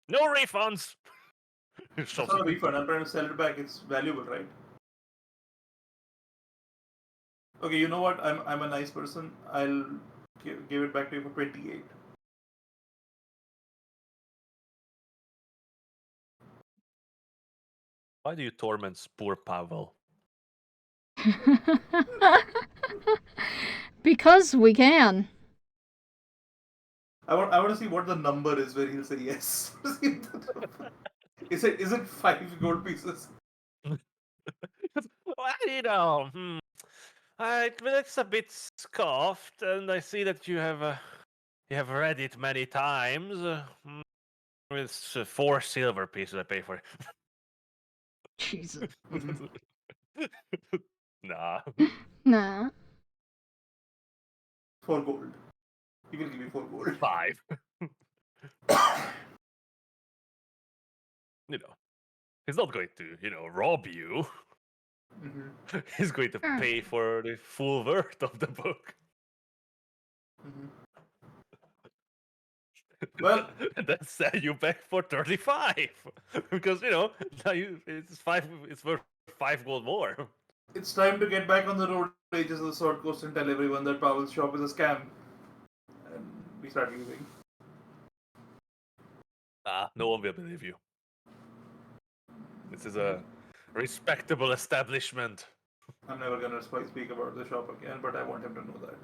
A: No refunds!
C: It's not a refund. I'm trying to sell it back. It's valuable, right? Okay, you know what? I'm a nice person. I'll give it back to you for 28.
A: Why do you torment poor Pavel?
B: Because we can.
C: I want to see what the number is where he'll say yes. Is it 5 gold pieces?
A: Well, you know, well, it's a bit scoffed, and I see that you have read it many times. It's 4 silver pieces I pay for it.
B: Jesus.
A: Nah.
B: Nah.
C: 4 gold. He will give me 4 gold.
A: 5. You know, he's not going to, rob you.
C: Mm-hmm.
A: He's going to pay for the full worth of the book.
C: Mm-hmm. Well,
A: And then sell you back for 35. Because, now it's worth 5 gold more.
C: it's time to get back on the road pages of the Sword Coast and tell everyone that Pavel's shop is a scam. And we start leaving.
A: No one will believe you. This is a respectable establishment.
C: I'm never gonna speak about the shop again, but I want him to know that.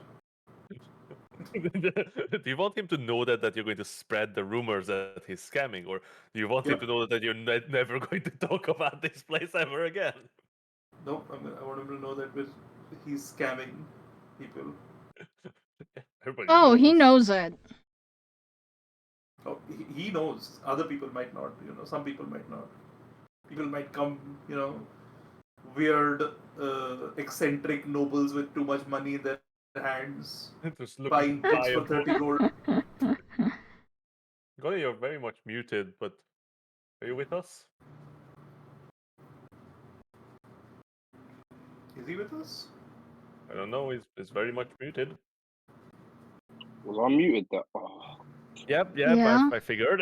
A: Do you want him to know that you're going to spread the rumors that he's scamming, or do you want him
C: Yep.
A: to know that you're never going to talk about this place ever again?
C: Nope, I want him to know that he's scamming people.
A: Everybody
B: Oh, he knows it.
C: Oh, he knows. Other people might not. Some people might not. People might come. Weird, eccentric nobles with too much money in their hands,
A: Just looking
C: buying
A: to buy
C: books
A: a
C: for
A: book.
C: 30 gold.
A: Golly, you're very much muted, but are you with us?
C: Is he with us?
A: I don't know. He's very much muted.
D: Was I muted? That. Oh.
A: Yep.
B: Yeah.
A: I figured.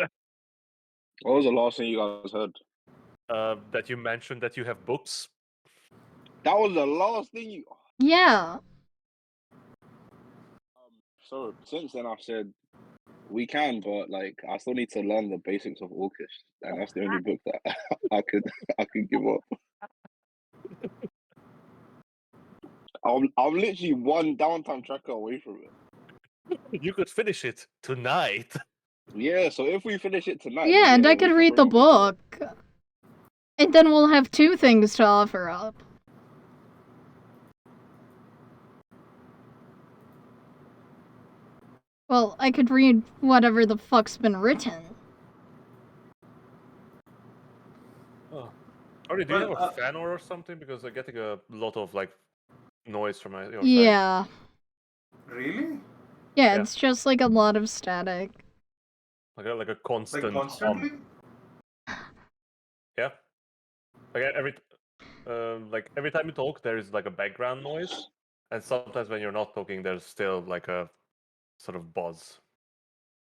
D: What was the last thing you guys heard?
A: That you mentioned that you have books.
D: That was the last thing you.
B: Yeah.
D: So since then, I've said we can, but I still need to learn the basics of Orcish, and that's the only book that I could give up. I'm literally one downtime tracker away from it.
A: You could finish it tonight.
D: Yeah, so if we finish it tonight,
B: Yeah, and I
D: then we
B: could
D: can
B: read the
D: pretty much do
B: book. And then we'll have 2 things to offer up. Well, I could read whatever the fuck's been written.
A: Oh. Already, do you have
C: Well,
A: a fan or something? Because I'm getting a lot of noise from your side.
B: Yeah.
C: Really?
B: Yeah,
A: Yeah.
B: it's just like a lot of static.
A: Like a constant
C: Like constantly?
A: Yeah. Like every time you talk, there is like a background noise, and sometimes when you're not talking, there's still like a sort of buzz.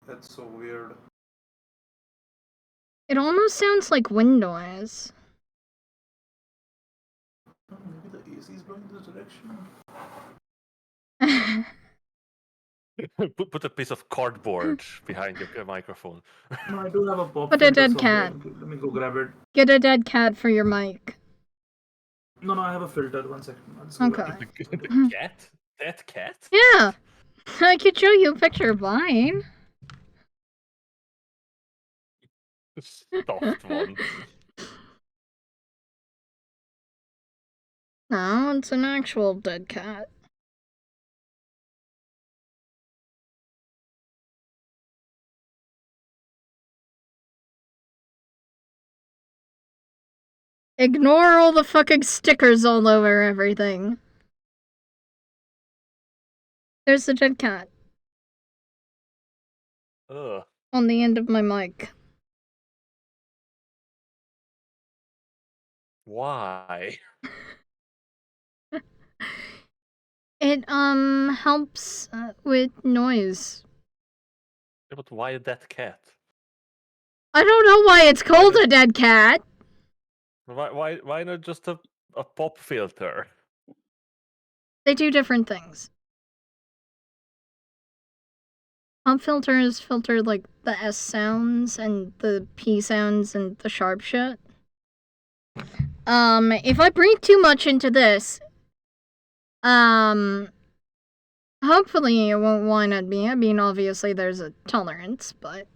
C: That's so weird.
B: It almost sounds like wind noise.
C: Oh, maybe the AC is blowing this direction.
A: Put a piece of cardboard behind your microphone.
C: No, I do have a pop
B: Put a
C: filter
B: dead
C: somewhere.
B: cat.
C: Let me go grab it.
B: Get a dead cat for your mic.
C: No, I have a filter. 1 second. I'll just go grab
B: Okay.
C: it.
A: The cat? That cat?
B: Yeah. I could show you a picture of mine.
A: Stuffed one.
B: No, it's an actual dead cat. Ignore all the fucking stickers all over everything. There's the dead cat.
A: Ugh.
B: On the end of my mic.
A: Why?
B: It helps with noise.
A: Yeah, but why a dead cat?
B: I don't know why it's called a dead cat.
A: Why not just a pop filter?
B: They do different things. Pop filters filter like the S sounds and the P sounds and the sharp shit. If I breathe too much into this, hopefully it won't whine at me. I mean, obviously there's a tolerance, but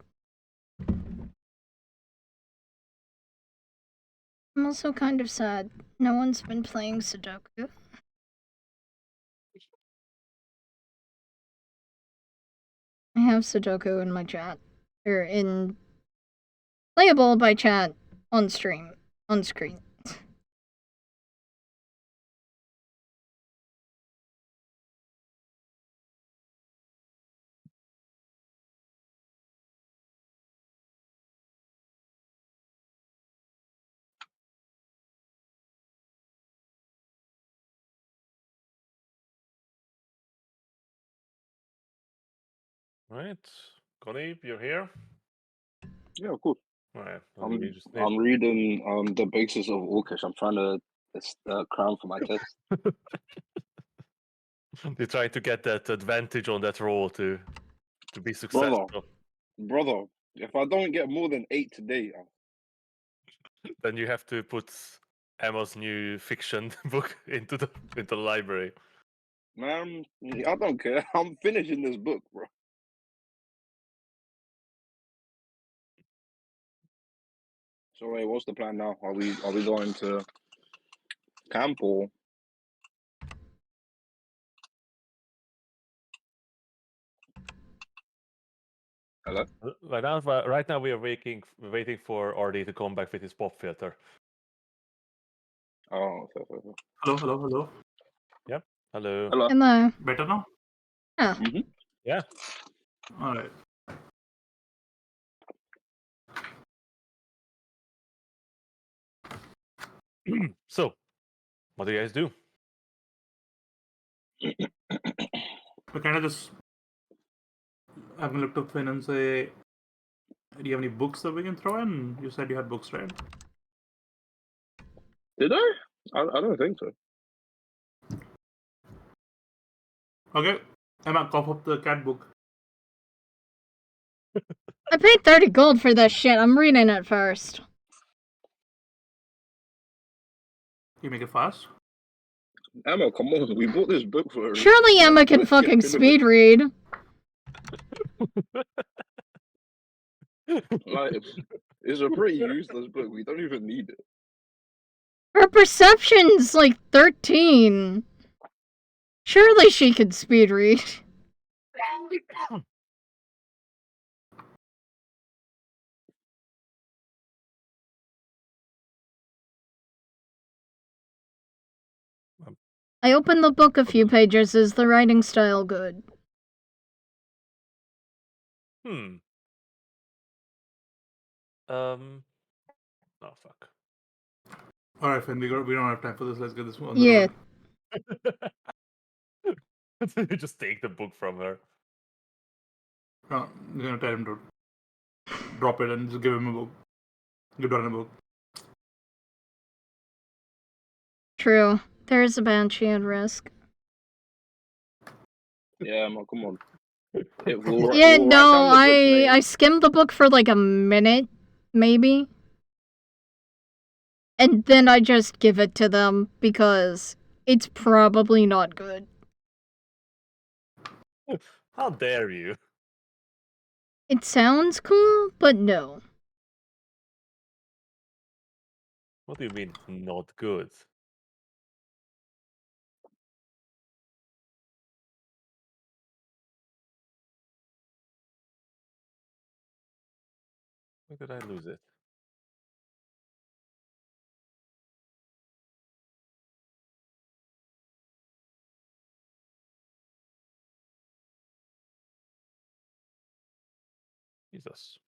B: I'm also kind of sad. No one's been playing Sudoku. I have Sudoku in my chat. Or in playable by chat on stream. On screen.
A: Right, Connie, you're here.
D: Yeah, of course.
A: Right.
D: I'm reading the basis of Orcish. I'm trying to cram for my test.
A: You're trying to get that advantage on that roll to be successful.
D: Brother, if I don't get more than 8 today,
A: Then you have to put Emma's new fiction book into the library.
D: man, I don't care. I'm finishing this book, bro. So wait, what's the plan now? Are we going to camp or? Hello?
A: Right now we are waiting for RD to come back with his pop filter.
D: Oh,
C: Hello.
A: Yep. Hello.
D: hello.
B: Hello.
C: Better now?
B: Yeah.
D: Mm-hmm.
A: Yeah.
C: Alright.
A: So, what do you guys do?
C: We kind of just. I'm gonna look to Finn and say, do you have any books that we can throw in? You said you had books, right?
D: Did I? I don't think so.
C: Okay. Emma, cough up the cat book.
B: I paid 30 gold for this shit. I'm reading it first.
C: You make it fast.
D: Emma, come on. We bought this book for.
B: Surely Emma can
D: let's
B: fucking
D: get rid of
B: speed read.
D: Like, it's a pretty useless book. We don't even need it.
B: Her perception's like 13. Surely she can speed read. I opened the book a few pages. Is the writing style good?
A: Hmm. Oh fuck.
C: All right, Finn. We don't have time for this. Let's get this on the
B: Yeah.
C: road.
A: You just take the book from her.
C: You're gonna tell him to drop it and just give him a book. Give Doran a book.
B: True. There is a banshee at risk.
D: Yeah, man, come on. We'll
B: Yeah,
D: write
B: no,
D: down the book's
B: I
D: name.
B: skimmed the book for like a minute, maybe. And then I just give it to them because it's probably not good.
A: How dare you?
B: It sounds cool, but no.
A: What do you mean not good? Where did I lose it? Jesus.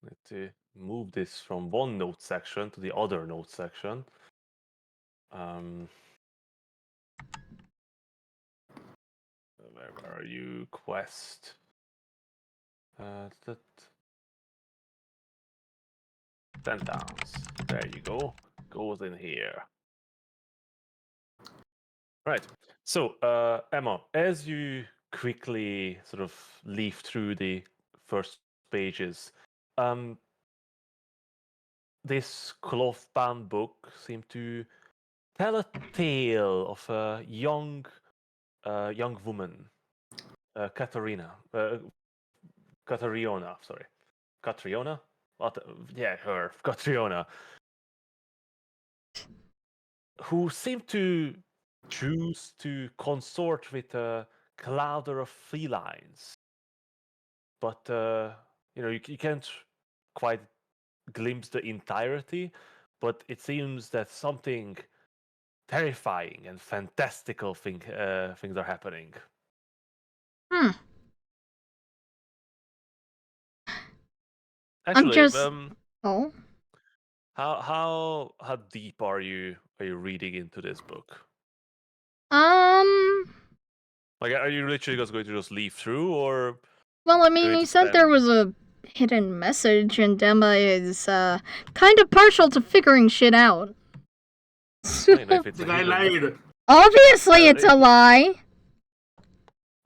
A: Need to move this from one note section to the other note section. Where are you? Quest. That 10 towns. There you go. Goes in here. Right. So, Emma, as you quickly sort of leaf through the first pages, this cloth-bound book seemed to tell a tale of a young woman, Katarina, Kateriona, sorry, Katriona. What? Yeah, her, Katriona, who seemed to choose to consort with a clouder of felines. But you can't quite glimpse the entirety. But it seems that something terrifying and fantastical things are happening.
B: Hmm.
A: Actually,
B: Oh.
A: how deep are you reading into this book? Like, are you literally just going to just leaf through, or
B: Well, I
A: you
B: mean,
A: need
B: he
A: to
B: said there
A: spend?
B: was a hidden message, and Emma is, kind of partial to figuring shit out.
A: Well, if it's
C: The
A: a
C: guy
A: hidden,
C: lied.
B: Obviously, it's a lie.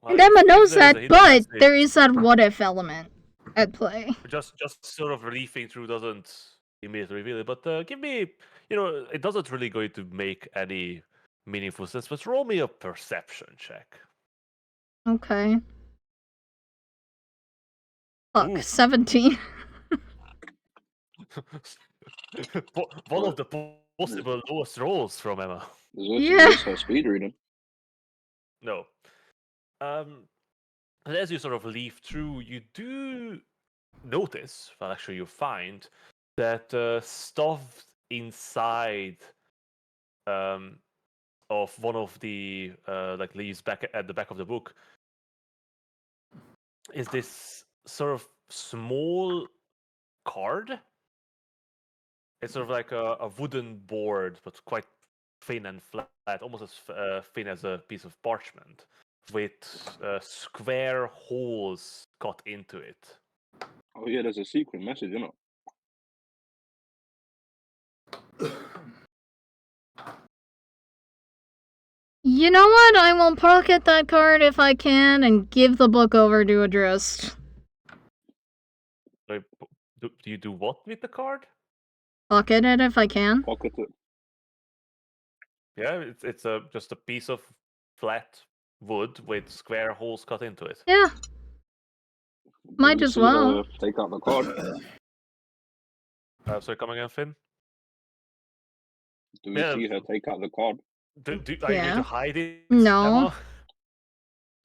A: well,
B: And Emma
A: if
B: knows
A: there is
B: that,
A: a hidden
B: but
A: message,
B: there is that what if element at play.
A: just sort of leafing through doesn't immediately reveal it. But give me, it doesn't really going to make any meaningful sense. But roll me a perception check.
B: Okay. Fuck,
A: Ooh.
B: 17.
A: One of the possible lowest rolls from Emma.
D: Is
B: Yeah.
D: this her speed reading?
A: No. And as you sort of leaf through, you do notice, well, actually, you find that stuffed inside of one of the like leaves back at the back of the book is this sort of small card. It's sort of like a wooden board, but quite thin and flat, almost as thin as a piece of parchment, with square holes cut into it.
D: Oh yeah, there's a secret message, you know.
B: You know what? I will pocket that card if I can and give the book over to Adrist.
A: Like, do you do what with the card?
B: Pocket it if I can.
D: Pocket it.
A: Yeah, it's just a piece of flat wood with square holes cut into it.
B: Yeah.
D: Do
B: Might
D: we
B: as
D: see
B: well.
D: her take out the card?
A: Sorry, come again, Finn?
D: Do we
A: Yeah,
D: see her take out the card?
A: are you going
B: Yeah.
A: to hide it,
B: No.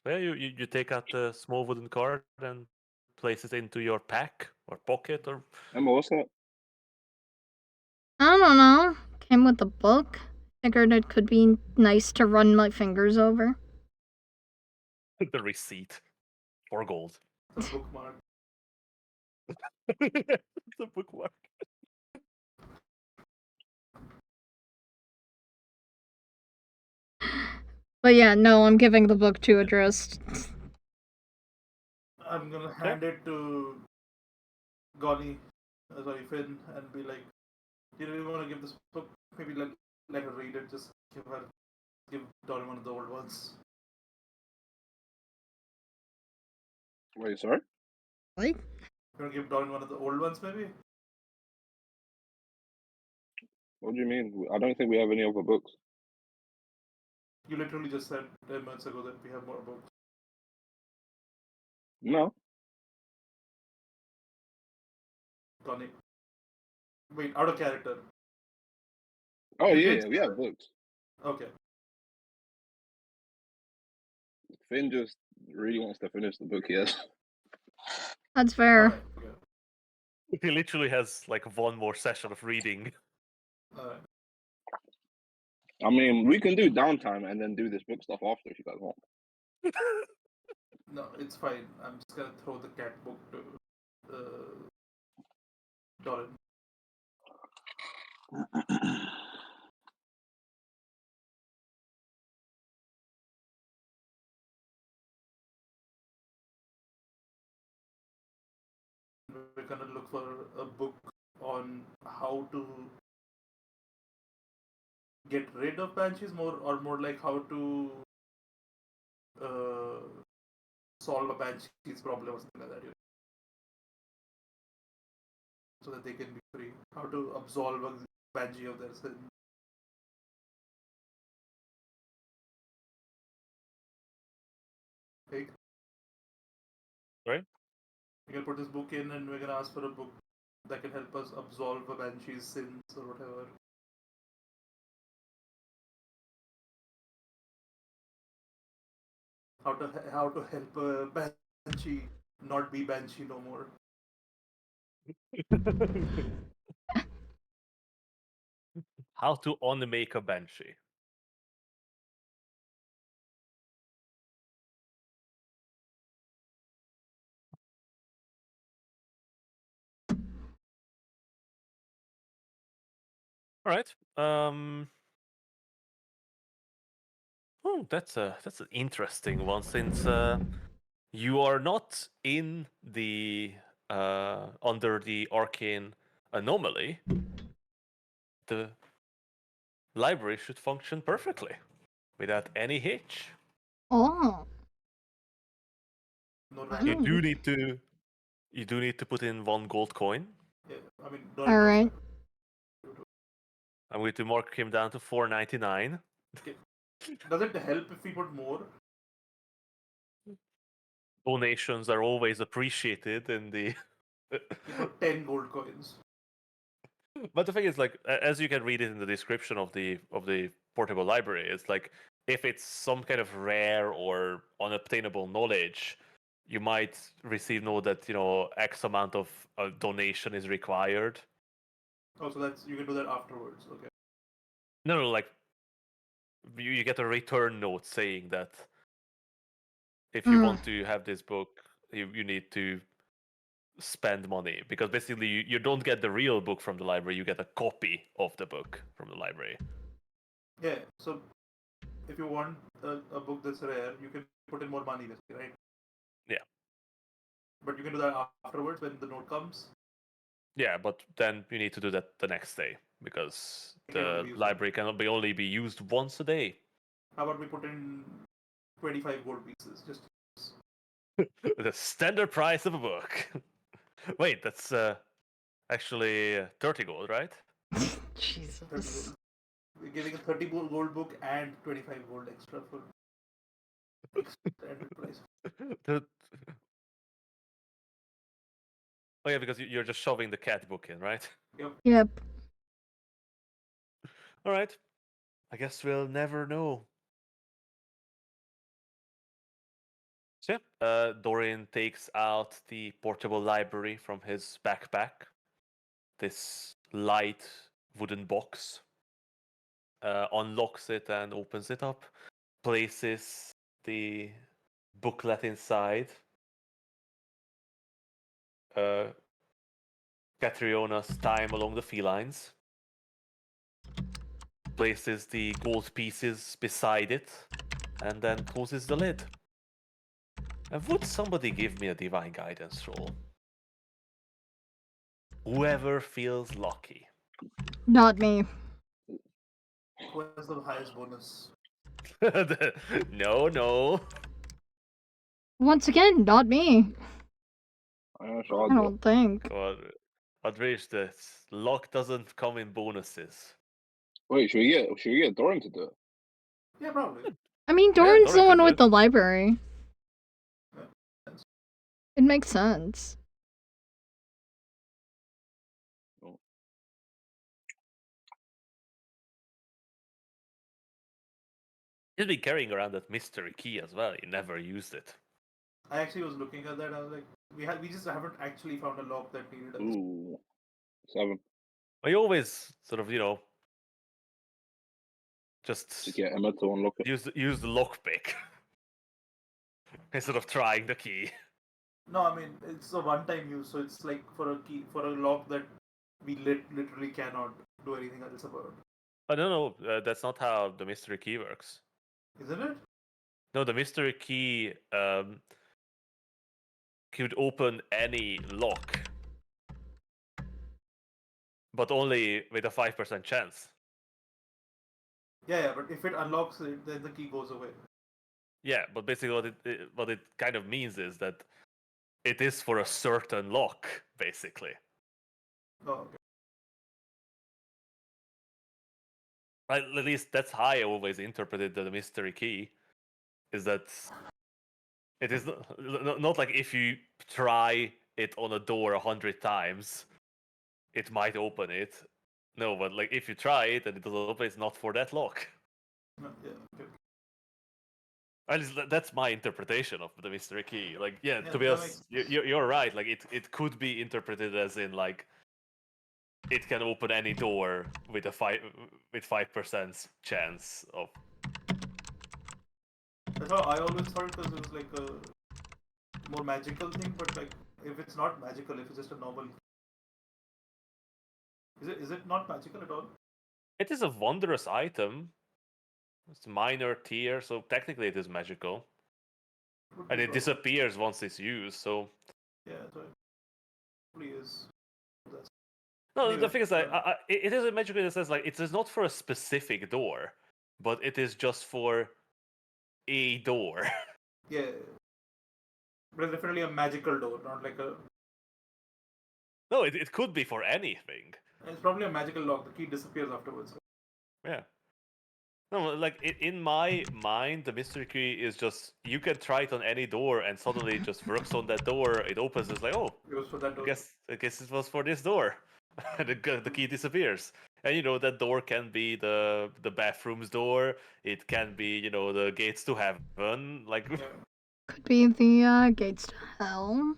A: Emma? Yeah, you take out the small wooden card and place it into your pack or pocket or
D: Emma, what's that?
B: I don't know. Came with the book. Figured it could be nice to run my fingers over.
A: the receipt. Or gold.
C: It's a bookmark.
A: It's a bookmark.
B: But yeah, no, I'm giving the book to Adrist.
C: I'm gonna hand it to Finn, and be like, "Do you really want to give this book? Maybe let her read it. Just give Dory one of the old ones."
D: Wait, sorry?
B: Like,
C: You want to give Dory one of the old ones, maybe?
D: What do you mean? I don't think we have any other books.
C: You literally just said 10 minutes ago that we have more books.
D: No.
C: Donnie. Wait, out of character.
D: Oh
C: You
D: yeah,
C: did
D: yeah, we have books.
C: Okay.
D: Finn just really wants to finish the book he has.
B: that's fair.
C: Alright, okay.
A: He literally has like one more session of reading.
C: Alright.
D: I mean, we can do downtime and then do this book stuff after if you guys want.
C: No, it's fine. I'm just gonna throw the cat book to Doran. We're gonna look for a book on how to get rid of banshees, more like how to uh, solve a banshee's problem or something like that. So that they can be free. How to absolve a banshee of their sin. Okay?
A: Right?
C: We're gonna put this book in and we're gonna ask for a book that can help us absolve a banshee's sins or whatever. How to help a banshee not be banshee no more.
A: How to unmake a banshee. All right. That's an interesting one since you are not in the under the arcane anomaly. The library should function perfectly without any hitch.
B: Oh,
C: No
A: You
C: random.
A: do need to put in 1 gold coin.
C: Yeah, I mean,
B: all right.
A: I'm going to mark him down to 4.99.
C: Okay. Does it help if we put more?
A: Donations are always appreciated in the.
C: We put 10 gold coins.
A: But the thing is, like, as you can read it in the description of the portable library, it's like if it's some kind of rare or unobtainable knowledge, you might receive note that X amount of donation is required.
C: Oh, so that's you can do that afterwards. Okay.
A: No, like you get a return note saying that if you want to have this book, you need to spend money because basically you don't get the real book from the library, you get a copy of the book from the library.
C: Yeah. So if you want a book that's rare, you can put in more money, basically, right?
A: Yeah.
C: But you can do that afterwards when the note comes.
A: Yeah, but then you need to do that the next day because
C: It can only be
A: the
C: used
A: library can only be used once a day.
C: How about we put in 25 gold pieces? Just
A: The standard price of a book. Wait, that's actually 30 gold, right?
C: 30
B: Jesus.
C: gold. We're giving a 30 gold book and 25 gold extra for standard price.
A: The- Oh yeah, because you're just shoving the cat book in, right?
C: Yep.
B: Yep.
A: All right. I guess we'll never know. So yeah, Dorian takes out the portable library from his backpack. This light wooden box. Unlocks it and opens it up. Places the booklet inside. Catriona's time along the felines, places the gold pieces beside it, and then closes the lid. And would somebody give me a divine guidance roll? Whoever feels lucky.
B: Not me.
C: Who has the highest bonus?
A: No.
B: Once again, not me.
D: Sure,
B: I don't think.
A: God, Adrish, the luck doesn't come in bonuses.
D: Wait, should we get Doran to do it?
C: Yeah, probably.
B: I mean,
A: Yeah,
B: Doran's
A: Doran
B: the
A: could
B: one
A: do
B: with
A: it.
B: the library.
C: Yeah.
B: It makes sense.
A: He's been carrying around that mystery key as well. He never used it.
C: I actually was looking at that. I was like, we just haven't actually found a lock that needed us.
D: Ooh, 7
A: I always sort of,
D: to
A: just
D: get Emma to unlock it.
A: use the lockpick instead of trying the key.
C: No, I mean it's a one-time use, so it's like for a key for a lock that we literally cannot do anything else about.
A: I don't know. That's not how the mystery key works.
C: Isn't it?
A: No, the mystery key could open any lock, but only with a 5% chance.
C: Yeah, but if it unlocks it, then the key goes away.
A: Yeah, but basically what it kind of means is that it is for a certain lock, basically.
C: Oh, okay.
A: At least that's how I always interpreted the mystery key. Is that it is not like if you try it on a door 100 times, it might open it. No, but like if you try it and it doesn't open, it's not for that lock.
C: No, yeah, okay.
A: At least that's my interpretation of the mystery key. Like, yeah,
C: Yeah,
A: to be
C: that
A: honest, you're right. Like, it could be interpreted as in like it can open any door with a 5% chance of.
C: That's how I always thought it, because it was like a more magical thing. But like, if it's not magical, if it's just a normal, is it not magical at all?
A: It is a wondrous item. It's minor tier, so technically it is magical,
C: Would
A: and
C: be
A: it
C: probably.
A: disappears once it's used. So
C: Yeah, so it probably is. That's...
A: no,
C: Anyway,
A: the thing is, it is a magical in the sense like it is not for a specific door, but it is just for a door.
C: yeah, but it's definitely a magical door, not like a.
A: No, it could be for anything.
C: It's probably a magical lock. The key disappears afterwards.
A: Yeah. No, like in my mind, the mystery key is just you can try it on any door, and suddenly it just works on that door. It opens. It's like, oh,
C: It was for that door.
A: I guess it was for this door, and the key disappears. And that door can be the bathroom's door. It can be the gates to heaven. Like
C: Yeah.
B: Could be the gates to hell.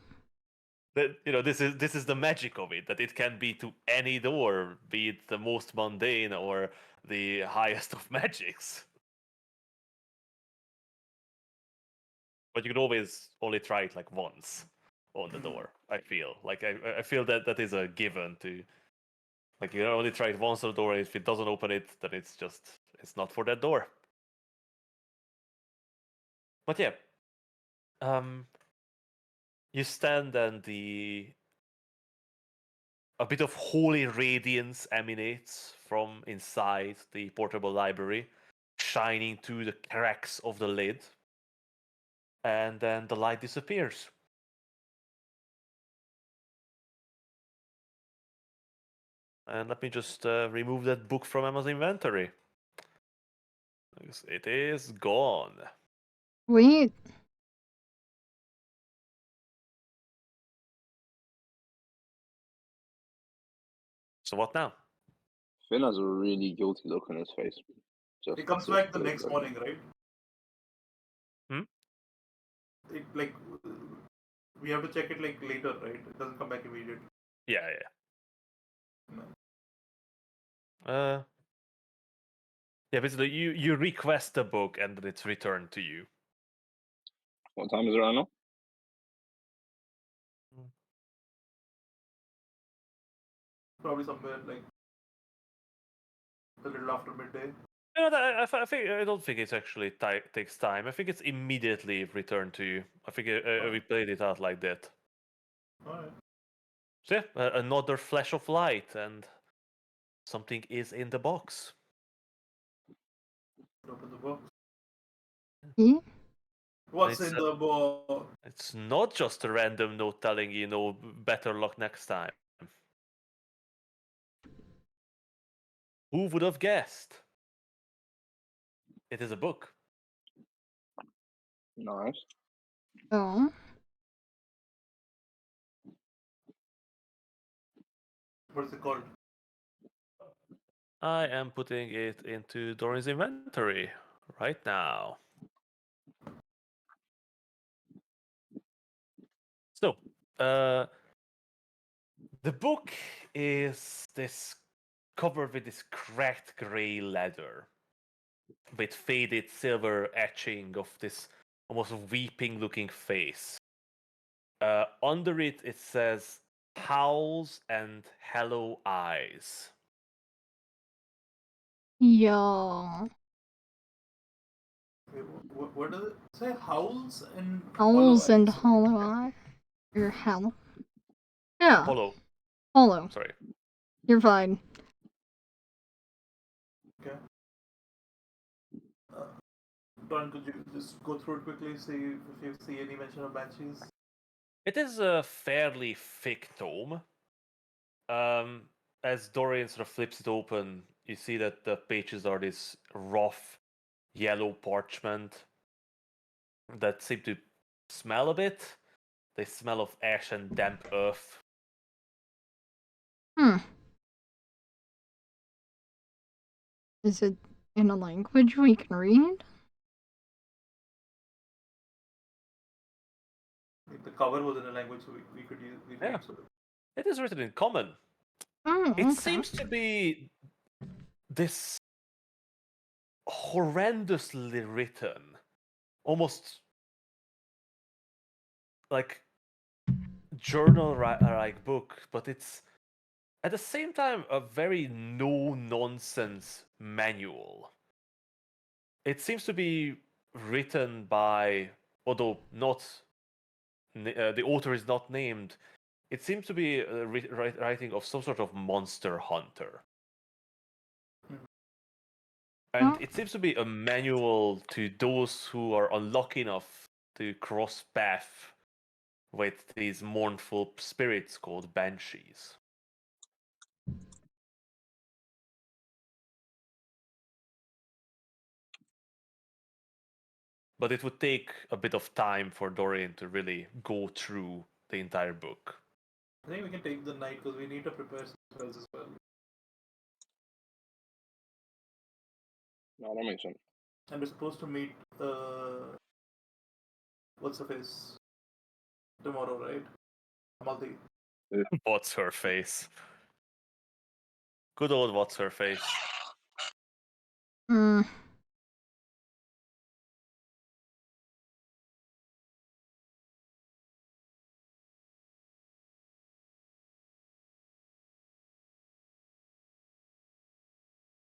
A: that. This is the magic of it, that it can be to any door, be it the most mundane or the highest of magics. But you can always only try it like once on the door. I feel like I feel that is a given to. Like you can only try it once on the door. And if it doesn't open it, then it's not for that door. But yeah, you stand and a bit of holy radiance emanates from inside the portable library, shining through the cracks of the lid, and then the light disappears. And let me just remove that book from Emma's inventory. It is gone.
B: Wait.
A: So what now?
D: Finn has a really guilty look on his face.
C: It comes back the next morning, right?
A: Hmm?
C: It like we have to check it like later, right? It doesn't come back immediately.
A: Yeah.
C: No.
A: Yeah, basically you request the book and then it's returned to you.
D: What time is it right now?
C: Probably somewhere like a little after midday.
A: You know, I don't think it's actually takes time. I think it's immediately returned to you. I think we played it out like that.
C: Alright.
A: So yeah, another flash of light, and something is in the box.
C: Open the box.
B: Hmm?
C: What's
A: It's
C: in the box?
A: It's not just a random note telling you, no, better luck next time. Who would have guessed? It is a book.
D: Nice.
B: Oh.
C: What is it called?
A: I am putting it into Doran's inventory right now. So, the book is this covered with this cracked gray leather with faded silver etching of this almost weeping looking face. Under it, it says Howls and Hello Eyes.
B: Yo.
C: Wait, what does it say? Howls and hollow
B: Owls and
C: eyes.
B: hollow eye. Or hell. Yeah.
A: Hollow,
B: Hollow.
A: sorry.
B: You're fine.
C: Okay. Don, could you just go through it quickly, see if you see any mention of banshees?
A: It is a fairly thick tome. As Dorian sort of flips it open, you see that the pages are this rough yellow parchment that seem to smell a bit. They smell of ash and damp earth.
B: Hmm. Is it in a language we can read?
C: Like the cover was in a language so we could use. We could
A: Yeah.
C: use it.
A: It is written in common.
B: Oh,
A: It
B: okay.
A: seems to be this horrendously written, almost like journal-like book, but it's at the same time a very no-nonsense manual. It seems to be written by, although not the author is not named. It seems to be writing of some sort of monster hunter. And
B: Oh.
A: it seems to be a manual to those who are unlucky enough to cross path with these mournful spirits called banshees. But it would take a bit of time for Dorian to really go through the entire book.
C: I think we can take the night because we need to prepare some spells as well.
D: No, that makes sense.
C: And we're supposed to meet. What's the face? Tomorrow, right? Amalthi.
A: What's her face? Good old what's her face.
B: Hmm.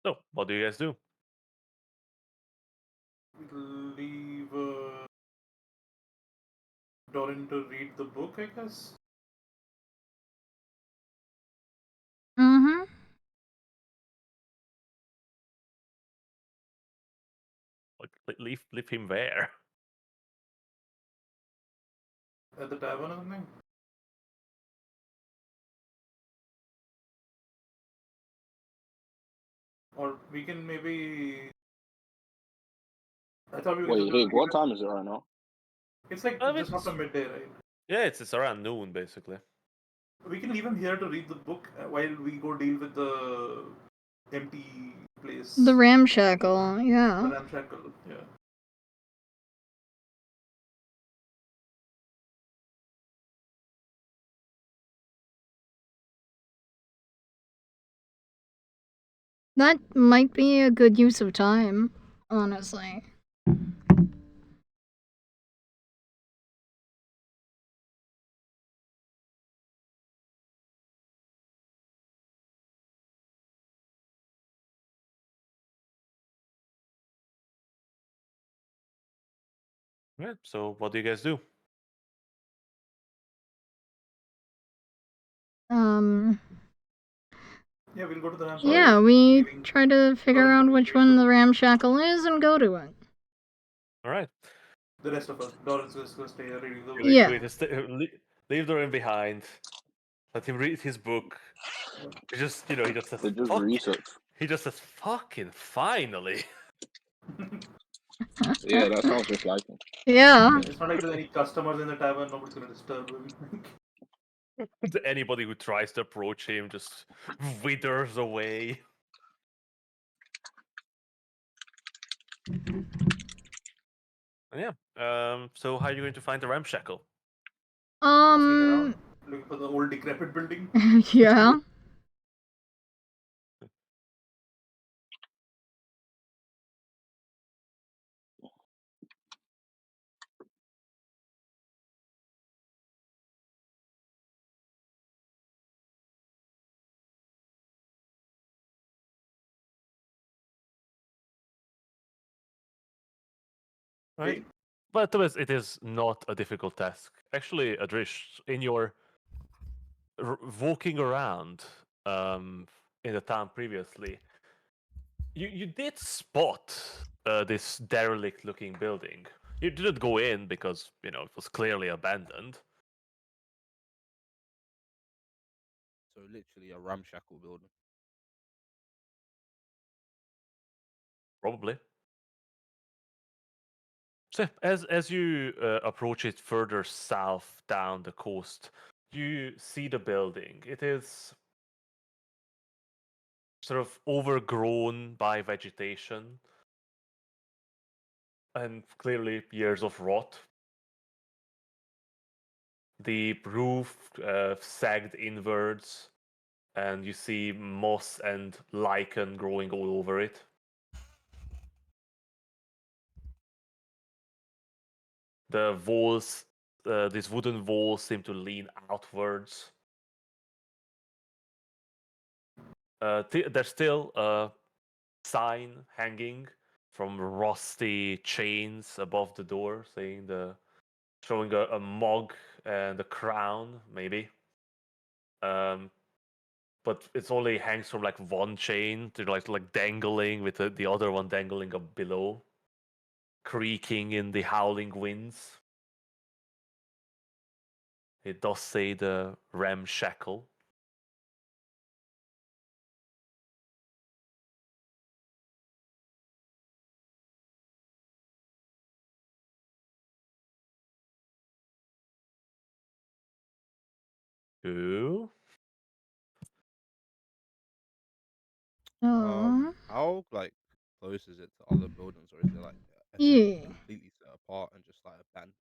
A: So, what do you guys do?
C: We'll leave Doran to read the book, I guess.
B: Mm-hmm.
A: Like, leave him there.
C: At the tavern or something. Or we can maybe. I thought we were
D: Wait,
C: just gonna
D: Hig,
C: leave
D: what
C: it.
D: time is it right now?
C: It's like just
A: It's,
C: after midday, right?
A: yeah, it's around noon basically.
C: We can leave him here to read the book while we go deal with the empty place.
B: The ramshackle,
C: The
B: yeah.
C: ramshackle, yeah.
B: That might be a good use of time, honestly.
A: Right. So what do you guys do?
C: Yeah, we'll go to the ramp.
B: Yeah, we
C: Leaving
B: try to figure
C: Doran
B: out
C: to
B: which
C: wait
B: one the
C: to-
B: ramshackle is and go to it.
A: All right.
C: The rest of us. Doran's just gonna stay here reading the
B: Yeah.
A: We just leave Doran behind. Let him read his book. He just, he just says,
D: They just
A: "Fuck."
D: research.
A: He just says, "Fucking finally."
D: Yeah, that sounds just like him.
B: Yeah.
C: It's not like there's any customers in the tavern. Nobody's gonna disturb him.
A: Anybody who tries to approach him just withers away. And yeah. So how are you going to find the ramshackle?
C: Asking
B: Um.
C: around, looking for the old decrepit building.
B: Yeah.
A: Right.
C: Okay.
A: But Thomas, it is not a difficult task. Actually, Adrish, in your walking around in the town previously, you did spot this derelict-looking building. You didn't go in because it was clearly abandoned.
E: So literally a ramshackle building.
A: Probably. So as you approach it further south down the coast, you see the building. It is sort of overgrown by vegetation and clearly years of rot. The roof sagged inwards, and you see moss and lichen growing all over it. The walls, these wooden walls, seem to lean outwards. There's still a sign hanging from rusty chains above the door, showing a mug and a crown, maybe. But it's only hangs from like one chain to like dangling with the other one dangling up below, creaking in the howling winds. It does say the ramshackle. Ooh.
B: Oh.
E: How like close is it to other buildings, or is it like essentially
B: Yeah.
E: completely set apart and just like abandoned?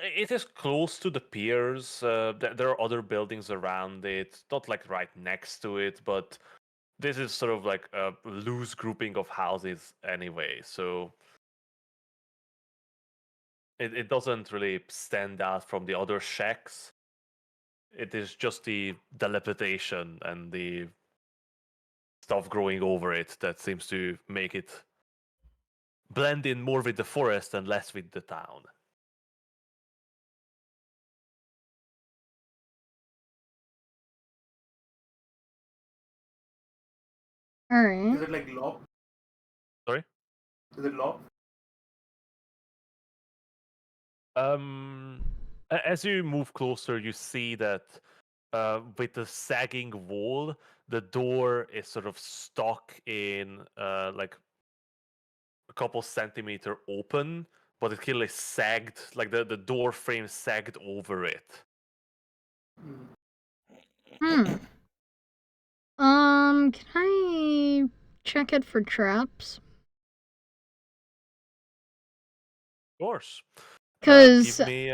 A: It is close to the piers. There are other buildings around it, not like right next to it, but this is sort of like a loose grouping of houses anyway. So it doesn't really stand out from the other shacks. It is just the dilapidation and the stuff growing over it that seems to make it blend in more with the forest and less with the town.
B: All
C: Is
B: right.
C: it like locked?
A: Sorry?
C: Is it locked?
A: As you move closer, you see that with the sagging wall, the door is sort of stuck in like a couple centimeter open, but it clearly sagged, like the door frame sagged over it.
B: Hmm. Can I check it for traps?
A: Of course.
B: Cause
A: Give me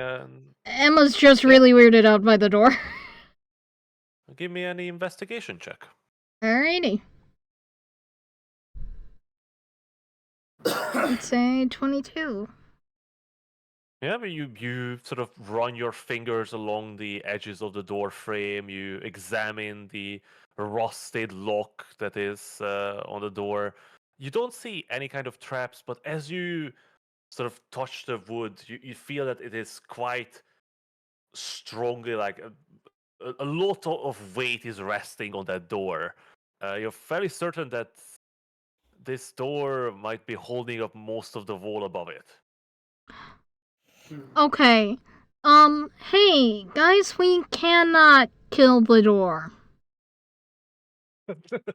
B: Emma's just
A: Yeah.
B: really weirded out by the door.
A: an investigation check.
B: Alrighty. Let's say 22.
A: Yeah, but you sort of run your fingers along the edges of the door frame. You examine the rusted lock that is on the door. You don't see any kind of traps, but as you sort of touch the wood, you feel that it is quite strongly, like a lot of weight is resting on that door. You're fairly certain that this door might be holding up most of the wall above it.
B: Okay. Hey, guys, we cannot kill the door.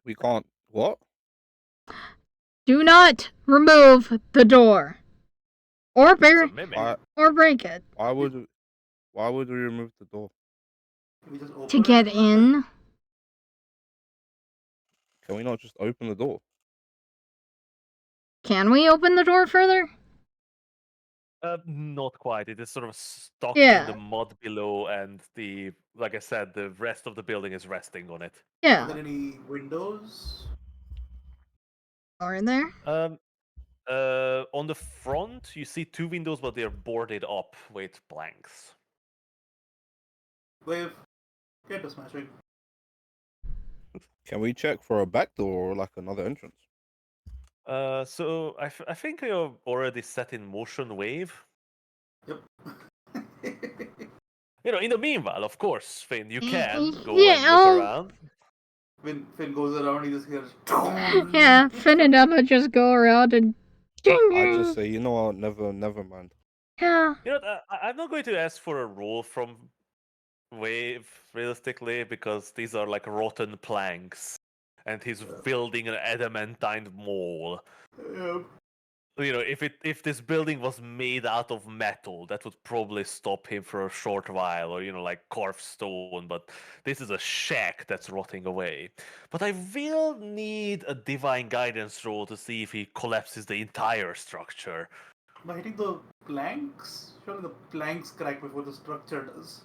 E: We can't. What?
B: Do not remove the door. Or
A: It's a
B: break
A: mimic.
B: it.
E: Why would we remove the door?
C: Can we just open
B: To
C: it
B: get
C: or something?
B: in.
E: Can we not just open the door?
B: Can we open the door further?
A: Not quite. It is sort of stuck in
B: Yeah.
A: the mud below, and like I said, the rest of the building is resting on it.
C: Are
B: Yeah.
C: there any windows?
B: Are there?
A: On the front, you see two windows, but they're boarded up with blanks.
C: Wave. Get to smashing.
E: Can we check for a back door or like another entrance?
A: So I think you're already set in motion, Wave.
C: Yep.
A: In the meanwhile, of course, Finn, you can go
B: Yeah,
A: and look around.
C: When Finn goes around, he just hears.
B: Yeah, Finn and Emma just go around and ding
E: I
B: ding.
E: just say, you know what? Never mind.
B: Yeah.
A: You know, I'm not going to ask for a roll from Wave realistically, because these are like rotten planks, and he's building an adamantine wall.
C: Yep.
A: If this building was made out of metal, that would probably stop him for a short while, or like carved stone. But this is a shack that's rotting away. But I will need a divine guidance roll to see if he collapses the entire structure.
C: By hitting the planks? Surely the planks crack before the structure does.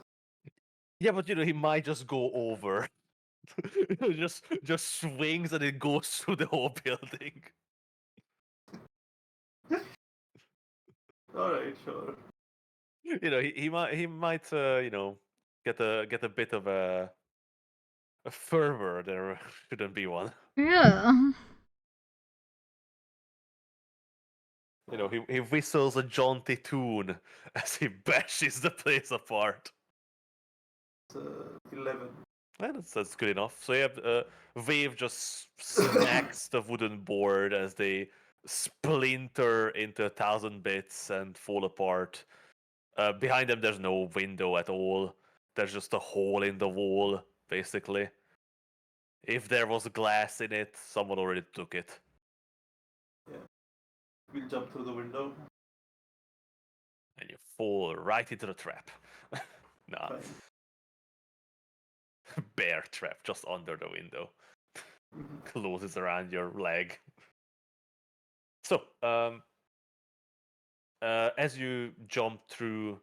A: Yeah, but he might just go over. just swings and it goes through the whole building.
C: Alright, sure.
A: He might get a bit of a fervor. There shouldn't be one.
B: Yeah.
A: He whistles a jaunty tune as he bashes the place apart.
C: It's 11.
A: Well, that's good enough. So yeah, Wave just smacks the wooden board as they splinter into 1,000 bits and fall apart. Behind them, there's no window at all. There's just a hole in the wall, basically. If there was glass in it, someone already took it.
C: We'll jump through the window.
A: And you fall right into the trap. Nah,
C: Fine.
A: bear trap just under the window.
C: Mhm.
A: Closes around your leg. So, as you jump through,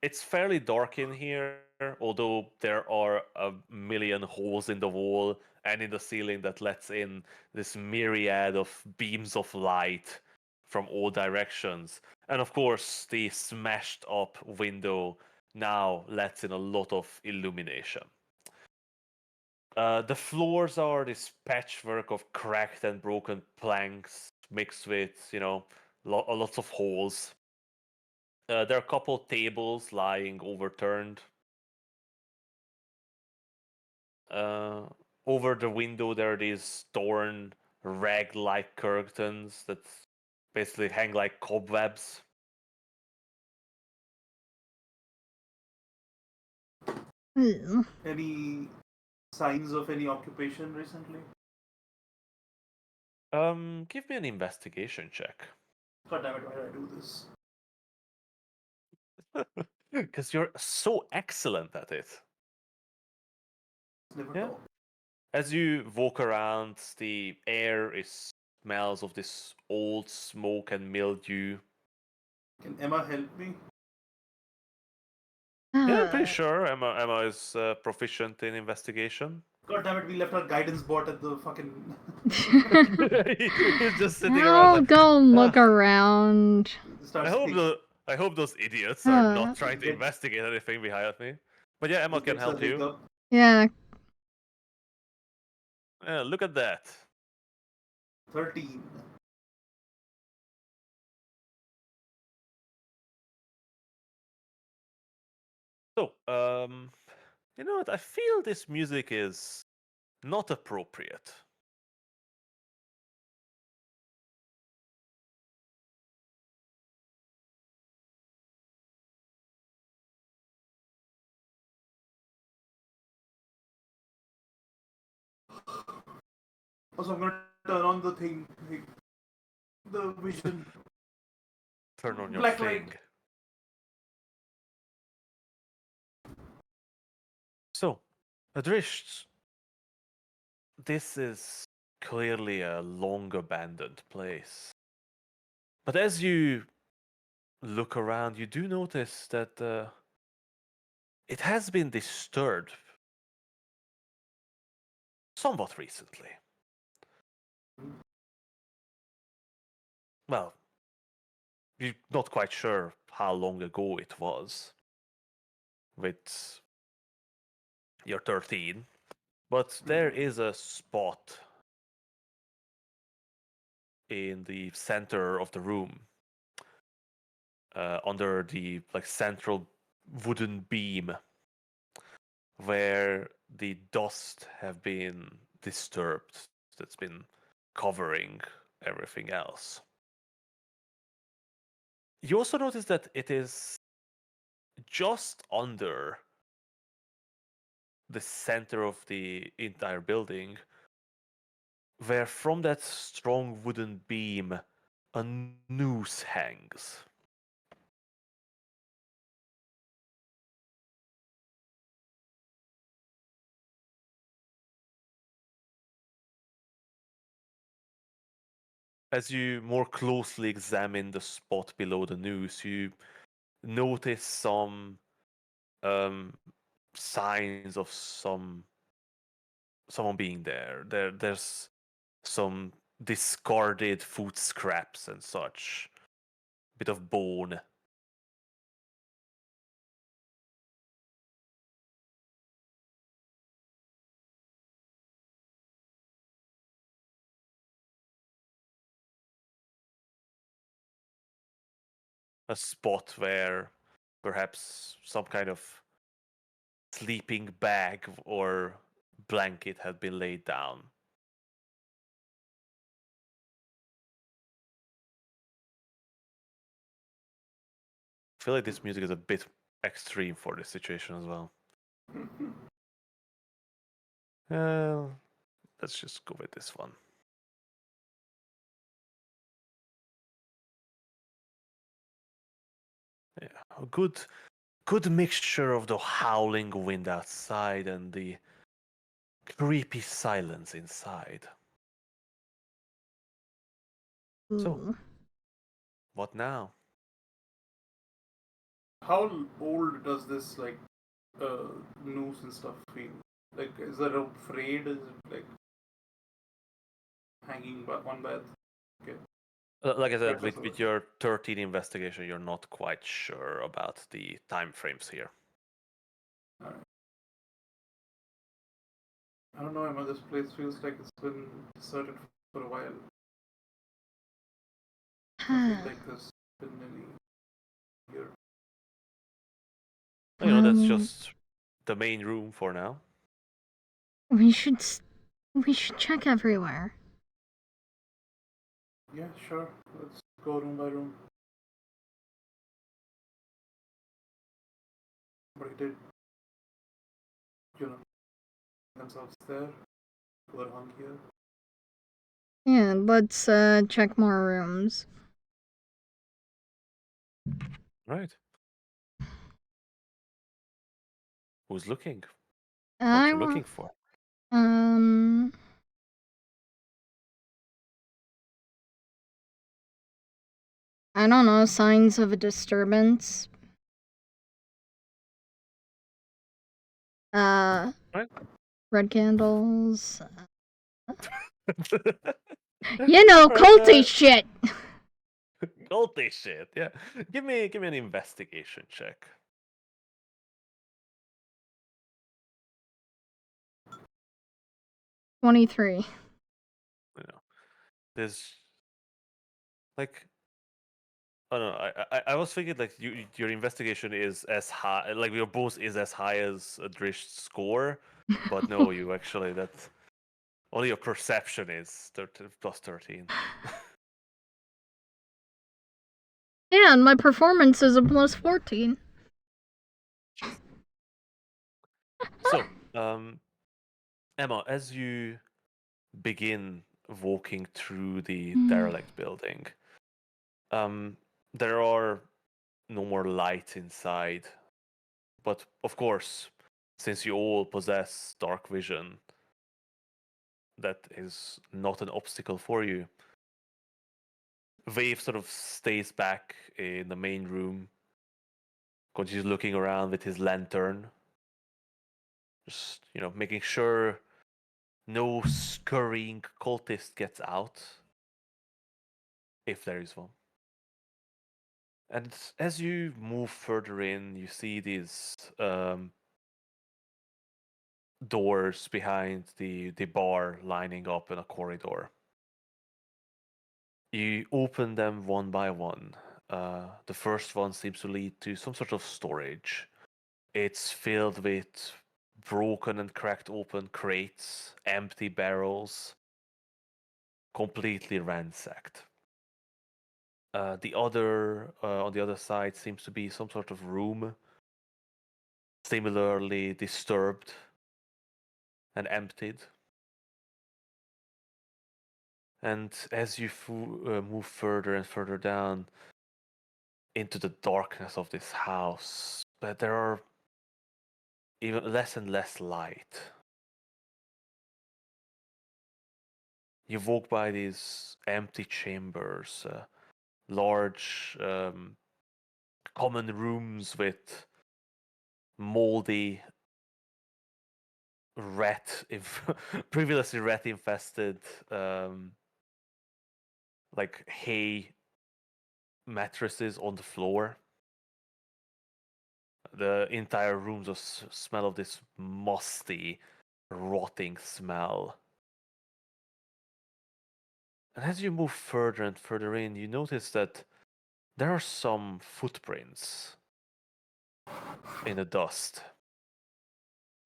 A: it's fairly dark in here, although there are a million holes in the wall and in the ceiling that lets in this myriad of beams of light from all directions. And of course, the smashed up window now lets in a lot of illumination. The floors are this patchwork of cracked and broken planks mixed with, lots of holes. There are a couple tables lying overturned. Over the window, there are these torn, rag-like curtains that basically hang like cobwebs.
B: Ew.
C: Any signs of any occupation recently?
A: Give me an investigation check.
C: God damn it, why did I do this?
A: Because you're so excellent at it.
C: Never
A: Yeah.
C: talk.
A: As you walk around, the air smells of this old smoke and mildew.
C: Can Emma help me?
A: Yeah, I'm pretty sure Emma is proficient in investigation.
C: God damn it, we left our guidance bot at the fucking.
A: He's just sitting around
B: I'll
A: like,
B: go look
A: "Ah,
B: around.
C: Starts
A: I hope those idiots are not
B: Uh,
A: trying to
C: Get-
A: investigate anything behind me." But yeah, Emma
C: just
A: can
C: gets a
A: help you.
C: hiccup.
B: Yeah.
A: Yeah, look at that.
C: 13.
A: So, you know what? I feel this music is not appropriate.
C: Also, I'm gonna turn on the thing, like, the vision.
A: Turn on your
C: Black
A: thing.
C: light.
A: So, Adrish, this is clearly a long abandoned place. But as you look around, you do notice that it has been disturbed somewhat recently. Well, you're not quite sure how long ago it was. With you're 13, but there is a spot in the center of the room, under the like central wooden beam, where the dust have been disturbed. That's been covering everything else. You also notice that it is just under the center of the entire building, where from that strong wooden beam a noose hangs. As you more closely examine the spot below the noose, you notice some um, signs of someone being there. There's some discarded food scraps and such, bit of bone. A spot where perhaps some kind of sleeping bag or blanket had been laid down. I feel like this music is a bit extreme for this situation as well. Let's just go with this one. Yeah, a good mixture of the howling wind outside and the creepy silence inside. So,
B: Ooh.
A: what now?
C: How old does this like noose and stuff feel? Like, is it a frayed? Is it like hanging by one by? Okay.
A: Like I said,
C: Right,
A: with your 13 investigation, you're not quite sure about the time frames here.
C: Alright. I don't know, Emma. This place feels like it's been deserted for a while. Nothing like this been any here.
A: You know, that's
B: Um,
A: just the main room for now.
B: we should check everywhere.
C: Yeah, sure. Let's go room by room. But he did, you know, themselves there. Were hung here.
B: Yeah, let's check more rooms.
A: Right. Who's looking? What
B: I
A: you
B: will.
A: looking for?
B: I don't know, signs of a disturbance.
A: Right.
B: Red candles. You know,
A: Right,
B: culty shit.
A: Culty shit. Yeah. Give me an investigation check.
B: 23.
A: You know, there's like Oh no, I was thinking like your investigation is as high, like your both is as high as a Drish's score, but no, you actually that only your perception is plus 13.
B: Yeah, and my performance is a plus 14.
A: So, Emma, as you begin walking through the derelict building, um, there are no more lights inside, but of course, since you all possess dark vision, that is not an obstacle for you. Wave sort of stays back in the main room, continues looking around with his lantern, just making sure no scurrying cultist gets out, if there is one. And as you move further in, you see these doors behind the bar lining up in a corridor. You open them one by one. The first one seems to lead to some sort of storage. It's filled with broken and cracked open crates, empty barrels, completely ransacked. The other, on the other side, seems to be some sort of room, similarly disturbed and emptied. And as you move further and further down into the darkness of this house, there are even less and less light. You walk by these empty chambers, large common rooms with moldy previously rat infested like hay mattresses on the floor. The entire room just smell of this musty, rotting smell. And as you move further and further in, you notice that there are some footprints in the dust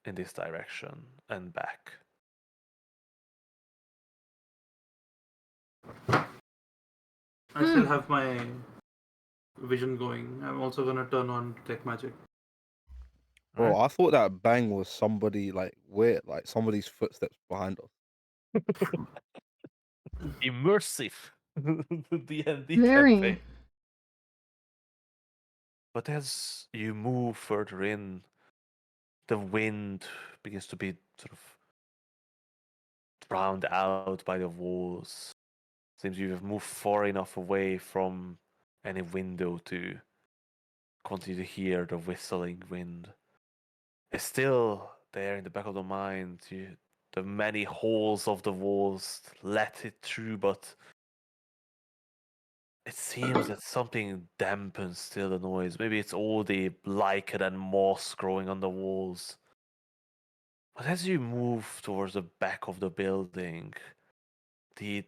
A: in this direction and back.
C: I still have my vision going. I'm also gonna turn on detect magic.
E: Bro, I thought that bang was somebody like weird, like somebody's footsteps behind us.
A: Immersive D&D
B: Very.
A: campaign. But as you move further in, the wind begins to be sort of drowned out by the walls. Seems you have moved far enough away from any window to continue to hear the whistling wind. It's still there in the back of the mind. The many holes of the walls let it through, but it seems that something dampens still the noise. Maybe it's all the lichen and moss growing on the walls. But as you move towards the back of the building, the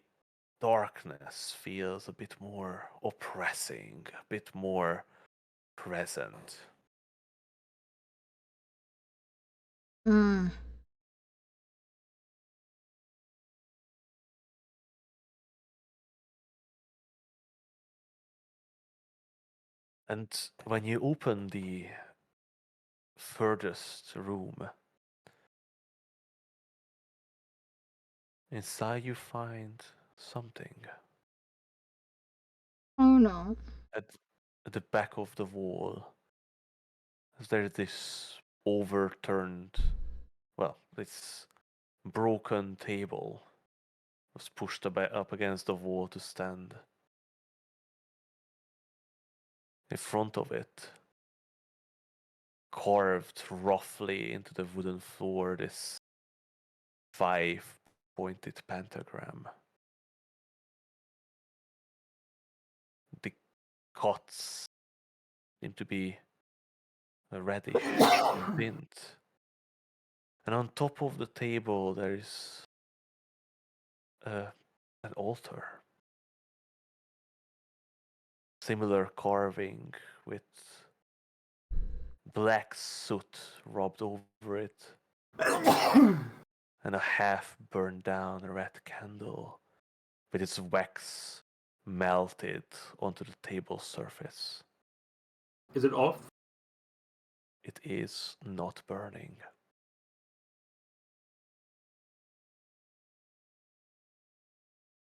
A: darkness feels a bit more oppressing, a bit more present.
B: Mm.
A: And when you open the furthest room, inside you find something.
B: Oh no.
A: At, at the back of the wall, there's this overturned, well, this broken table was pushed up against the wall to stand. In front of it, carved roughly into the wooden floor, this 5-pointed pentagram. The cuts seem to be reddish in tint. And on top of the table, there is an altar. similar carving with black soot rubbed over it, and a half burned down red candle with its wax melted onto the table surface.
C: Is it off?
A: It is not burning.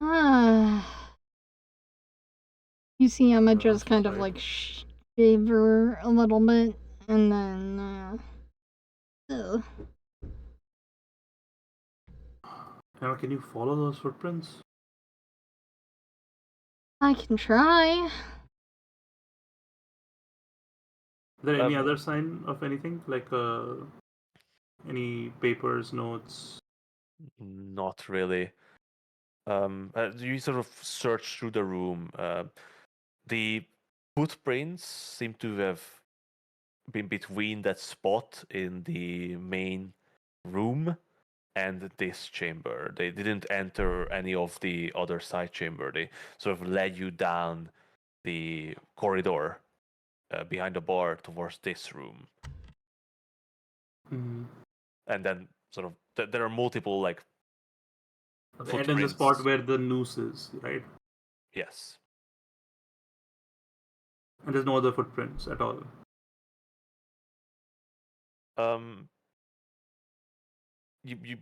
B: Ah. You see Emma
C: Yeah,
B: just kind of
C: right.
B: like shiver a little bit, and then, ugh.
C: Now, can you follow those footprints?
B: I can try.
C: Is there any
A: Um,
C: other sign of anything? Like any papers, notes?
A: Not really. You sort of search through the room. The footprints seem to have been between that spot in the main room and this chamber. They didn't enter any of the other side chamber. They sort of led you down the corridor behind the bar towards this room.
C: Mm-hmm.
A: And then sort of there are multiple like
C: They end in the spot
A: footprints.
C: where the noose is, right?
A: Yes.
C: And there's no other footprints at all.
A: Um, you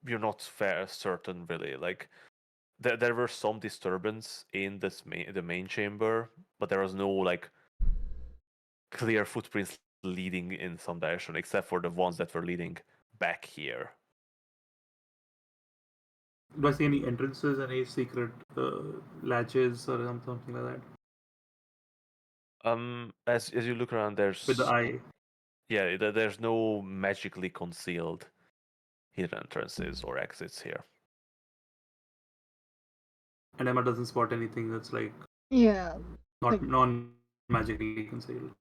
A: you're not fair certain really. Like there were some disturbance in the main chamber, but there was no like clear footprints leading in some direction, except for the ones that were leading back here.
C: Do I see any entrances, any secret latches or something like that?
A: As you look around,
C: With the eye.
A: there's no magically concealed hidden entrances or exits here.
C: And Emma doesn't spot anything that's like
B: Yeah.
C: not
B: Like,
C: non-magically concealed.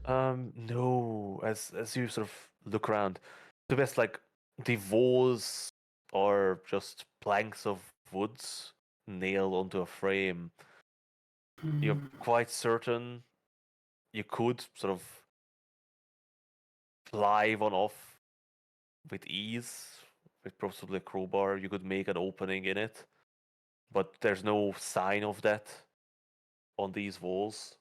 A: No. As you sort of look around, the best like the walls are just planks of woods nailed onto a frame. You're quite certain you could sort of fly one off with ease with possibly a crowbar. You could make an opening in it, but there's no sign of that on these walls.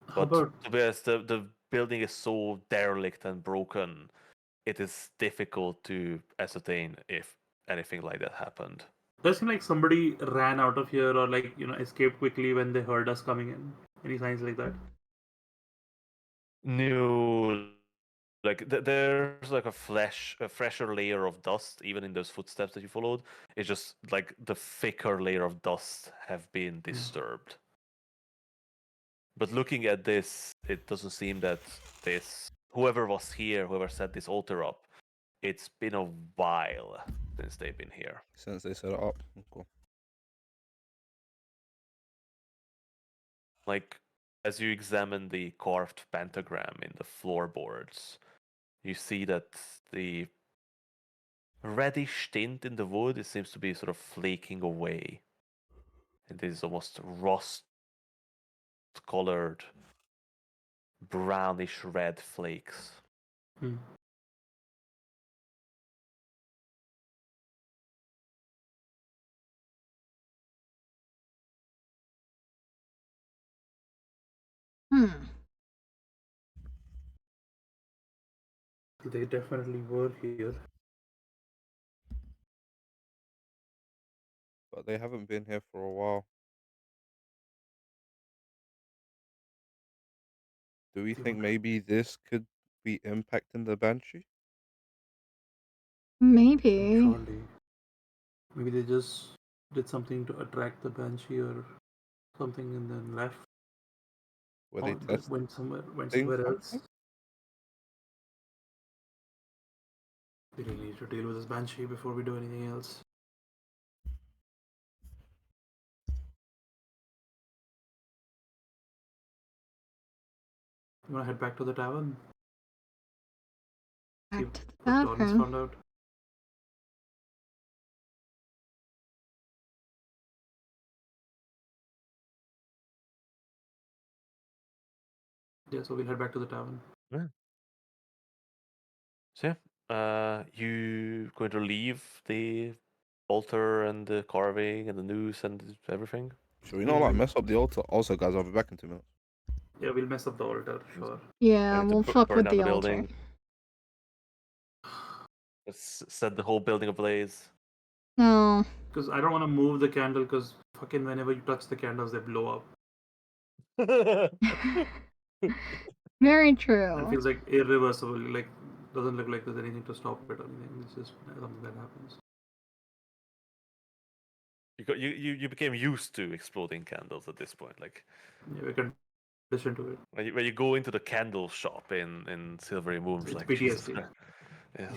C: How
A: But
C: about
A: to be honest, the building is so derelict and broken, it is difficult to ascertain if anything like that happened.
C: does it seem like somebody ran out of here or like escaped quickly when they heard us coming in? Any signs like that?
A: No, like there's like a fresher layer of dust even in those footsteps that you followed. It's just like the thicker layer of dust have been disturbed. But looking at this, it doesn't seem that this whoever was here, whoever set this altar up, it's been a while since they've been here.
E: Since they set it up. Okay.
A: Like as you examine the carved pentagram in the floorboards, you see that the reddish tint in the wood it seems to be sort of flaking away. It is almost rust colored brownish red flakes.
C: Hmm.
B: hmm.
C: They definitely were here.
E: But they haven't been here for a while. Do we
C: They
E: think
C: were-
E: maybe this could be impacting the Banshee?
B: Maybe.
C: Surely. Maybe they just did something to attract the banshee or something and then left.
E: Were they
C: Or
E: testing
C: went somewhere else.
E: something?
C: We really need to deal with this banshee before we do anything else. You wanna head back to the tavern? See
B: Back to the
C: what Doran's
B: tavern.
C: found out. Yeah, so we'll head back to the tavern.
A: So yeah, you going to leave the altar and the carving and the noose and everything?
E: Should we not like mess up the altar? Also, guys, I'll be back in 2 minutes.
C: Yeah, we'll mess up the altar, sure.
B: Yeah,
A: Going to
B: we'll fuck
A: burn
B: with
A: down
B: the
A: the
B: altar.
A: building. Set the whole building ablaze.
B: No.
C: Because I don't want to move the candle, because fucking whenever you touch the candles, they blow up.
B: Very
C: It
B: true.
C: feels like irreversible. Like, doesn't look like there's anything to stop it or anything. It's just something that happens.
A: You became used to exploding candles at this point. Like
C: Yeah, we can condition to it.
A: when you go into the candle shop in Silvery Moon,
C: It's
A: like Jesus,
C: PTSD.
A: yeah,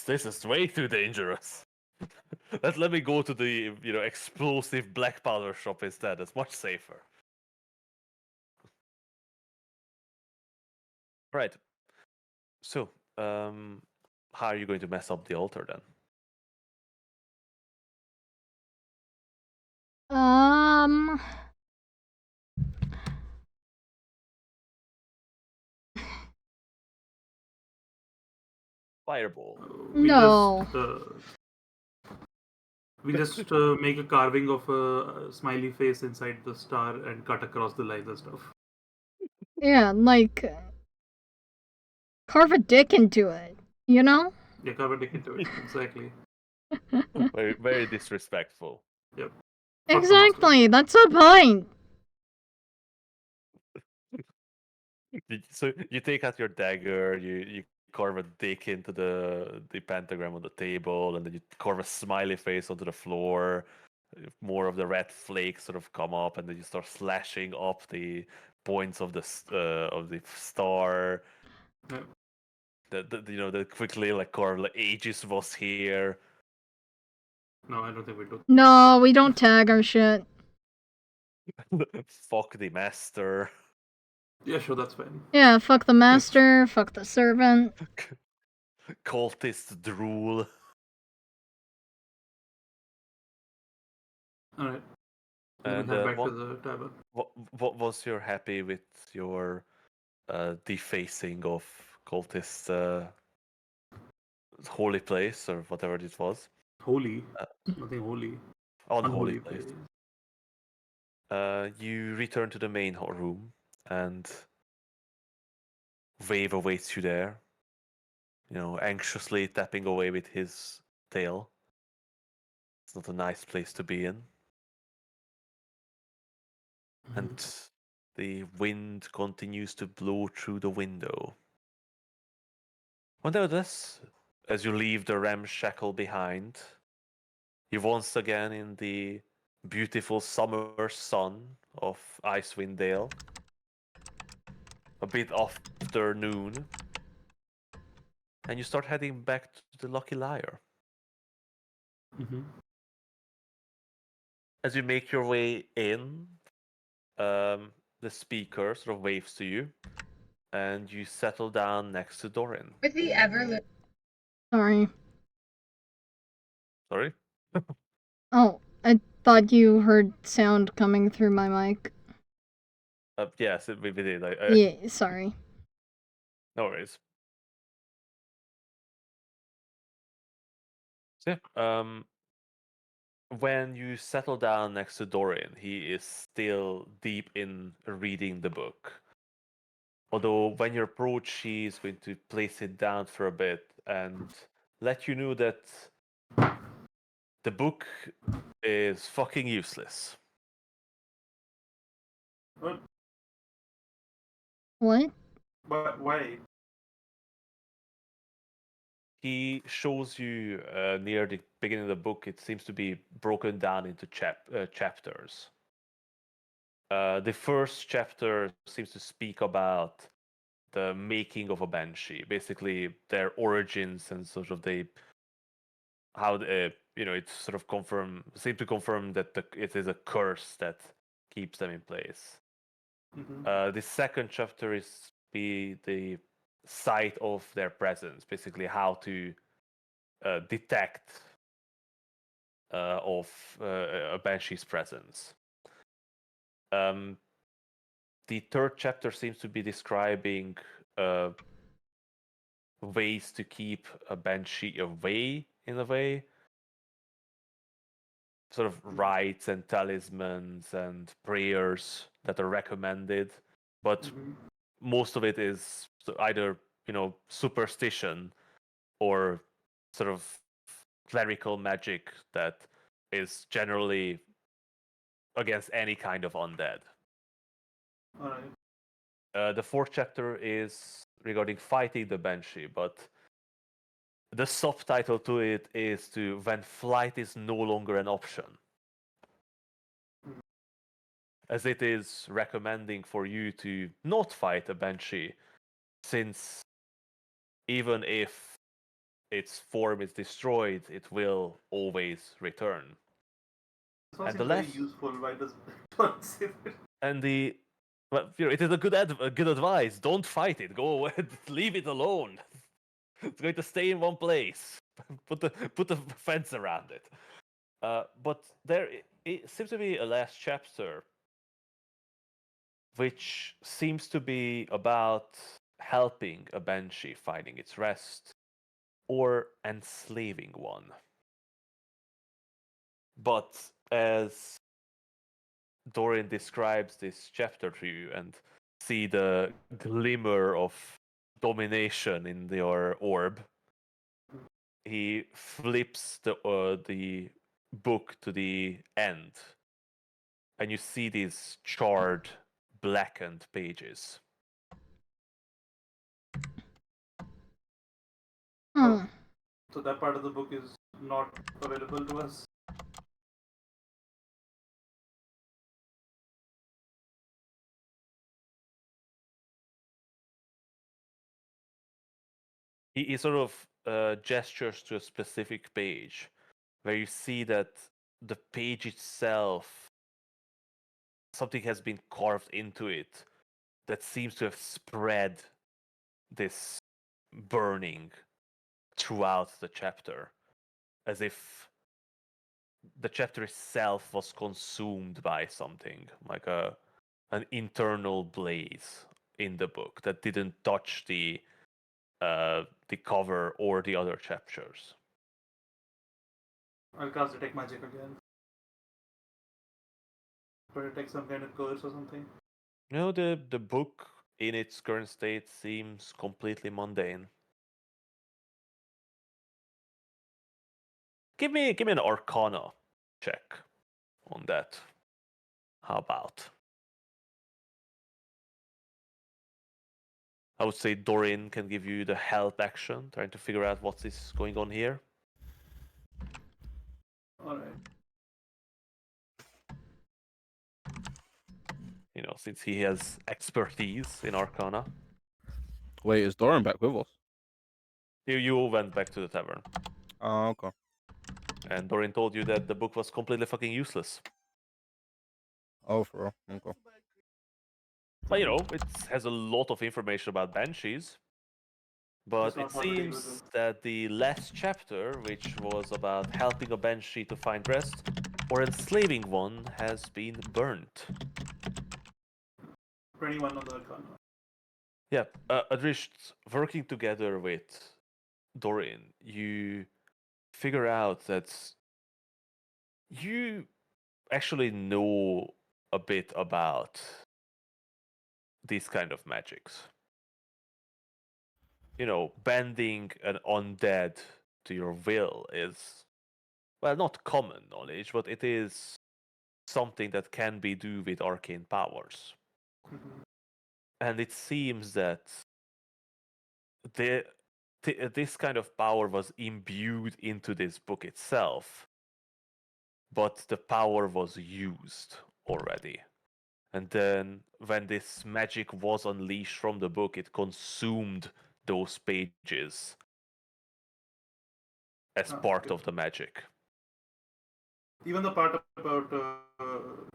A: this is way too dangerous. Let me go to the explosive black powder shop instead. It's much safer. Right. So, how are you going to mess up the altar then?
B: Um.
A: Fireball.
C: We
B: No.
C: just make a carving of a smiley face inside the star and cut across the lines and stuff.
B: Yeah, like carve a dick into it. You know?
C: Yeah, carve a dick into it. Exactly.
A: Very very disrespectful.
C: Yep. Fuck the master.
B: Exactly. That's the point.
A: So you take out your dagger, you carve a dick into the pentagram on the table, and then you carve a smiley face onto the floor. More of the red flakes sort of come up, and then you start slashing up the points of the star.
C: Yeah.
A: The quickly like carve like Aegis was here.
C: No, I don't think we do.
B: No, we don't tag our shit.
A: Fuck the master.
C: Yeah, sure, that's fine.
B: Yeah, fuck the master, fuck the servant.
A: Cultist drool.
C: Alright. Then we'll
A: And
C: head back to the tavern.
A: what was your happy with your defacing of cultist holy place or whatever it was?
C: Holy. Nothing holy.
A: Unholy
C: Unholy
A: place.
C: place.
A: You return to the main room, and Wave awaits you there. Anxiously tapping away with his tail. It's not a nice place to be in. And the wind continues to blow through the window. Nevertheless, as you leave the ramshackle behind, you're once again in the beautiful summer sun of Icewind Dale. A bit after noon, and you start heading back to the Lucky Liar.
C: Mm-hmm.
A: As you make your way in, the speaker sort of waves to you, and you settle down next to Dorin.
F: With the ever
B: Sorry.
A: Sorry?
B: Oh, I thought you heard sound coming through my mic.
A: Yes, we did.
B: Yeah, sorry.
A: No worries. So, when you settle down next to Dorian, he is still deep in reading the book. Although when you approach, he is going to place it down for a bit and let you know that the book is fucking useless.
C: What?
B: What?
C: But why?
A: He shows you near the beginning of the book, it seems to be broken down into chapters. The first chapter seems to speak about the making of a banshee, basically their origins and sort of how it's sort of seem to confirm that it is a curse that keeps them in place.
C: Mm-hmm.
A: The second chapter is the site of their presence, basically how to detect of a banshee's presence. the third chapter seems to be describing ways to keep a banshee away, in a way. Sort of rites and talismans and prayers that are recommended, but
C: Mhm.
A: most of it is either superstition or sort of clerical magic that is generally against any kind of undead.
C: All right.
A: The fourth chapter is regarding fighting the banshee, but the subtitle to it is to when flight is no longer an option, as it is recommending for you to not fight a banshee, since even if its form is destroyed, it will always return.
C: This one
A: And the
C: seems very
A: last,
C: useful. Why does don't say that?
A: and the, well, it is a good advice. Don't fight it. Go away. Leave it alone. It's going to stay in one place. Put a fence around it. But there it seems to be a last chapter, which seems to be about helping a banshee finding its rest or enslaving one. But as Dorian describes this chapter to you and see the glimmer of domination in your orb, he flips the book to the end, and you see these charred, blackened pages.
B: Hmm.
C: So that part of the book is not available to us.
A: He sort of gestures to a specific page where you see that the page itself, something has been carved into it that seems to have spread this burning throughout the chapter, as if the chapter itself was consumed by something, like an internal blaze in the book that didn't touch the cover or the other chapters.
C: I'll cast detect magic again. To detect some kind of curse or something.
A: The book in its current state seems completely mundane. Give me an Arcana check on that. How about? I would say Dorian can give you the help action, trying to figure out what is going on here.
C: All right.
A: Since he has expertise in Arcana.
E: Wait, is Doran back with us?
A: You went back to the tavern,
E: Oh, okay.
A: and Dorian told you that the book was completely fucking useless.
E: Oh, for real. Okay.
A: But it has a lot of information about banshees. But
C: Just not
A: it
C: how to deal with them.
A: seems that the last chapter, which was about helping a banshee to find rest or enslaving one, has been burnt.
C: 21 on the Arcana.
A: Yeah, Adrish, working together with Dorian, you figure out that you actually know a bit about these kind of magics. Bending an undead to your will is, well, not common knowledge, but it is something that can be do with arcane powers.
C: Mhm.
A: And it seems that the, this kind of power was imbued into this book itself, but the power was used already. And then when this magic was unleashed from the book, it consumed those pages as part
C: Okay.
A: of the magic.
C: Even the part about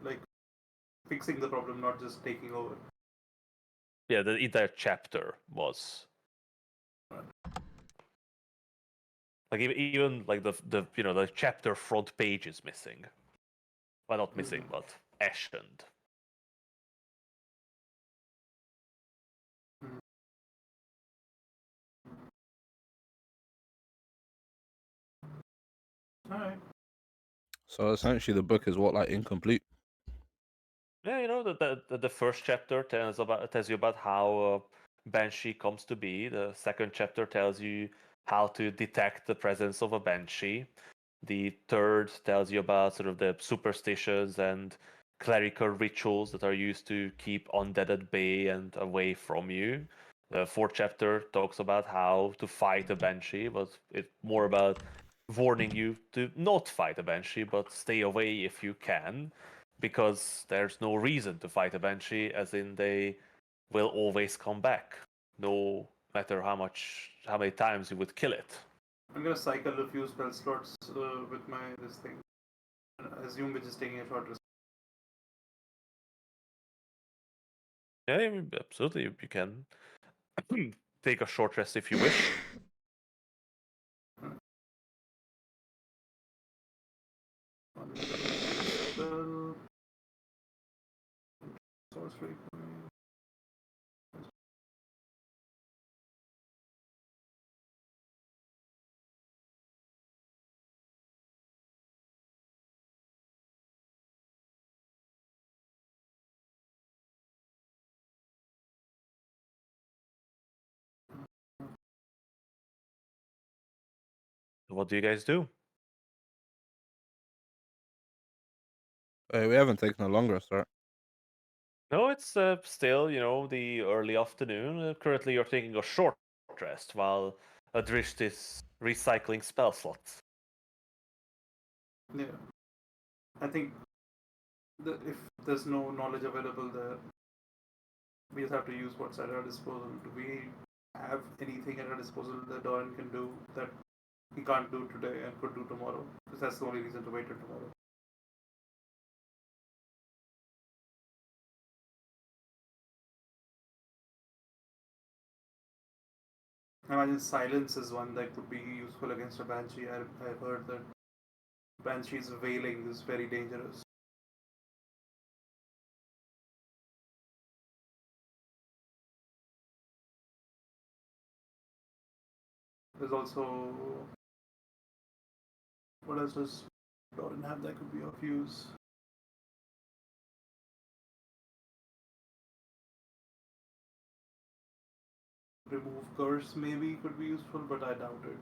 C: like fixing the problem, not just taking over.
A: Yeah, the entire chapter was like even like the chapter front page is missing. Well, not missing, but ashened.
C: Alright.
E: So essentially, the book is what, like, incomplete.
A: Yeah, you know the first chapter tells you about how banshee comes to be. The second chapter tells you how to detect the presence of a banshee. The third tells you about sort of the superstitions and clerical rituals that are used to keep undead at bay and away from you. The fourth chapter talks about how to fight a banshee, but it's more about warning you to not fight a banshee, but stay away if you can, because there's no reason to fight a banshee, as in they will always come back, no matter how many times you would kill it.
C: I'm gonna cycle a few spell slots with my this thing. I assume we're just taking a short rest.
A: Yeah, absolutely, you can take a short rest if you wish.
C: Spell. Sorcery.
A: What do you guys do?
E: We haven't taken a long rest, right?
A: No, it's still, the early afternoon. Currently, you're taking a short rest while Adrisht is recycling spell slots.
C: Yeah. I think if there's no knowledge available there, we just have to use what's at our disposal. Do we have anything at our disposal that Doran can do that he can't do today and could do tomorrow? Because that's the only reason to wait till tomorrow. I imagine silence is one that could be useful against a banshee. I've heard that banshee's wailing is very dangerous. There's also what else does Doran have that could be of use? Remove curse maybe could be useful, but I doubt it.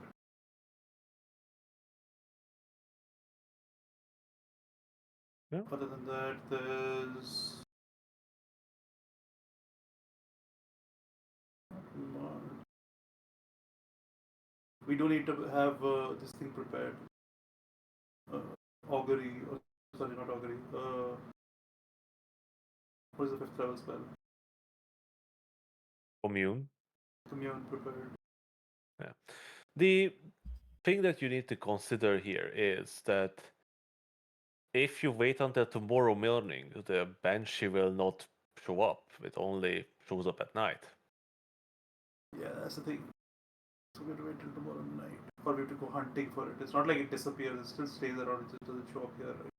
A: Yeah.
C: Other than that, there's we do need to have this thing prepared. Augury, or sorry, not augury. What is the fifth level spell?
A: Commune.
C: Commune prepared.
A: Yeah. The thing that you need to consider here is that if you wait until tomorrow morning, the banshee will not show up. It only shows up at night.
C: Yeah, that's the thing. So we have to wait till tomorrow night. Or we have to go hunting for it. It's not like it disappears, it still stays around, it just doesn't show up here, right?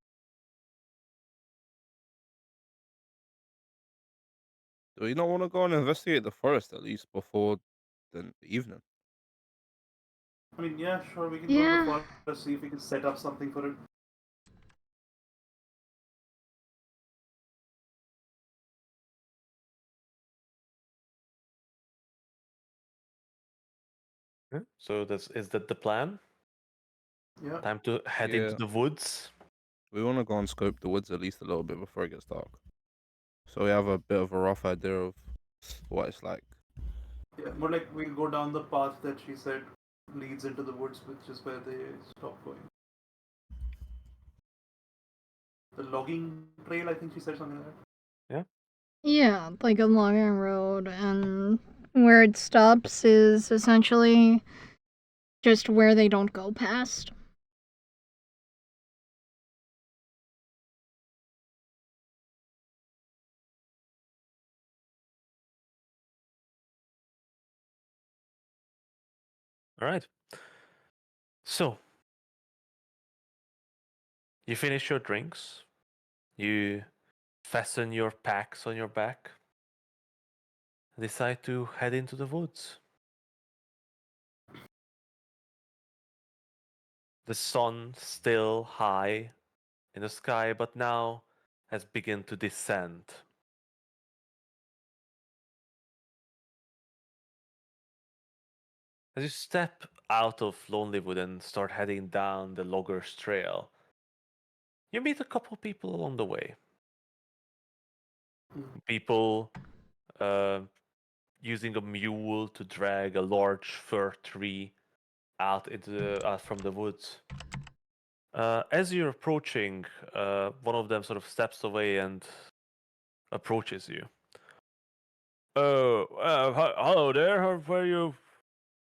E: Do you not want to go and investigate the forest at least before the evening?
C: I mean, yeah, sure, we can go to the
B: Yeah.
C: forest, see if we can set up something for it.
A: Yeah. So is that the plan?
C: Yeah.
A: Time to head into
E: Yeah,
A: the woods.
E: we want to go and scope the woods at least a little bit before it gets dark, so we have a bit of a rough idea of what it's like.
C: Yeah, more like we'll go down the path that she said leads into the woods, which is where they stop going. The logging trail, I think she said something like that.
A: Yeah.
B: Yeah, like a logging road, and where it stops is essentially just where they don't go past.
A: All right. So you finish your drinks. You fasten your packs on your back. Decide to head into the woods. The sun still high in the sky, but now has begun to descend. As you step out of Lonelywood and start heading down the Loggers Trail, you meet a couple people along the way. People uh, using a mule to drag a large fir tree out from the woods. As you're approaching, one of them sort of steps away and approaches you. Oh, hello there. Where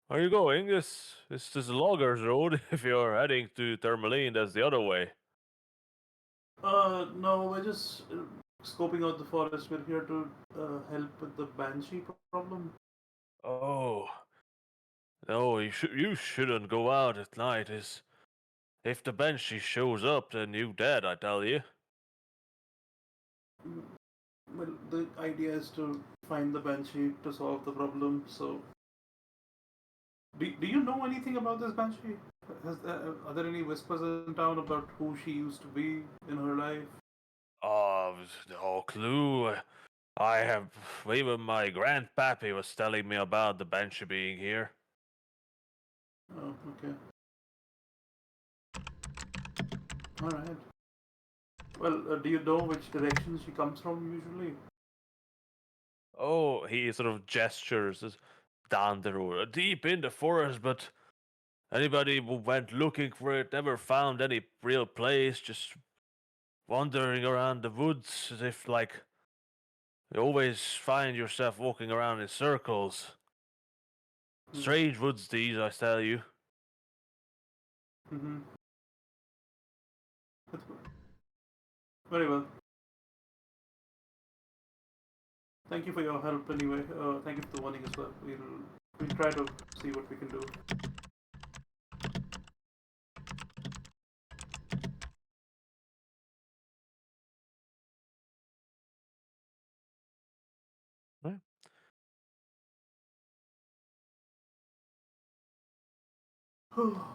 A: are you going? This is Loggers Road. If you're heading to Tourmaline, that's the other way.
C: No, we're just scoping out the forest. We're here to help with the banshee problem.
A: Oh, no, you shouldn't go out at night. If the banshee shows up, then you dead. I tell you.
C: Mm, Well, the idea is to find the banshee to solve the problem. So, do you know anything about this banshee? Are there any whispers in town about who she used to be in her life?
A: No clue. I have even my grandpappy was telling me about the banshee being here.
C: Oh, okay. All right. Well, do you know which direction she comes from usually?
A: Oh, he sort of gestures down the road, deep in the forest, but anybody who went looking for it never found any real place, just wandering around the woods as if, like, you always find yourself walking around in circles. Strange woods these, I tell you.
C: Mm-hmm. Very well. Thank you for your help anyway. Thank you for the warning as well. We'll try to see what we can do.
A: Right.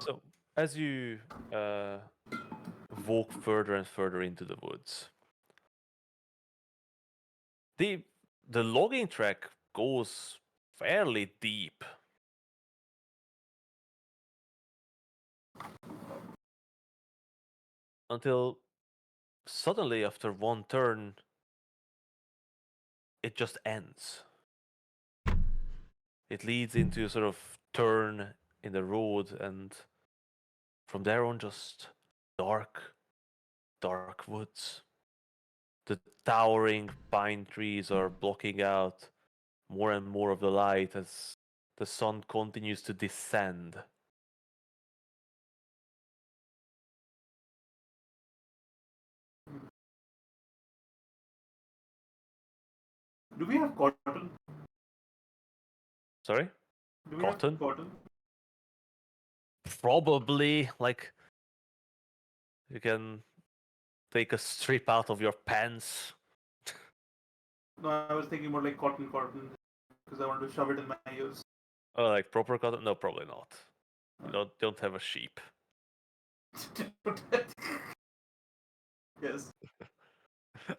A: So, as you uh, walk further and further into the woods, the the logging track goes fairly deep until suddenly, after one turn, it just ends. It leads into a sort of turn in the road, and from there on, just dark, dark woods. The towering pine trees are blocking out more and more of the light as the sun continues to descend.
C: Do we have cotton?
A: Sorry?
C: Do we have
A: Cotton?
C: cotton?
A: Probably, like, you can take a strip out of your pants.
C: No, I was thinking more like cotton, because I wanted to shove it in my ears.
A: Oh, like proper cotton? No, probably not. You don't have a sheep.
C: Yes,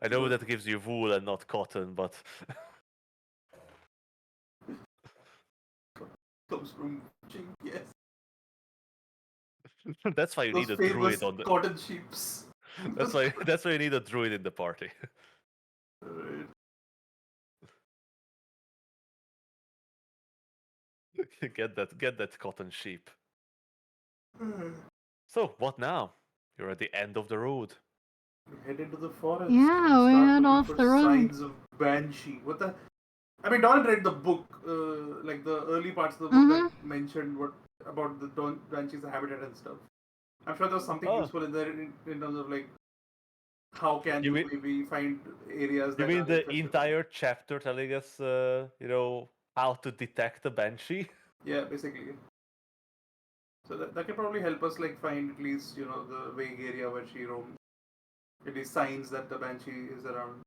A: I know that gives you wool and not cotton, but
C: comes from sheep. Yes,
A: that's why you
C: those
A: need a
C: famous
A: druid on the.
C: cotton sheeps.
A: That's why you need a druid in the party.
C: Right.
A: Get that cotton sheep. So what now? You're at the end of the road.
C: Head into the forest and
B: Yeah, we
C: start
B: head
C: looking
B: off
C: for
B: the road.
C: signs of banshee. What the? I mean, Don read the book, like the early parts of the book that
B: Mm-hmm.
C: mentioned what about the banshee's habitat and stuff. I'm sure there was something
A: Oh,
C: useful in there in terms of like how can
A: you
C: you
A: mean
C: maybe find areas
A: you
C: that
A: mean
C: are
A: the
C: infested.
A: entire chapter telling us, how to detect a banshee?
C: Yeah, basically. So that can probably help us like find at least the vague area where she roams. At least signs that the banshee is around.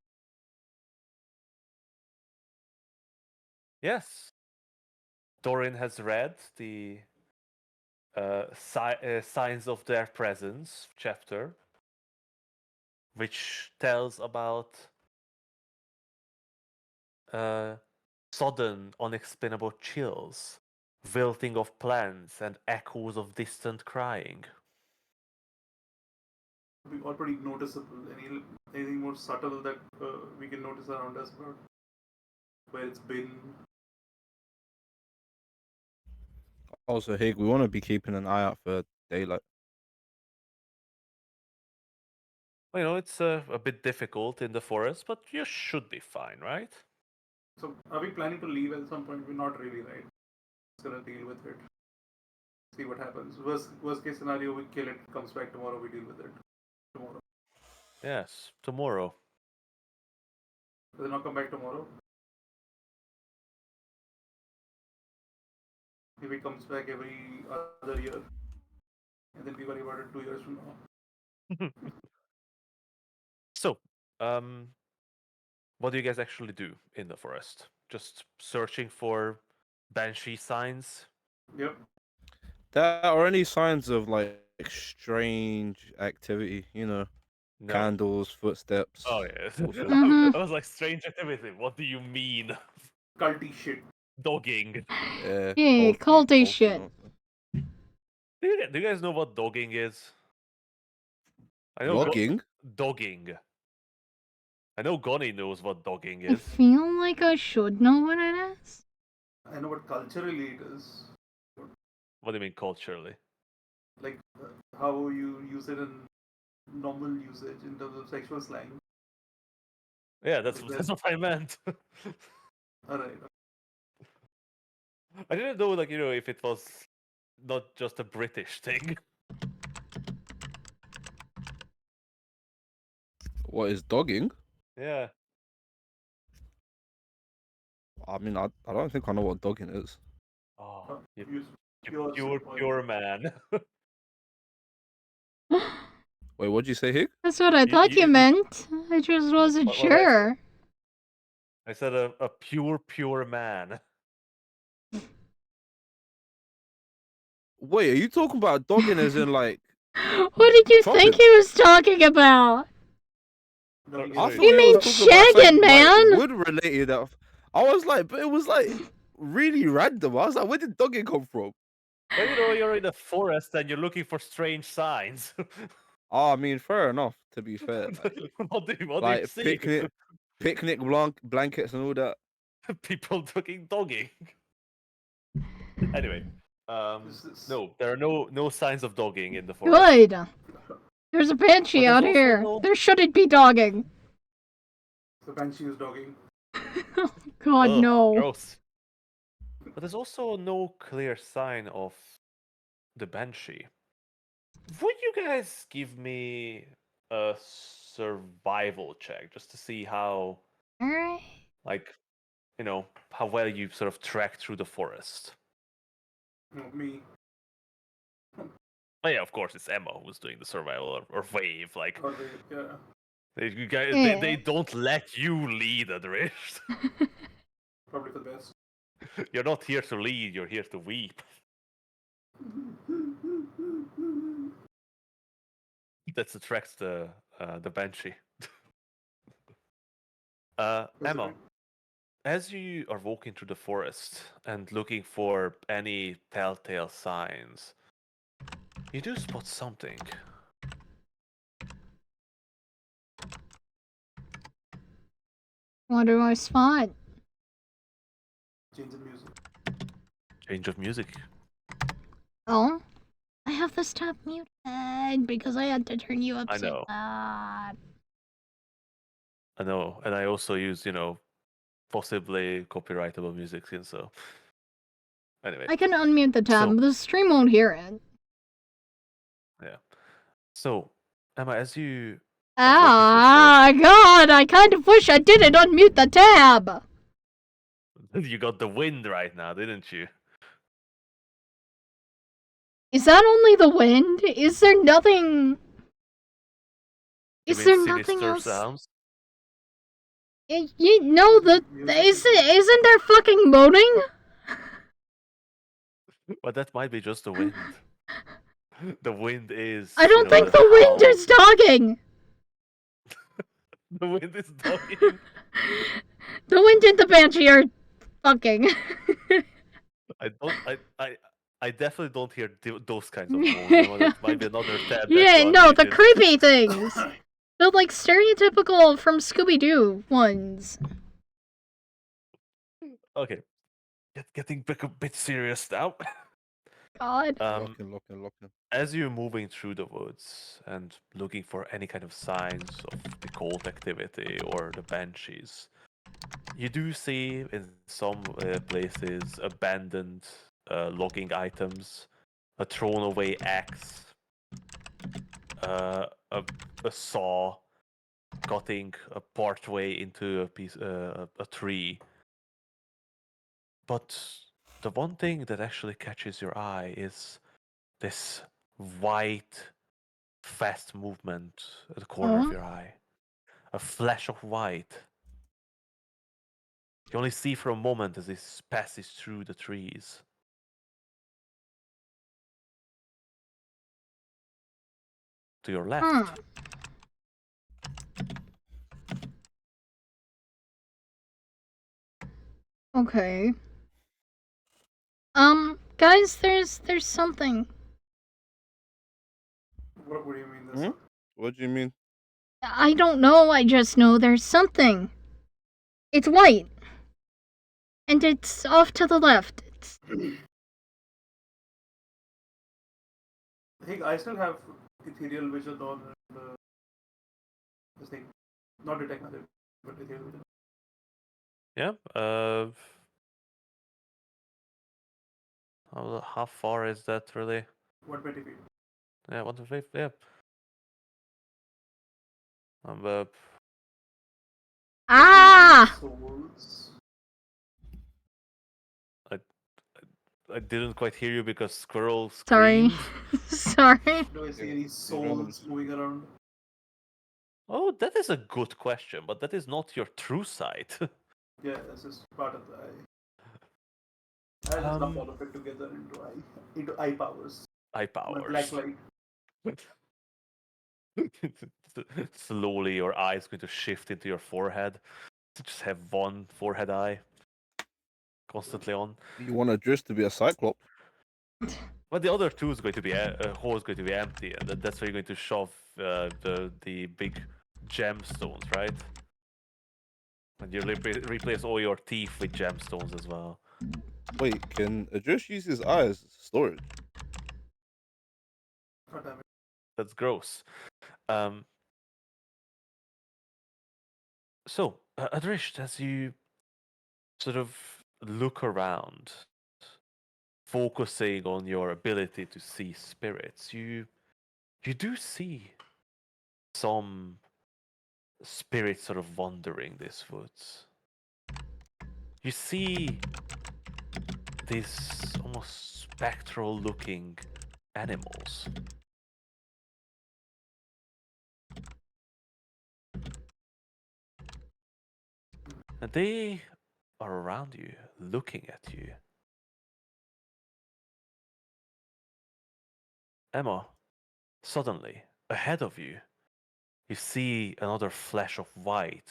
A: Yes. Dorin has read the Signs of Their Presence chapter, which tells about sudden, unexplainable chills, wilting of plants, and echoes of distant crying.
C: Be all pretty noticeable. Anything more subtle that we can notice around us about where it's been?
E: Also, Hig, we want to be keeping an eye out for daylight.
A: Well, it's a bit difficult in the forest, but you should be fine, right?
C: So, are we planning to leave at some point? We're not really, right? Just gonna deal with it. See what happens. Worst case scenario, we kill it. Comes back tomorrow. We deal with it tomorrow.
A: Yes, tomorrow.
C: Does it not come back tomorrow? If it comes back every other year, and then we worry about it 2 years from now.
A: So, what do you guys actually do in the forest? Just searching for banshee signs?
C: Yep.
E: There are any signs of like strange activity,
A: No.
E: candles, footsteps.
A: Oh yeah.
E: bullshit.
B: Mhm.
A: I was like, strange activity. What do you mean?
C: Culty shit.
A: Dogging.
E: Yeah,
B: Yeah, culty shit.
E: nonsense.
A: Do you guys know what dogging is? I know
E: Logging?
A: dogging. I know Gonny knows what dogging
B: I
A: is.
B: feel like I should know what it is.
C: I know what culturally it is.
A: What do you mean culturally?
C: Like how you use it in normal usage in terms of sexual slang.
A: Yeah, that's
C: Is that-
A: that's what I meant.
C: Alright.
A: I didn't know, like, if it was not just a British thing.
E: What is dogging?
A: Yeah.
E: I mean, I don't think I know what dogging is.
A: Oh, you
C: Use
A: pure man.
E: Wait, what'd you say, Hig?
B: That's what I
A: You-
B: thought you
A: you-
B: meant. I just wasn't
A: What did I say?
B: sure.
A: I said a pure man.
E: Wait, are you talking about dogging as in like?
B: What did you
E: Chopping.
B: think he was talking about?
C: dogging
A: I
E: I
C: is
E: thought
B: You
E: you
B: mean
E: was talking about
B: shagging,
E: something,
B: man?
E: like, wood related. I was like, but it was like really random. I was like, where did dogging come from?
A: Well, you're in the forest and you're looking for strange signs.
E: Oh, I mean, fair enough. To be fair, like,
A: what do you
E: like
A: see?
E: picnic blankets and all that.
A: People talking dogging. Anyway,
C: This-
A: no, there are no signs of dogging in the forest.
B: Good. There's a banshee
A: But there's
B: out
A: also
B: here.
A: no-
B: There shouldn't be dogging.
C: The banshee is dogging.
B: God,
A: Ugh,
B: no.
A: gross. But there's also no clear sign of the banshee. Would you guys give me a survival check just to see how,
B: Alright.
A: like, how well you sort of track through the forest?
C: No, me.
A: Oh yeah, of course it's Emma who's doing the survival or wave. Like,
C: Or they, yeah.
A: you guys, they
B: Yeah.
A: don't let you lead, Adrish.
C: Probably for the best.
A: You're not here to lead. You're here to weep. That attracts the banshee. Emma, as you are walking through the forest and looking for any telltale signs, you do spot something.
B: What do I spot?
C: Change the music.
A: Change of music.
B: Oh? I have this tab muted because I had to turn you up
A: I
B: so
A: know.
B: loud.
A: I know, and I also use, possibly copyrightable music, and so. Anyway,
B: I can unmute the tab,
A: So-
B: but the stream won't hear it.
A: so Emma, as you
B: Ah, God, I kind of wish I didn't unmute the tab.
A: you got the wind right now, didn't you?
B: Is that only the wind? Is there nothing...
A: You
B: Is
A: mean
B: there nothing
A: sinister
B: else?
A: sounds?
B: You know, isn't there fucking moaning?
A: But that might be just the wind. The wind is.
B: I don't think the wind is dogging.
A: The wind is dogging.
B: The wind and the banshee are fucking.
A: I don't. I definitely don't hear those kinds of moans. That might be another tab that
B: Yeah,
A: you
B: no, the
A: unmuted.
B: creepy things. The like stereotypical from Scooby Doo ones.
A: Okay, getting a bit serious now.
B: God.
E: Locking.
A: As you're moving through the woods and looking for any kind of signs of the cult activity or the banshees, you do see in some places abandoned logging items, a thrown away axe, uh, a, a saw cutting a part way into a tree. But the one thing that actually catches your eye is this white, fast movement at the corner of
B: Oh.
A: your eye. A flash of white. You only see for a moment as this passes through the trees. To your left.
B: Okay. Guys, there's something.
C: What do you mean? This?
E: What do you mean?
B: I don't know, I just know there's something. It's white. And it's off to the left. It's...
C: I think I still have ethereal vision on this thing. Not detect magic, but ethereal vision.
A: Yeah. How far is that really?
C: 120 feet.
A: Yeah, 1 to 5. Yeah.
B: Ah!
C: Souls.
A: I didn't quite hear you because Squirrel
B: Sorry.
A: screamed.
B: Sorry.
C: Do I see
E: Yeah,
C: any
E: these random-
C: souls moving around?
A: Oh, that is a good question, but that is not your true sight.
C: Yeah, that's just part of the eye. I just lump all of it together into eye powers.
A: Eye
C: My black
A: powers.
C: light.
A: Slowly, your eye is going to shift into your forehead. To just have one forehead eye constantly on.
E: You want a dress to be a cyclops?
A: But the other two is going to be hole is going to be empty, and that's where you're going to shove the big gemstones, right? And you replace all your teeth with gemstones as well.
E: Wait, can a dress use his eyes as storage?
C: God damn it.
A: That's gross. So, Adrish, as you sort of look around, focusing on your ability to see spirits, you do see some spirits sort of wandering these woods. You see these almost spectral looking animals. And they are around you, looking at you. Emma, suddenly, ahead of you, you see another flash of white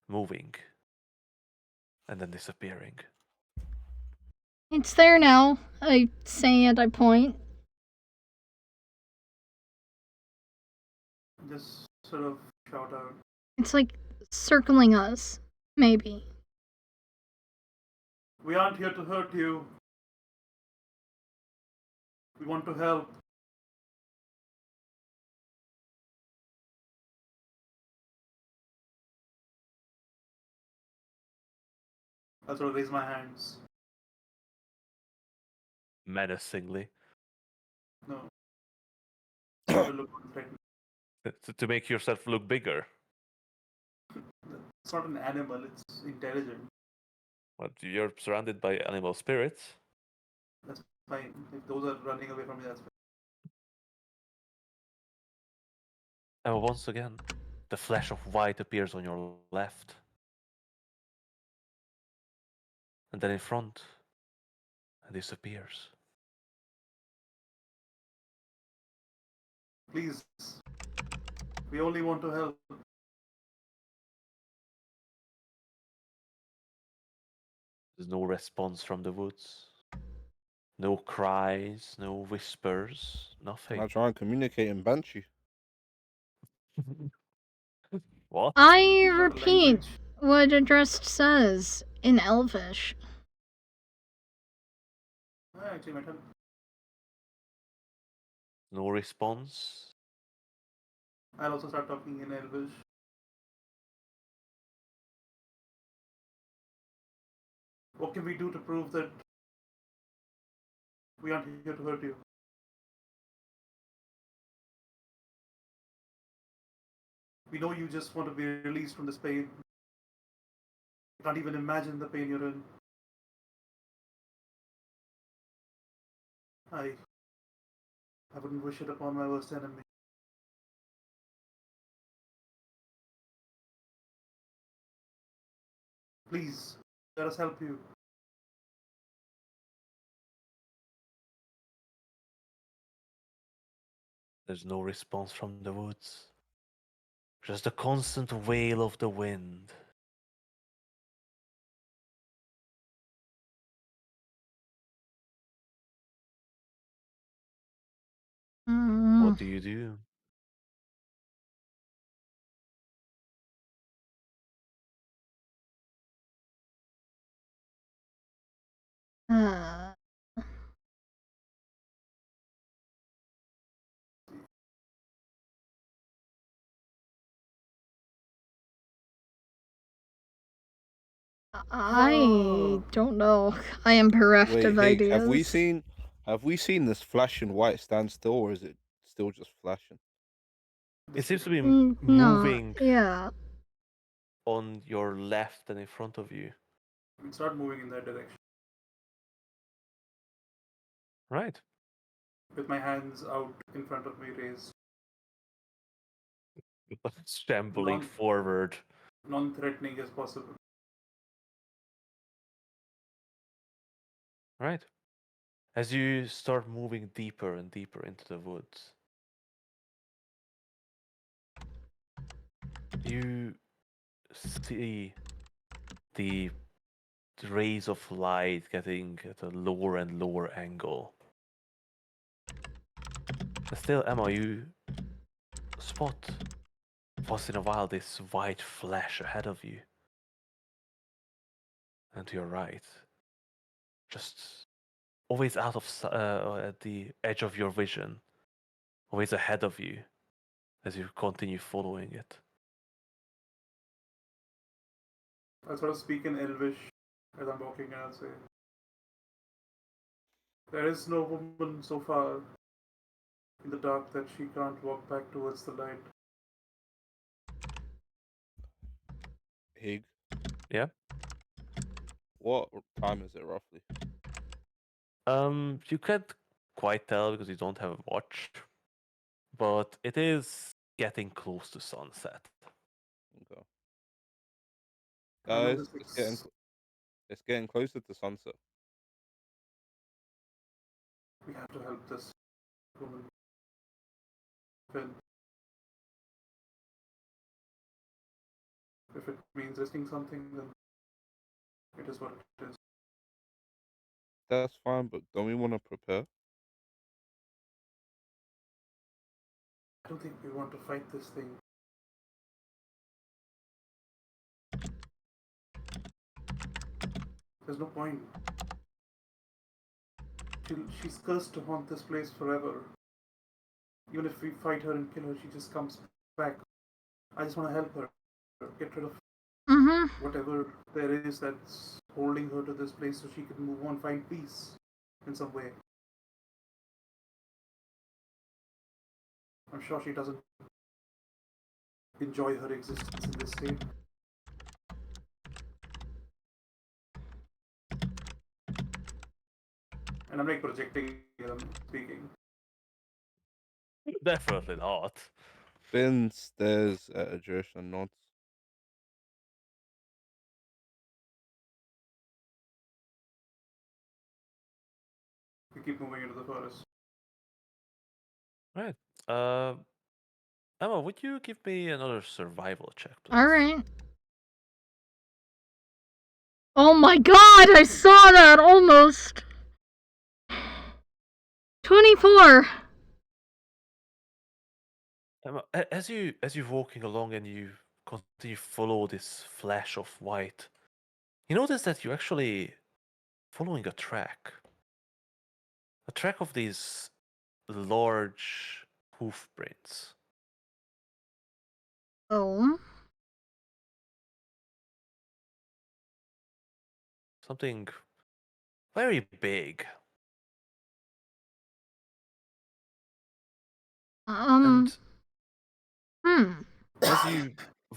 A: moving and then disappearing.
B: It's there now. I say and I point.
C: Just sort of shout out.
B: It's like circling us. Maybe.
C: We aren't here to hurt you. We want to help. I sort of raise my hands.
A: Menacingly.
C: No. To look threatening.
A: To make yourself look bigger.
C: It's not an animal, it's intelligent.
A: But you're surrounded by animal spirits.
C: That's fine. If those are running away from me, that's fine.
A: And once again, the flash of white appears on your left. And then in front, and disappears.
C: Please. We only want to help.
A: There's no response from the woods. No cries, no whispers,
E: Can
A: nothing.
E: I try and communicate in Banshee?
A: What?
B: I
C: It's not a
B: repeat
C: language.
B: what Addressed says in Elvish.
C: Actually, might help.
A: No response?
C: I'll also start talking in Elvish. What can we do to prove that we aren't here to hurt you? We know you just want to be released from this pain. I can't even imagine the pain you're in. I wouldn't wish it upon my worst enemy. Please, let us help you.
A: There's no response from the woods. Just the constant wail of the wind. What do you do?
B: Uh, I don't know. I am bereft
E: Wait,
B: of
E: hey,
B: ideas.
E: have we seen this flashing white stand still, or is it still just flashing?
A: It seems to be
B: No,
A: moving
B: yeah.
A: on your left and in front of you.
C: It's not moving in that direction.
A: Right.
C: With my hands out in front of me raised.
A: Shambling
C: Non-
A: forward.
C: Non-threatening as possible.
A: Right. As you start moving deeper and deeper into the woods, you see the rays of light getting at a lower and lower angle. But still, Emma, you spot once in a while this white flash ahead of you. And to your right. Just always out of at the edge of your vision. Always ahead of you as you continue following it.
C: I'll sort of speak in Elvish as I'm walking and I'll say, there is no woman so far in the dark that she can't walk back towards the light.
E: Hig,
A: Yeah?
E: what time is it roughly?
A: You can't quite tell because you don't have a watch, but it is getting close to sunset.
E: Okay.
C: I know
E: Guys,
C: this
E: it's getting closer to sunset.
C: we have to help this woman. Finn. If it means risking something, then it is what it is.
E: That's fine, but don't we want to prepare?
C: I don't think we want to fight this thing. There's no point. She's cursed to haunt this place forever. Even if we fight her and kill her, she just comes back. I just want to help her. Get rid of whatever there is that's holding her to this place so she can move on, find peace in some way. I'm sure she doesn't enjoy her existence in this state. And I'm like projecting I'm speaking.
A: Definitely not.
E: Finn stares at Adrish and nods.
C: We keep moving into the forest.
A: Right. Uh, Emma, would you give me another survival check, please?
B: Alright. Oh my god, I saw that almost! 24!
A: Emma, as you're walking along and you continue to follow this flash of white, you notice that you're actually following a track. A track of these large hoof prints.
B: Oh.
A: Something very big. And as you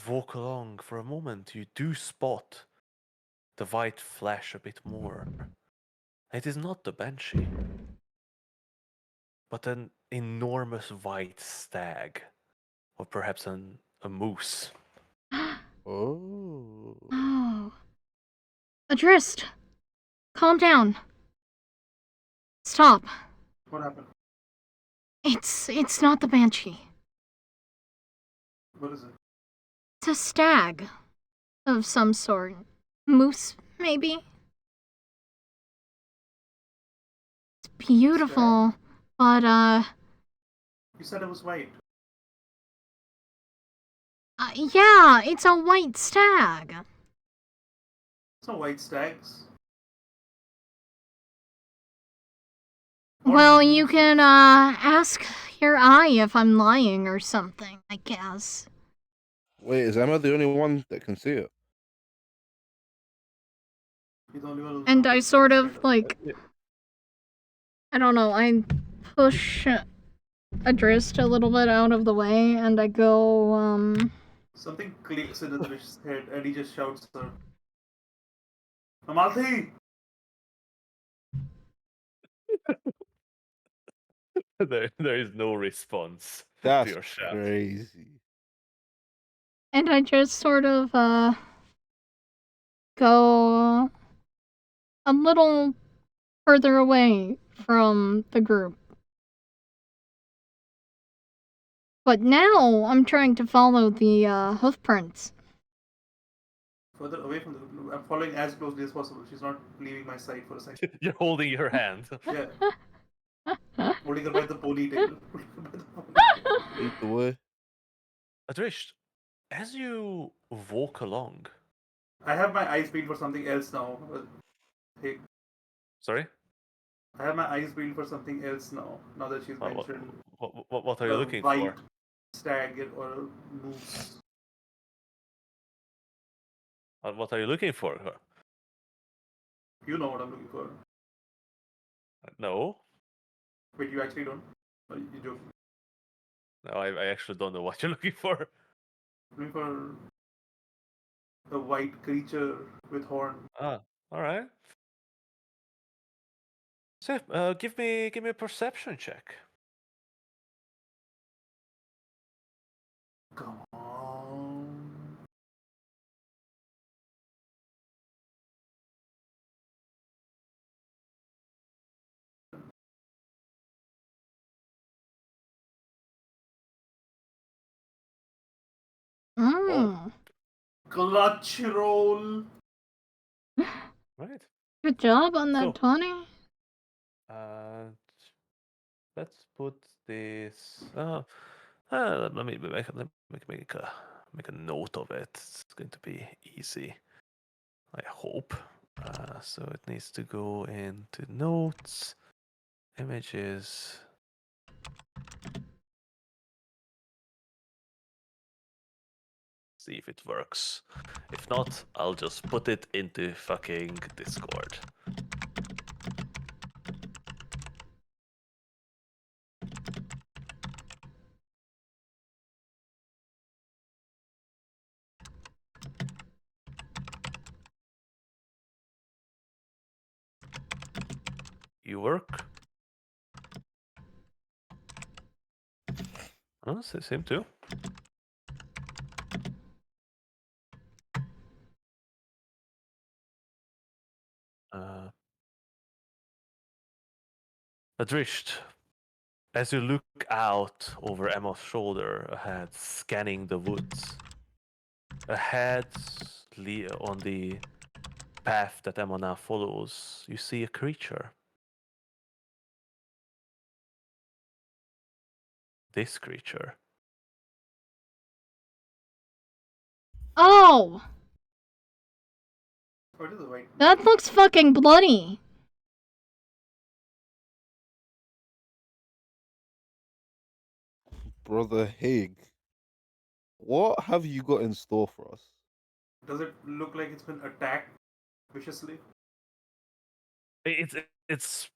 A: walk along for a moment, you do spot the white flash a bit more. It is not the banshee, but an enormous white stag, or perhaps a moose.
E: Oh.
B: Oh. Adrist! Calm down. Stop.
C: What happened?
B: It's not the banshee.
C: What is it?
B: It's a stag. Of some sort. Moose, maybe? It's beautiful, but,
C: You said it was white.
B: yeah, it's a white stag.
C: It's not white stags.
B: Well, you can, ask your eye if I'm lying or something, I guess.
E: Wait, is Emma the only one that can see it?
C: You're the only one who's
B: And I
C: noticed
B: sort
C: this
B: of,
C: kind
B: like, I don't know, I push Adrist a little bit out of the way, and I go,
C: Something clicks in Adrish's head and he just shouts her. Amalthi!
A: There is no response to
E: That's
A: your shout.
E: crazy.
B: and I just sort of, go a little further away from the group. But now I'm trying to follow the hoof prints.
C: Further away from the. I'm following as closely as possible. She's not leaving my side for a second.
A: You're holding your hand.
C: Yeah. Holding her by the ponytail. Holding her by the ponytail.
E: Lead the way.
A: Adrish, as you walk along.
C: I have my eyes peeled for something else now. Hey,
A: Sorry?
C: I have my eyes peeled for something else now. Now that she's mentioned
A: What are you
C: a
A: looking
C: white
A: for?
C: stag or a moose.
A: What are you looking for?
C: You know what I'm looking for.
A: No.
C: Wait, you actually don't? Or you joking?
A: No, I actually don't know what you're looking for.
C: Looking for a white creature with horn.
A: Ah, alright. So, give me a perception check.
C: Come on.
B: Mm.
C: Clutch roll.
A: Right.
B: Good job on that
A: So,
B: 20.
A: Uh, let's put this. Let me make a note of it. It's going to be easy. I hope. So it needs to go into notes, images. See if it works. If not, I'll just put it into fucking Discord. You work? Oh, same too. Uh, Adrisht, As you look out over Emma's shoulder ahead, scanning the woods, ahead on the path that Emma now follows, you see a creature. This creature.
B: Oh!
C: What is the white?
B: That looks fucking bloody.
E: Brother Hig, what have you got in store for us?
C: Does it look like it's been attacked viciously?
A: It's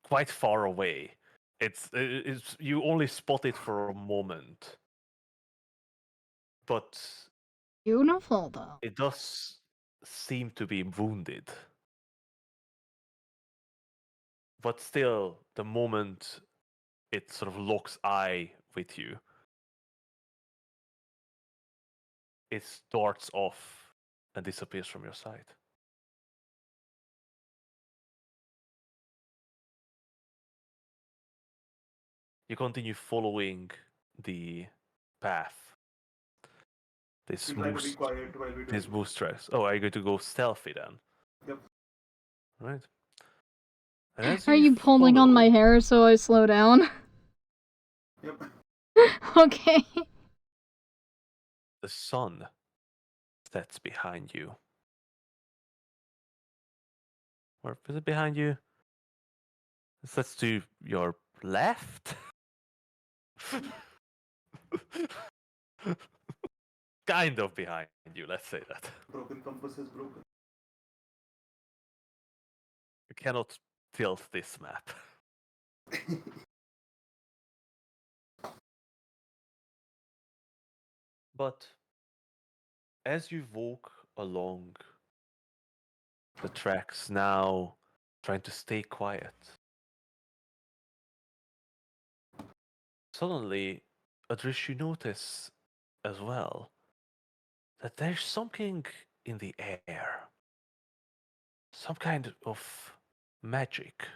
A: quite far away. It's you only spot it for a moment, but
B: Beautiful, though.
A: it does seem to be wounded. But still, the moment it sort of locks eye with you, it darts off and disappears from your sight. You continue following the path. This
C: We try to be
A: moose,
C: quiet while we do
A: this
C: it.
A: moose tracks. Oh, are you going to go stealthy then?
C: Yep.
A: Right. And as
B: Are you pulling on my
A: follow,
B: hair so I slow down?
C: Yep.
B: Okay.
A: the sun sets behind you. Or is it behind you? It sets to your left? Kind of behind you, let's say that.
C: Broken compass is broken.
A: You cannot tilt this map. But as you walk along the tracks now, trying to stay quiet, suddenly, Adrish, you notice as well that there's something in the air. Some kind of magic.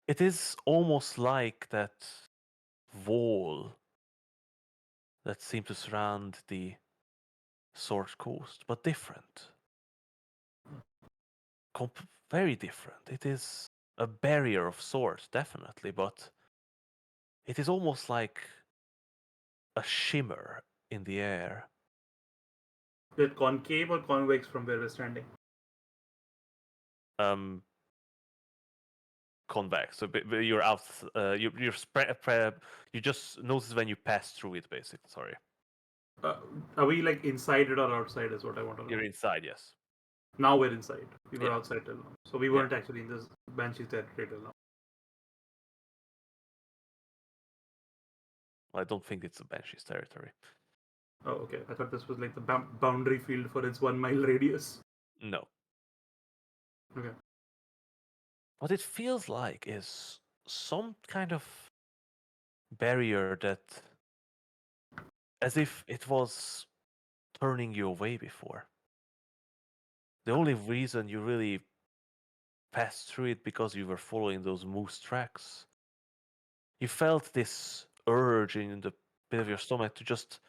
A: It is almost like that wall that seemed to surround the Sword Coast, but different. Very different. It is a barrier of sorts, definitely, but it is almost like a shimmer in the air.
C: Is it concave or convex from where we're standing?
A: Um, Convex. So you're out. You just notice when you pass through it, basically. Sorry,
C: Are we like inside it or outside? Is what I want to know.
A: you're inside. Yes.
C: Now we're inside. We were
A: Yeah.
C: outside till now, so we
A: Yeah.
C: weren't actually in this Banshee's territory till now.
A: I don't think it's a Banshee's territory.
C: Oh, okay. I thought this was like the boundary field for its 1 mile radius.
A: No.
C: Okay.
A: What it feels like is some kind of barrier that, as if it was turning you away before. The only reason you really passed through it because you were following those moose tracks. You felt this urge in the pit of your stomach to just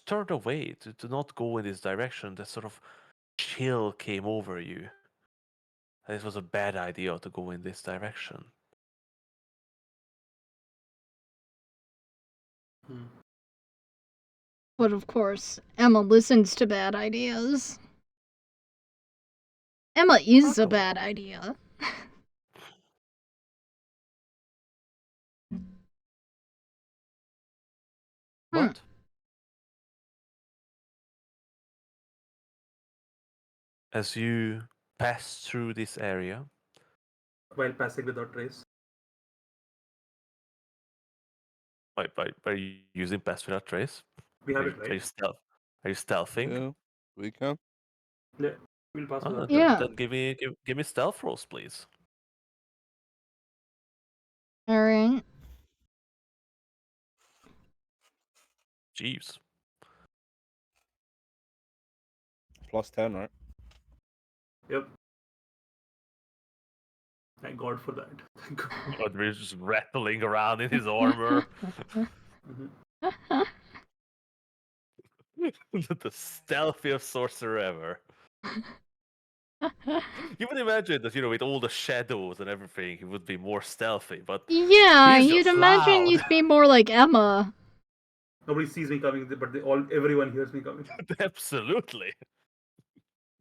A: turn away, to not go in this direction. That sort of chill came over you. And it was a bad idea to go in this direction.
B: But of course, Emma listens to bad ideas. Emma is a bad idea.
A: But as you pass through this area,
C: While passing without trace.
A: by using pass without trace,
C: We have
A: are
C: it
A: you
C: right.
A: are you stealthing?
E: Yeah, we can.
C: Yeah. We'll pass
A: Oh,
C: without
A: then,
C: trace.
B: Yeah.
A: then give me stealth rolls, please.
B: Alright.
A: Jeeves.
E: +10, right?
C: Yep. Thank God for that. Thank God.
A: Odric's just rattling around in his armor.
C: Mhm.
A: The stealthiest sorcerer ever. You would imagine that, with all the shadows and everything, he would be more stealthy, but
B: Yeah,
A: he's
B: you'd
A: just
B: imagine
A: loud.
B: you'd be more like Emma.
C: Nobody sees me coming, but everyone hears me coming.
A: Absolutely.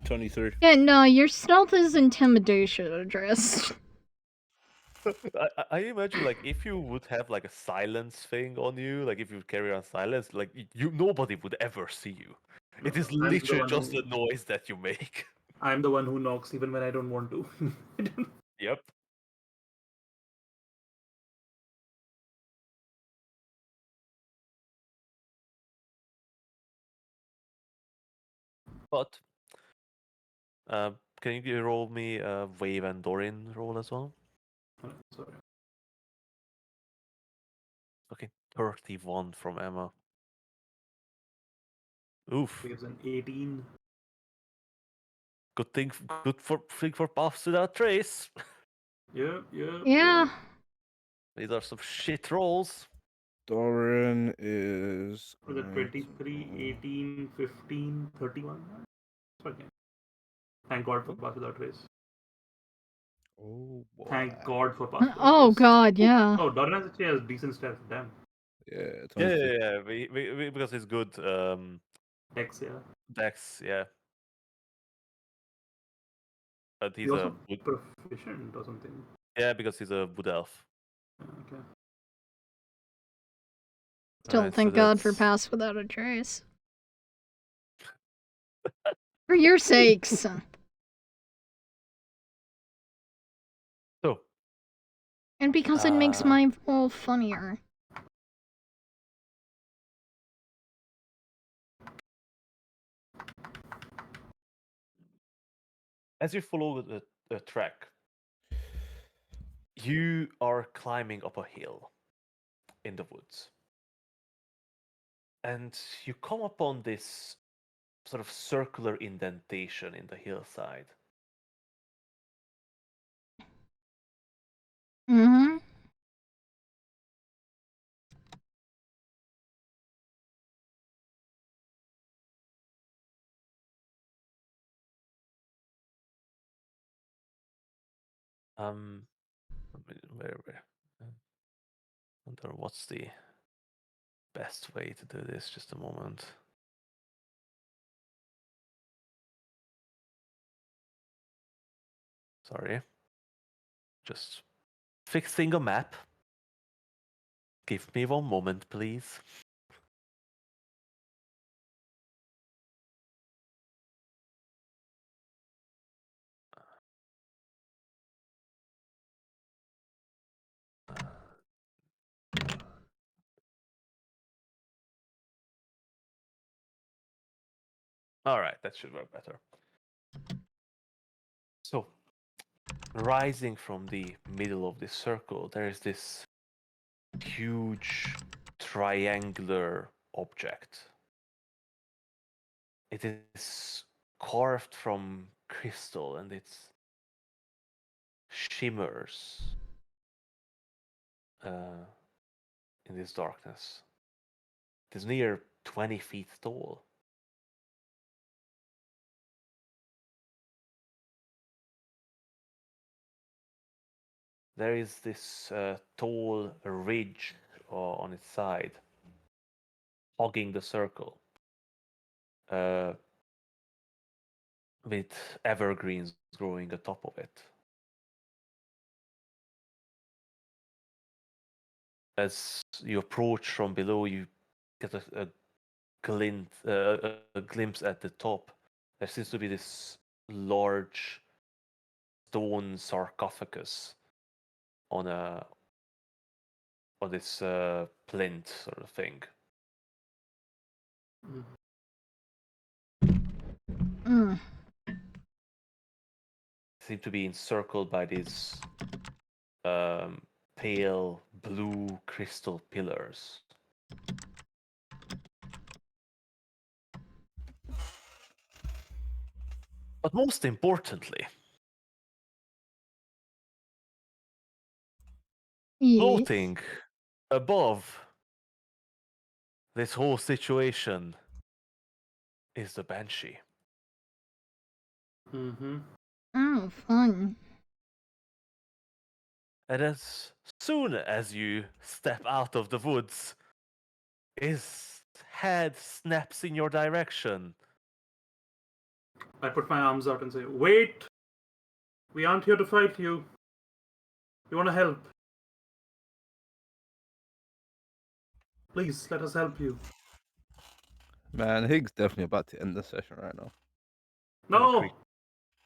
E: 23.
B: Yeah, no, your stealth is intimidation addressed.
A: I imagine, like, if you would have like a silence thing on you, like if you carry on silence, like nobody would ever see you. It is
C: I'm the
A: literally
C: one
A: just
C: who
A: the noise that you make.
C: I'm the one who knocks even when I don't want to.
A: Yep. But can you roll me a Wave and Dorin roll as well?
C: Sorry.
A: Okay, 31 from Emma. Oof.
C: Waves an 18.
A: Good thing for buffs without trace.
C: Yeah, yeah.
B: Yeah.
A: These are some shit rolls.
E: Doran is.
C: Was it
E: going
C: 23,
E: to-
C: 18, 15, 31? Okay. Thank God for pass without race.
E: Oh boy.
C: Thank God for pass without
B: Oh
C: race.
B: god, yeah.
C: Oh, Doran actually has decent stats. Damn.
E: Yeah,
A: Yeah,
E: 23.
A: yeah, yeah. Because he's good.
C: Dex, yeah.
A: Dex, yeah. But
C: He
A: he's a
C: also
A: wood.
C: proficient or something.
A: Yeah, because he's a wood elf.
C: Okay.
B: Still
A: Alright, so
B: thank God for
A: that's
B: pass without a trace. For your sakes.
A: so.
B: And because it makes my role funnier.
A: As you follow the track, you are climbing up a hill in the woods. And you come upon this sort of circular indentation in the hillside.
B: Mm-hmm.
A: Where? I wonder what's the best way to do this. Just a moment. Sorry. Just fixing a map. Give me one moment, please. All right, that should work better. So, rising from the middle of this circle, there is this huge triangular object. It is carved from crystal and it shimmers in this darkness. It is near 20 feet tall. There is this tall ridge on its side, hogging the circle, with evergreens growing atop of it. As you approach from below, you get a glimpse at the top. There seems to be this large stone sarcophagus on this plinth sort of thing.
B: Mm.
A: Seem to be encircled by these pale blue crystal pillars. But most importantly,
B: Yes.
A: floating above this whole situation is the Banshee.
C: Mm-hmm.
B: Oh, fun.
A: And as soon as you step out of the woods, his head snaps in your direction.
C: I put my arms out and say, "Wait! We aren't here to fight you. We want to help. Please, let us help you."
E: Man, Higgs definitely about to end the session right now.
C: No!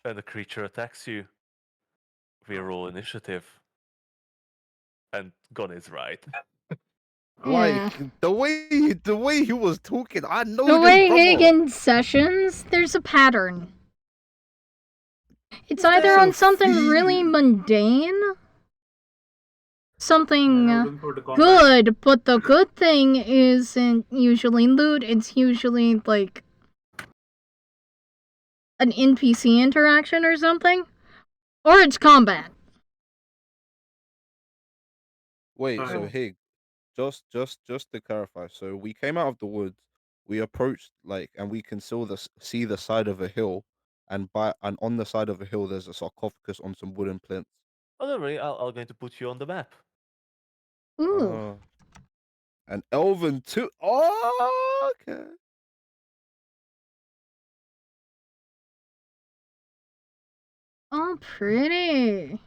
A: And the creature attacks you. We roll initiative. And Gon is right.
B: Yeah.
E: Like the way he was talking, I know
B: The
E: this
B: way
E: brother.
B: Hagen sessions, there's a pattern. It's either
E: There's
B: on
E: a
B: something really
E: feeling.
B: mundane,
C: Man,
B: something
C: I'm looking forward to combat.
B: good, but the good thing isn't usually loot, it's usually like an NPC interaction or something. Or it's combat.
E: Wait,
C: Alright.
E: so Hig, just to clarify, so we came out of the woods, we approached and we can still see the side of a hill, and on the side of a hill there's a sarcophagus on some wooden plinths.
A: Oh, don't worry, I'm going to put you on the map.
B: Ooh.
E: An elven too. Oh, okay.
B: Oh, pretty.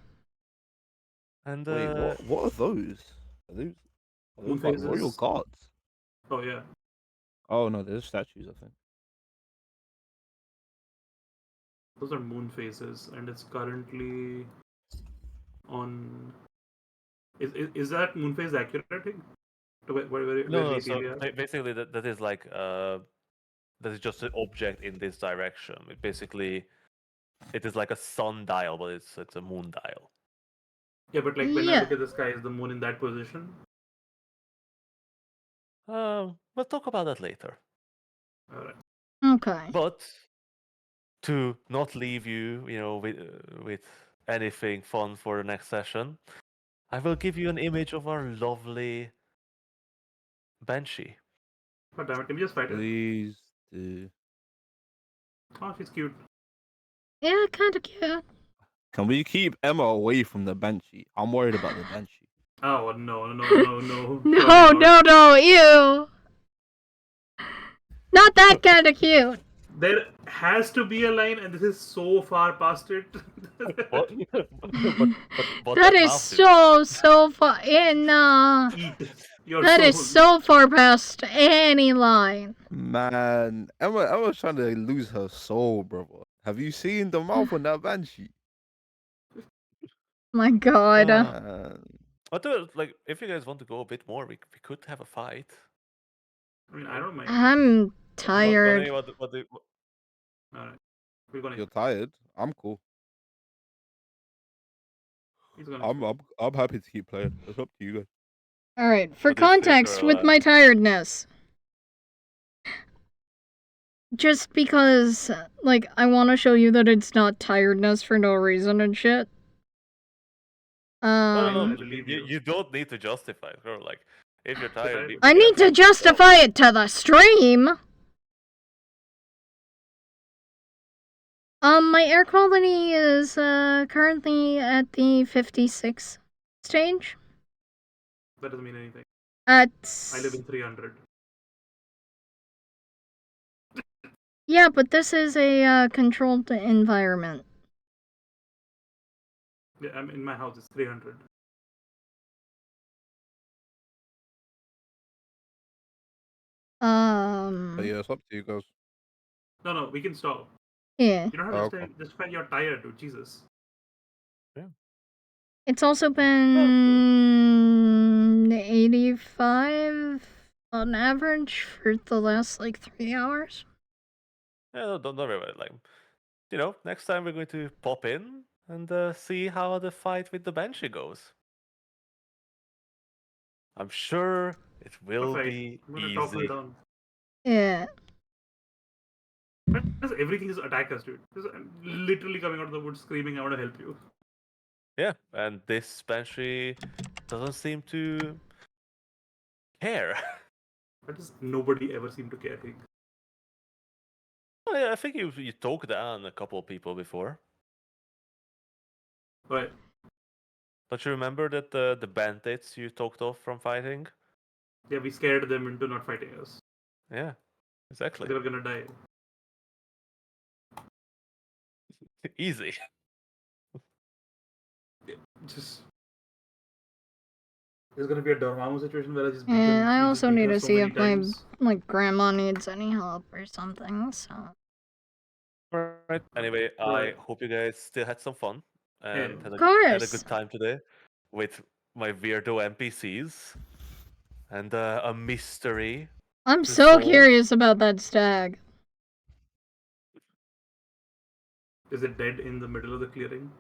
A: And
E: Wait, what are those? Are those
C: Moon
E: like royal
C: phases.
E: guards?
C: Oh, yeah.
E: Oh no, they're statues, I think.
C: Those are moon phases, and it's currently on. Is that moon phase accurate? To where
A: no,
C: we
A: so
C: are?
A: basically that is like that is just an object in this direction. It is like a sundial, but it's a moon dial.
C: Yeah, but like when I
B: Yeah.
C: look at the sky, is the moon in that position?
A: We'll talk about that later.
C: Alright.
B: Okay.
A: But to not leave you, with anything fun for the next session, I will give you an image of our lovely Banshee.
C: God damn it, can we just fight it?
E: Please do.
C: Oh, she's cute.
B: Yeah, kinda cute.
E: Can we keep Emma away from the banshee? I'm worried about the banshee.
C: Oh, no.
B: No, ew. Not that kinda cute.
C: There has to be a line, and this is so far past it.
A: What? But
B: That is so far in,
C: Eat your
B: that
C: soul.
B: is so far past any line.
E: Man, Emma's trying to lose her soul, brother. Have you seen the mouth on that banshee?
B: My god.
E: Man.
A: Like, if you guys want to go a bit more, we could have a fight.
C: I mean, I don't mind.
B: I'm tired.
C: Alright. We're gonna.
E: You're tired? I'm cool.
C: He's gonna.
E: I'm happy to keep playing. It's up to you guys.
B: Alright, for
A: What do you think,
B: context with
A: Caroline?
B: my tiredness. Just because, like, I want to show you that it's not tiredness for no reason and shit.
A: No,
C: believe
A: you don't need to justify it, girl. Like, if you're tired,
B: I need to justify it to the stream. My air quality is currently at the 56 stage.
C: That doesn't mean anything.
B: At
C: I live in 300.
B: yeah, but this is a controlled environment.
C: Yeah, I'm in my house. It's 300.
E: But yeah, it's up to you guys.
C: No, we can stop.
B: Yeah.
C: You don't have to justify you're tired, dude. Jesus.
A: Yeah.
B: It's also been 85 on average for the last like 3 hours.
A: Yeah, don't worry about it. Like, next time we're going to pop in and see how the fight with the Banshee goes. I'm sure it will be
C: I'm gonna talk her
A: easy.
C: down.
B: Yeah.
C: Everything is attack us, dude. I'm literally coming out of the woods screaming, I want to help you.
A: Yeah, and this Banshee doesn't seem to care.
C: Why does nobody ever seem to care?
A: Oh, yeah, I think you talked down a couple of people before.
C: Right.
A: Don't you remember that the bandits you talked off from fighting?
C: Yeah, we scared them into not fighting us.
A: Yeah, exactly.
C: They were gonna die.
A: Easy.
C: Just there's gonna be a Dormammu situation where I just beat
B: And
C: him.
B: I
C: we just
B: also
C: beat
B: need
C: her
B: to
C: so
B: see
C: many
B: if my
C: times.
B: grandma needs any help or something. So
A: Right. Anyway, I
C: Right.
A: hope you guys still had some fun and
C: Yeah.
B: of
A: had a
B: course,
A: good time today with my weirdo NPCs and a mystery.
B: I'm
A: to
B: so
A: solve.
B: curious about that stag.
C: Is it dead in the middle of the clearing?